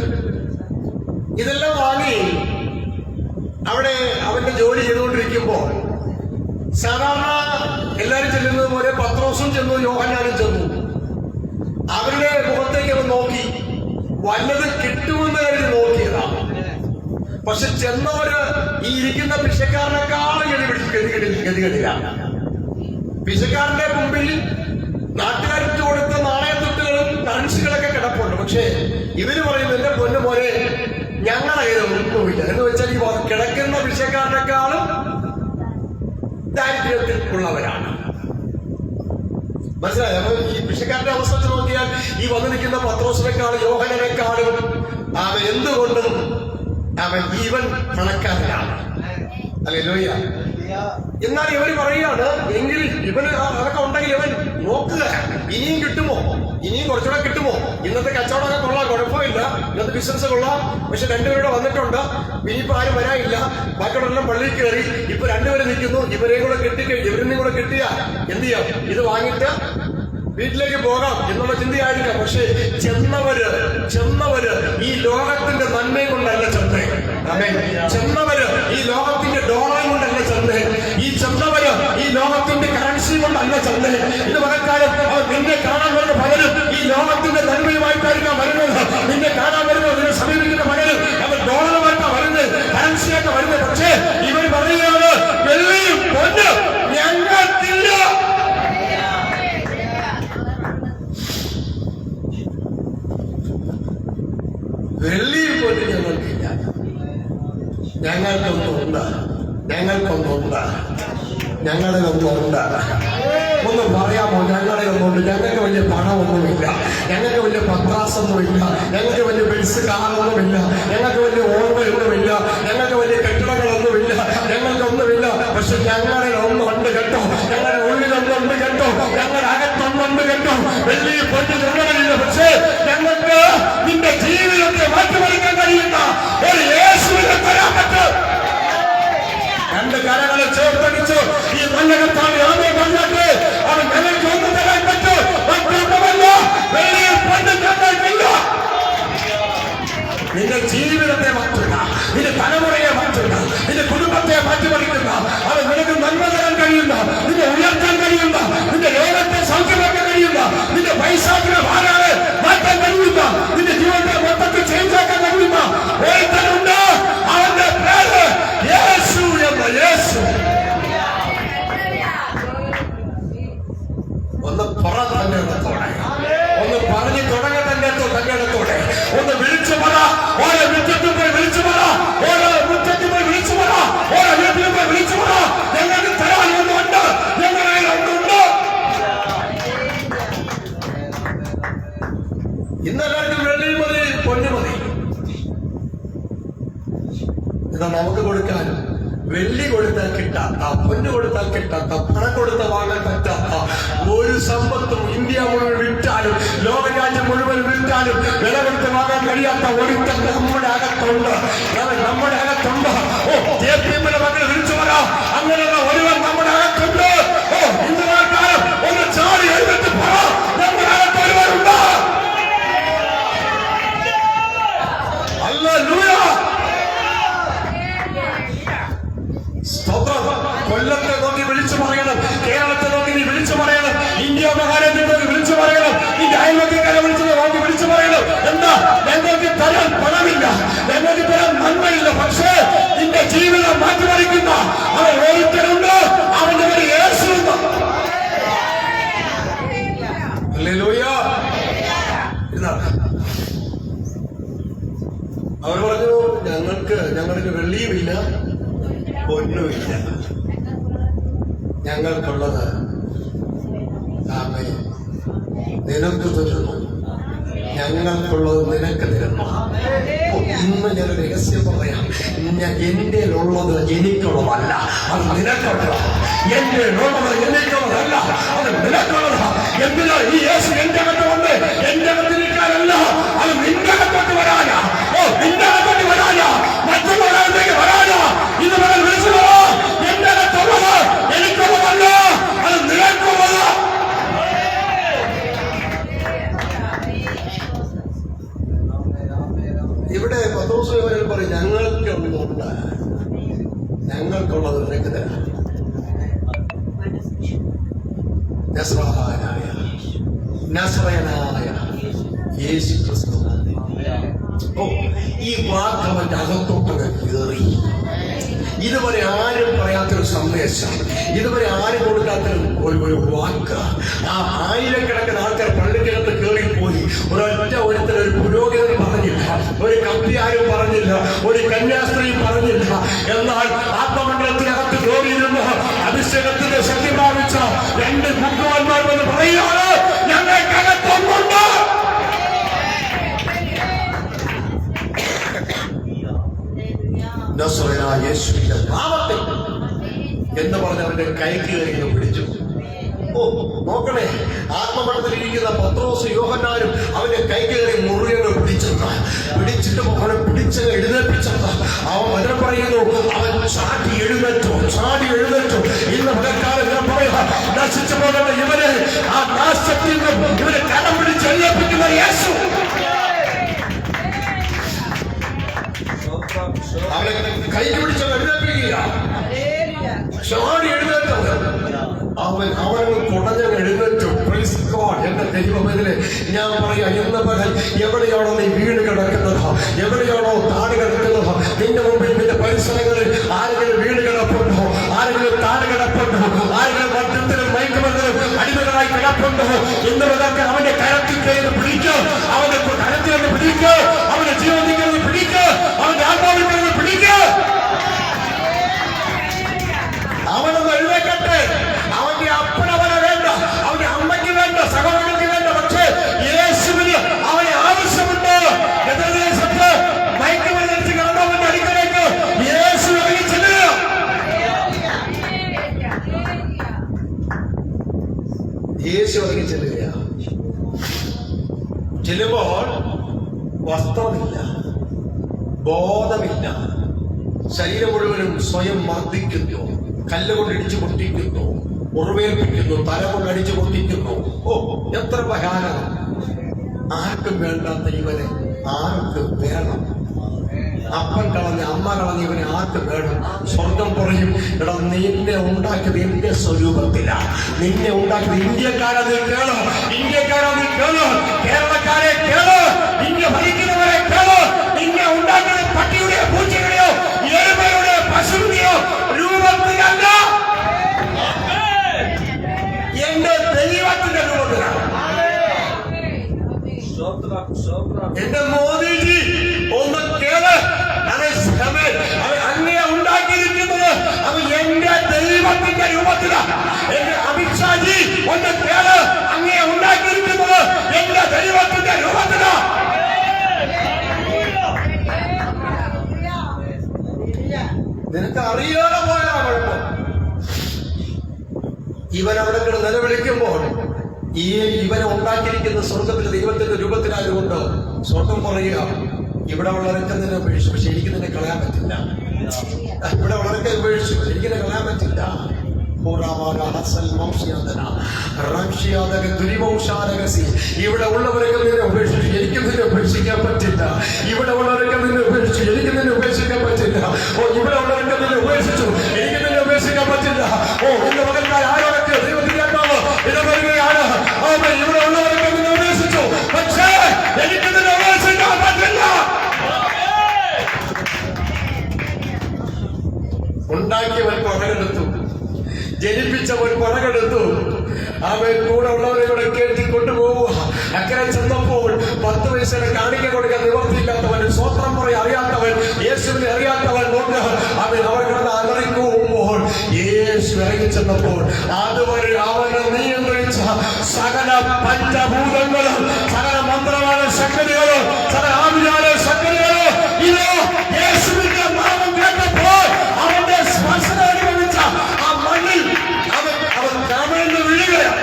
ഇതെല്ലാം വാങ്ങി അവിടെ അവന്റെ ജോലി ചെയ്തുകൊണ്ടിരിക്കുമ്പോൾ സാധാരണ എല്ലാരും ചെല്ലുന്നത് പോലെ പത്രോസും ചെന്നു, യോഹന്നാനും ചെന്നു. അവരുടെ മുഖത്തേക്ക് അവൻ നോക്കി, വല്ലത് കിട്ടുമെന്ന് കരുതി നോക്കിയതാണ്. പക്ഷെ ചെന്നവര് ഈ ഇരിക്കുന്ന ഭിക്ഷക്കാരനെക്കാളും ഗതികെട്ടില്ല. ഭിക്ഷക്കാരന്റെ മുമ്പിൽ നാട്ടുകാർക്ക് കൊടുത്ത നാണയത്തുട്ടുകളും കറൻസികളൊക്കെ കിടപ്പുണ്ട്. പക്ഷേ ഇവര് പറയുന്നത്, എന്റെ പൊന്നു പോലെ ഞങ്ങളെ ഒന്നുമില്ല എന്ന് വെച്ചാൽ ഈ കിടക്കുന്ന ഭിക്ഷക്കാരനെക്കാളും ദാരിദ്ര്യത്തിൽ ഉള്ളവരാണ്. മനസ്സിലായോ? അപ്പൊ ഈ ഭിക്ഷക്കാരന്റെ അവസ്ഥ നോക്കിയാൽ ഈ വന്നു നിൽക്കുന്ന പത്രോസിനെക്കാളും യോഹന്നാനെക്കാളും അവൻ എന്തുകൊണ്ടും അവൻ ജീവൻ പണക്കാരനാണ്. ഹല്ലേലൂയ. എന്നാൽ ഇവര് പറയുകയാണ് എങ്കിൽ ഇവന് അതൊക്കെ ഉണ്ടെങ്കിൽ ഇവൻ നോക്കുക ഇനിയും കിട്ടുമോ, ഇനിയും കുറച്ചുകൂടെ കിട്ടുമോ. ഇന്നത്തെ കച്ചവടമൊക്കെ കൊള്ളാം, കുഴപ്പമില്ല, ഇന്നത്തെ ബിസിനസ് കൊള്ളാം. പക്ഷെ രണ്ടുപേരുടെ വന്നിട്ടുണ്ട്, ഇനിയിപ്പോ ആരും വരാനില്ല, ബാക്കിയുള്ളവരെല്ലാം പള്ളിയിൽ കയറി. ഇപ്പൊ രണ്ടുപേരും നിൽക്കുന്നു, ഇവരെയും കൂടെ ഇവരിനെയും കൂടെ കിട്ടിയ എന്ത് ചെയ്യാം, ഇത് വാങ്ങിട്ട് വീട്ടിലേക്ക് പോകാം എന്നുള്ള ചിന്തയായിരിക്കാം. പക്ഷെ ചെന്നവര് ഈ ലോകത്തിന്റെ നന്മയും കൊണ്ടല്ല ചെന്നേ. ചെന്നവര് ഈ ലോകത്തിന്റെ ഡോളറും കൊണ്ടല്ല ചെന്നേ. ചെന്നവര് ഈ ലോകത്തിന്റെ കറൻസി കൊണ്ടല്ല ചെന്നേ. ഇത് പലക്കാലം അവർ നിന്നെ കാണാൻ വരുന്ന പലരും ഈ ലോകത്തിന്റെ നന്മയുമായിട്ടായിരിക്കാം വരുന്നത്. നിന്നെ കാണാൻ വരുന്നത്, നിന്നെ സമീപിക്കുന്ന പലരും അവർ ഡോളറുമായിട്ടാണ് വരുന്നത്, കറൻസിയായിട്ട് വരുന്നത്. പക്ഷേ ഇവർ പറയുകയാണ് വെള്ളിയും പൊന്നും ഞങ്ങൾക്കില്ല. വെള്ളിയും പൊന്നും ഞങ്ങൾക്കില്ല, ഞങ്ങൾക്കൊന്നുണ്ട്, ഞങ്ങളിലൊന്നുണ്ട്. ഒന്ന് പറയാമോ? ഞങ്ങളിലൊന്നുണ്ട്. ഞങ്ങൾക്ക് വലിയ പണമൊന്നുമില്ല, ഞങ്ങൾക്ക് വലിയ പത്രാസൊന്നുമില്ല, ഞങ്ങൾക്ക് വലിയ ബെൻസ് കാറൊന്നുമില്ല, ഞങ്ങൾക്ക് വലിയ ഓർമ്മയൊന്നുമില്ല, ഞങ്ങൾക്ക് വലിയ കെട്ടിടങ്ങളൊന്നുമില്ല, ഞങ്ങൾക്കൊന്നുമില്ല. പക്ഷെ ഞങ്ങളിൽ ഒന്നുണ്ട് കേട്ടോ, ഞങ്ങളുടെ ഉള്ളിലൊന്നുണ്ട് കേട്ടോ, ഞങ്ങളുടെ അകത്തൊന്നുണ്ട് കേട്ടോ. വെള്ളി പൊന്നു ഞങ്ങളില്ല. പക്ഷേ ഞങ്ങൾക്ക് നിന്റെ ജീവിതത്തെ മാറ്റിമറിക്കാൻ കഴിയുന്ന ഒരു യേശുവിനെ തരാൻ പറ്റും. രണ്ട് കരങ്ങളെ ചേർത്തടിച്ചു ഈ നല്ല കർത്താവ് ആമേ പറഞ്ഞിട്ട് അവൻ ഞങ്ങൾക്ക് ഒന്നും തരാൻ പറ്റും. മറ്റൊന്നുമല്ല, വെള്ളിയിൽ പൊന്നും ഞങ്ങൾക്കില്ല. നിന്റെ ജീവിതത്തെ മാറ്റുക, നിന്റെ തലമുറയെ മാറ്റുക, നിന്റെ കുടുംബത്തെ മാറ്റിമറിക്കുന്ന, അത് നിനക്ക് നന്മ തരാൻ കഴിയുന്ന, നിന്നെ ഉയർത്താൻ കഴിയുന്ന, നിന്റെ രോഗത്തെ സൗഖ്യമാക്കാൻ കഴിയുന്ന, നിന്റെ പൈസാക്കിയ ഭാരങ്ങളെ മാറ്റാൻ കഴിയുന്ന, നിന്റെ ജീവിതത്തെ മൊത്തത്തിൽ ചേഞ്ചാക്കാൻ കഴിയുന്ന ഒരുത്തനുണ്ട്. അവന്റെ പേര് യേശു എന്ന യേശു. ഒന്ന് പറ തന്നെ ഇടത്തോടെ, ഒന്ന് പറഞ്ഞു തുടങ്ങ തന്നെ ഇടത്തോടെ, ഒന്ന് വിളിച്ചു പറ. ഓരോ മുറ്റത്തും പോയി വിളിച്ചു പറ, ഓരോ മുറ്റത്തും പോയി വിളിച്ചു പറ, ഓരോ വീട്ടിലും പോയി വിളിച്ചു പറ. ഞങ്ങൾക്ക് തരാൻ ഒന്നുണ്ട്, ഞങ്ങളുടെ ഒന്നുണ്ട്. ഇന്നെല്ലാവർക്കും വെള്ളി മതി, പൊന്നു മതി. ഇതാ നമുക്ക് കൊടുക്കാനും വെള്ളി കൊടുത്താൽ കിട്ടാത്ത, പൊന്നു കൊടുത്താൽ കിട്ടാത്ത, പണം കൊടുത്താൽ വാങ്ങാൻ പറ്റാത്ത ഒരു സമ്പത്തും ഇന്ത്യ മുഴുവൻ വിറ്റാലും ലോകരാജ്യം മുഴുവൻ വിറ്റാലും വില കൊടുത്ത് വാങ്ങാൻ കഴിയാത്ത ഒരുത്തം നമ്മുടെ അകത്തുണ്ട്, നമ്മുടെ അകത്തുണ്ട്. ഓ ജെപിഎമ്മിന്റെ മക്കളെ വിളിച്ചു പറയാം, അങ്ങനെയുള്ള ഒരുവൻ നമ്മുടെ അകത്തുണ്ട്. ഓ ഇന്ന് കാലം ഒന്ന് ചാടി എഴുതിട്ട് പറ, നമ്മുടെ അകത്ത് ഒരുവരുണ്ട്. ഹല്ലേലൂയ. കൊല്ലത്തെ നോക്കി വിളിച്ചു പറയണം, കേരളത്തെ നോക്കി നീ വിളിച്ചു പറയണം, ഇന്ത്യ മഹാരാജ്യത്തെ നോക്കി വിളിച്ചു പറയണം, നിന്റെ അയൽവക്കക്കാരെ നോക്കി വിളിച്ചു പറയണം. എന്താ? ഞങ്ങൾക്ക് തരാൻ പണമില്ല, ഞങ്ങൾക്ക് തരാൻ നന്മയില്ല, പക്ഷേ നിന്റെ ജീവിതം മാറ്റിമറിക്കുന്ന അവൻ ഓരോരുത്തരുണ്ട്. അവന്റെ പേര് യേശുണ്ട്. ഹല്ലേലൂയ. അവർ പറഞ്ഞു ഞങ്ങൾക്ക് വെള്ളിയുമില്ല, പൊന്നുമില്ല, ഞങ്ങൾക്കുള്ളത് നിനക്ക് തരുന്നു, ഞങ്ങൾക്കുള്ളത് നിനക്ക് തരുന്നു. ഇന്ന് ഞാനൊരു രഹസ്യം പറയാം. എന്റെ ഉള്ളത് എനിക്കുള്ളതല്ല, അത് നിനക്കുള്ളതാണ്. എന്റെ ഉള്ളത് എനിക്കുള്ളതല്ല, അത് നിനക്കുള്ളതാ. എന്തിനാ ഈ യേശു എന്റെ അകത്ത് വന്ന് എന്റെ അകത്തിരിക്കാനല്ല, അത് നിന്റെ അകത്തോട്ട് വരാനാ. ഓ നിന്റെ അകത്തോട്ട് വരാനാ, മറ്റുള്ളവരേക്ക് വരാനാ. ഇത് നിങ്ങൾ വിളിച്ചതോ? എന്റെ അകത്തുള്ളത് എനിക്കുള്ളതല്ല, അത് നിനക്കുള്ളതാ. ഇവിടെ പത്രോസ് പറയും ഞങ്ങൾക്കുണ്ട്, ഞങ്ങൾക്കുള്ളത് നിനക്ക് തരാം. നസ്രയനായ യേശു ക്രിസ്തു. ഈ വാക്ക് അവന്റെ അകത്തോട്ടൊക്കെ കയറി. ഇതുവരെ ആരും പറയാത്തൊരു സന്ദേശം, ഇതുവരെ ആരും കൊടുക്കാത്തൊരു വാക്ക്. ആ ആയിരക്കണക്കിന് ആൾക്കാർ പള്ളിക്കകത്ത് കയറിപ്പോയി. ഒരുത്തൻ ഒരു പുരോഹിതൻ പറഞ്ഞില്ല, ഒരു കപ്പി ആരും പറഞ്ഞില്ല, ഒരു കന്യാസ്ത്രീ പറഞ്ഞില്ല. എന്നാൽ ആത്മമണ്ഡലത്തിനകത്ത് കയറിയിരുന്ന അഭിഷേകത്തിന്റെ ശക്തി പ്രാപിച്ച രണ്ട് മുക്കുവന്മാർ എന്ന് പറയുകയാണ് ഞങ്ങൾക്കകത്തൊന്നുണ്ട്. യേശുവിന്റെ നാമത്തിൽ എന്ന് പറഞ്ഞ് അവന്റെ കൈക്ക് കയറി പിടിച്ചു. ഓ നോക്കണേ, ആത്മമണ്ഡലത്തിലിരിക്കുന്ന പത്രോസ് യോഹന്നാനും അവന്റെ കൈ കയറി മുറിയെ പിടിച്ചിട്ട് അവനെ പിടിച്ച് എഴുന്നേൽപ്പിച്ചത്. അവൻ വചനം പറയുന്നു, അവൻ ചാടി എഴുന്നേറ്റു. ഇന്ന് പകൽക്കാലം ഞാൻ പറയാ, നശിച്ചു പോകുന്ന ഇവനെ ആ നാശത്തിൽ നിന്ന് ഇവനെ കടം പിടിച്ച് എഴുന്നേൽപ്പിക്കുന്ന യേശു അവനെ കൈ പിടിച്ച് എഴുന്നേൽപ്പിക്കുക. ചാടി എഴുന്നേറ്റവൻ അവനങ്ങ് കുടഞ്ഞ് എഴുന്നേറ്റു. എന്റെ ദൈവമെതിരെ ഞാൻ പറയാ, ഇന്ന് പകൽ എവിടെയാണോ നീ വീട് കിടക്കുന്നത്, എവിടെയാണോ താടി കിടക്കുന്നത്, നിന്റെ മുമ്പിൽ നിന്റെ പരിസരങ്ങളിൽ ആരെങ്കിലും വീട് കിടപ്പുണ്ടോ, ആരെങ്കിലും താടി കിടപ്പുണ്ടോ, ആരെങ്കിലും മദ്യത്തിലും മയക്കുമരുന്നിലും അടിമകളായി കിടപ്പുണ്ടോ, ഇന്ന് പകൽ അവന്റെ കരത്തിൽ കയറി പിടിക്കുക, അവന്റെ കരത്തിൽ നിന്ന് പിടിക്കുക, അവന്റെ ജീവിതത്തിൽ നിന്ന് പിടിക്കുക, അവന്റെ ആത്മാവിൽ നിന്ന് പിടിക്കുക. അവനൊന്ന് എഴുന്നേക്കട്ടെ. അവന്റെ അപ്പനവനെ വേണ്ട, അവന്റെ അമ്മയ്ക്ക് വേണ്ട, സഹോദരങ്ങൾക്ക് വേണ്ട. പക്ഷേ യേശുവിന് അവനെ ആവശ്യമുണ്ട്. എതിർദേശത്ത് മയക്കുമരുന്ന് കാണാൻ അടുക്കലേക്ക് യേശു ഇറങ്ങി ചെല്ലുക. യേശു ഇറങ്ങി ചെല്ലുക. ചെല്ലുമ്പോൾ വസ്ത്രമില്ല, ബോധമില്ല, ശരീരം മുഴുവനും സ്വയം മർദ്ദിക്കുന്നു, കല്ലുകൊണ്ട് ഇടിച്ചു പൊട്ടിക്കുന്നു, ഉറവേൽപ്പിക്കുന്നു, തല കൊണ്ട് അടിച്ചു പൊട്ടിക്കുന്നു. ഓ എത്ര ഭയാനകം! ആർക്കും വേണ്ടാത്ത ഇവനെ ആർക്കും വേണം. അപ്പൻ കളഞ്ഞ് അമ്മ കളഞ്ഞ് ഇവനെ ആർക്കും വേണം. സ്വർഗം പറയും, എടാ നിന്നെ ഉണ്ടാക്കിയത് എന്റെ സ്വരൂപത്തിലാ, നിന്നെ ഉണ്ടാക്കിയത് ഇന്ത്യക്കാരാ. നീ കേളോ, ഇന്ത്യക്കാരാ നീ കേളോ, കേരളക്കാരെ കേളോ, ഇന്ത്യ ഭരിക്കുന്നവരെ കേളോ. നിന്നെ ഉണ്ടാക്കിയത് പട്ടിയുടെയോ പൂച്ചയുടെയോ എരുമയുടെയോ പശുവിനെയോ രൂപത്തിലല്ല, എന്റെ ദൈവത്തിന്റെ രൂപത്തിലാണ്. എന്റെ മോദിജി ഒന്ന് കേള്, അങ്ങനെ ഉണ്ടാക്കിയിരിക്കുന്നത് അത് എന്റെ ദൈവത്തിന്റെ രൂപത്തിലാണ്. എന്റെ അമിത്ഷാജി ഒന്ന് കേള്, അങ്ങനെ ഉണ്ടാക്കിയിരിക്കുന്നത് എന്റെ ദൈവത്തിന്റെ രൂപത്തിലാണ്. നിനക്ക് അറിയാതെ പോയാ കുഴപ്പം. ഇവൻ അവിടെ നിലവിളിക്കുമ്പോൾ ഇവനെ ഉണ്ടാക്കിയിരിക്കുന്ന സ്വർഗത്തിലെ ദൈവത്തിന്റെ രൂപത്തിലായതുകൊണ്ട് സ്വർഗം പറയുക, ഇവിടെ ഉള്ളവരൊക്കെ നിന്നെ ഉപേക്ഷിച്ചു, പക്ഷെ എനിക്ക് നിന്നെ കളയാൻ പറ്റില്ല. ഇവിടെ ഉള്ളവരൊക്കെ ഉപേക്ഷിച്ചു, എനിക്കിനെ കളയാൻ പറ്റില്ല. ഇവിടെ ഉള്ളവരൊക്കെ നിന്നെ ഉപേക്ഷിച്ചു, എനിക്ക് നിന്നെ ഉപേക്ഷിക്കാൻ പറ്റില്ല. ഇവിടെ ഉള്ളവരൊക്കെ നിന്നെ ഉപേക്ഷിച്ചു, എനിക്ക് നിന്നെ ഉപേക്ഷിക്കാൻ പറ്റില്ല. ഓ ഇവിടെ ഉള്ളവരൊക്കെ നിന്നെ ഉപേക്ഷിച്ചു, എനിക്ക് നിന്നെ ഉപേക്ഷിക്കാൻ പറ്റില്ല. ഓ എന്റെ മകന്മാർ ആരോടൊക്കെ ദൈവത്തിനാത്മാവ് ഇടപെടുകയാണ്. ഇവിടെ ഉള്ളവരൊക്കെ നിന്നെ ഉപേക്ഷിച്ചു, പക്ഷേ എനിക്ക് നിന്നെ ഉപേക്ഷിക്കാൻ പറ്റില്ല. ഉണ്ടാക്കിയവൻ പകരെടുത്തു, ജനിപ്പിച്ചവൻ പകരെടുത്തു. അവൻ കൂടെ ഉള്ളവരെ കൂടെ കേട്ടി കൊണ്ടുപോവുക. അക്കരെ ചെന്നപ്പോൾ 10 വയസ്സിനെ കാണിക്ക കൊടുക്കാൻ നിവർത്തിയില്ലാത്തവൻ, സ്വത്രം പറയാൻ അറിയാത്തവൻ, യേശുവിനെ അറിയാത്തവൻ കൊണ്ട് അവൻ അവരുടെ അലറിക്കുമ്പോൾ യേശു ഇറങ്ങി ചെന്നപ്പോൾ അതുവരെ അവനെ നിയന്ത്രിച്ച സകല പഞ്ചഭൂതങ്ങളും, സകല മന്ത്രവാദ ശക്തികളും, സകല ആവിചാര ശക്തികളും ഇതോ യേശുവിന്റെ നാമം കേട്ടപ്പോൾ അവന്റെ സ്പർശനം അനുഭവിച്ച ആ മണ്ണിൽ അവൻ കമിഴ്ന്ന് വീഴുകയാണ്.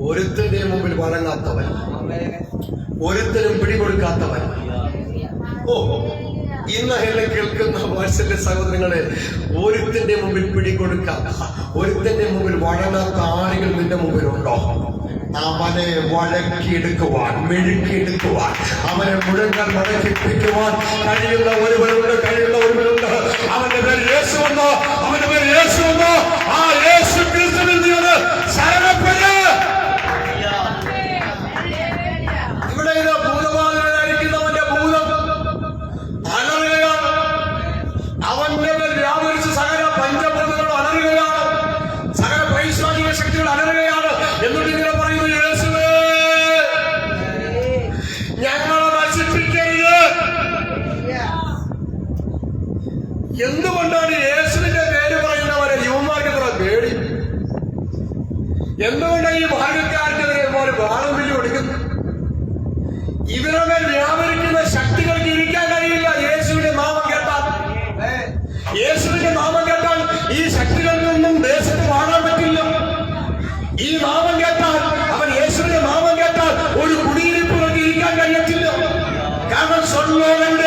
ഒരുത്തിന്റെ മുമ്പിൽ വഴങ്ങാത്തവൻ, ഒരുത്തരും പിടികൊടുക്കാത്തവൻ. ഓ ഇന്ന് എന്നെ കേൾക്കുന്ന വാത്സല്യ സഹോദരങ്ങളെ, ഒരുത്തിന്റെ മുമ്പിൽ പിടികൊടുക്കാത്ത, ഒരുത്തിന്റെ മുമ്പിൽ വഴങ്ങാത്ത ആരെങ്കിലും നിന്റെ മുമ്പിലുണ്ടോ? അവനെ വഴക്കിയെടുക്കുവാൻ, മെഴുക്കിയെടുക്കുവാൻ, അവനെ മുഴങ്ങാൻ വഴക്കിപ്പിക്കുവാൻ കഴിയുന്ന ഒരുവനുണ്ട്. അവന്റെ പേര് യേശുവെന്നോ, അവന്റെ പേര് യേശുവെന്നോ. ആ യേശു ക്രിസ്തുവിൽ നീ ശരണപ്പെട്. ഇവിടെ ഇത് ഭൂതബാധനായിരിക്കുന്നവന്റെ ഭൂതം അലറുകയാണ്. അവന്റെ മേൽ വ്യാപരിച്ച് സകല പഞ്ചഭൂതങ്ങളും അലറുകയാണ്, സകല പൈശാചിക ശക്തികൾ അലറുകയാണ്. എന്നിട്ട് ഇങ്ങനെ പറയുന്നു, യേശുവേ ഞങ്ങളെ നശിപ്പിക്കരുത്. എന്തുകൊണ്ടാണ് യേശുവിന്റെ പേര് പറയുന്നവരെ യുവമാർക്ക് ഇത്ര പേടി? എന്തുകൊണ്ടാണ് ഈ ഭാഗ്യക്കാർക്കെതിരെ പോലെ ബാണുവില്ലി കൊടുക്കുന്നത്? ഇവരുടെ വ്യാപരിക്കുന്ന ശക്തികൾക്ക് ഇരിക്കാൻ കഴിയില്ല. യേശുവിന്റെ നാമം കേട്ടാൽ, യേശുവിന്റെ നാമം കേട്ടാൽ ഈ ശക്തികൾക്കൊന്നും ദേശത്ത് വാഴാൻ പറ്റില്ല. ഈ നാമം കേട്ടാൽ, അവൻ യേശുവിന്റെ നാമം കേട്ടാൽ ഒരു കുടിയിരിപ്പുകൾക്ക് ഇരിക്കാൻ കഴിയത്തില്ല. കാരണം സ്വർഗ്ഗലോകങ്ങളുടെ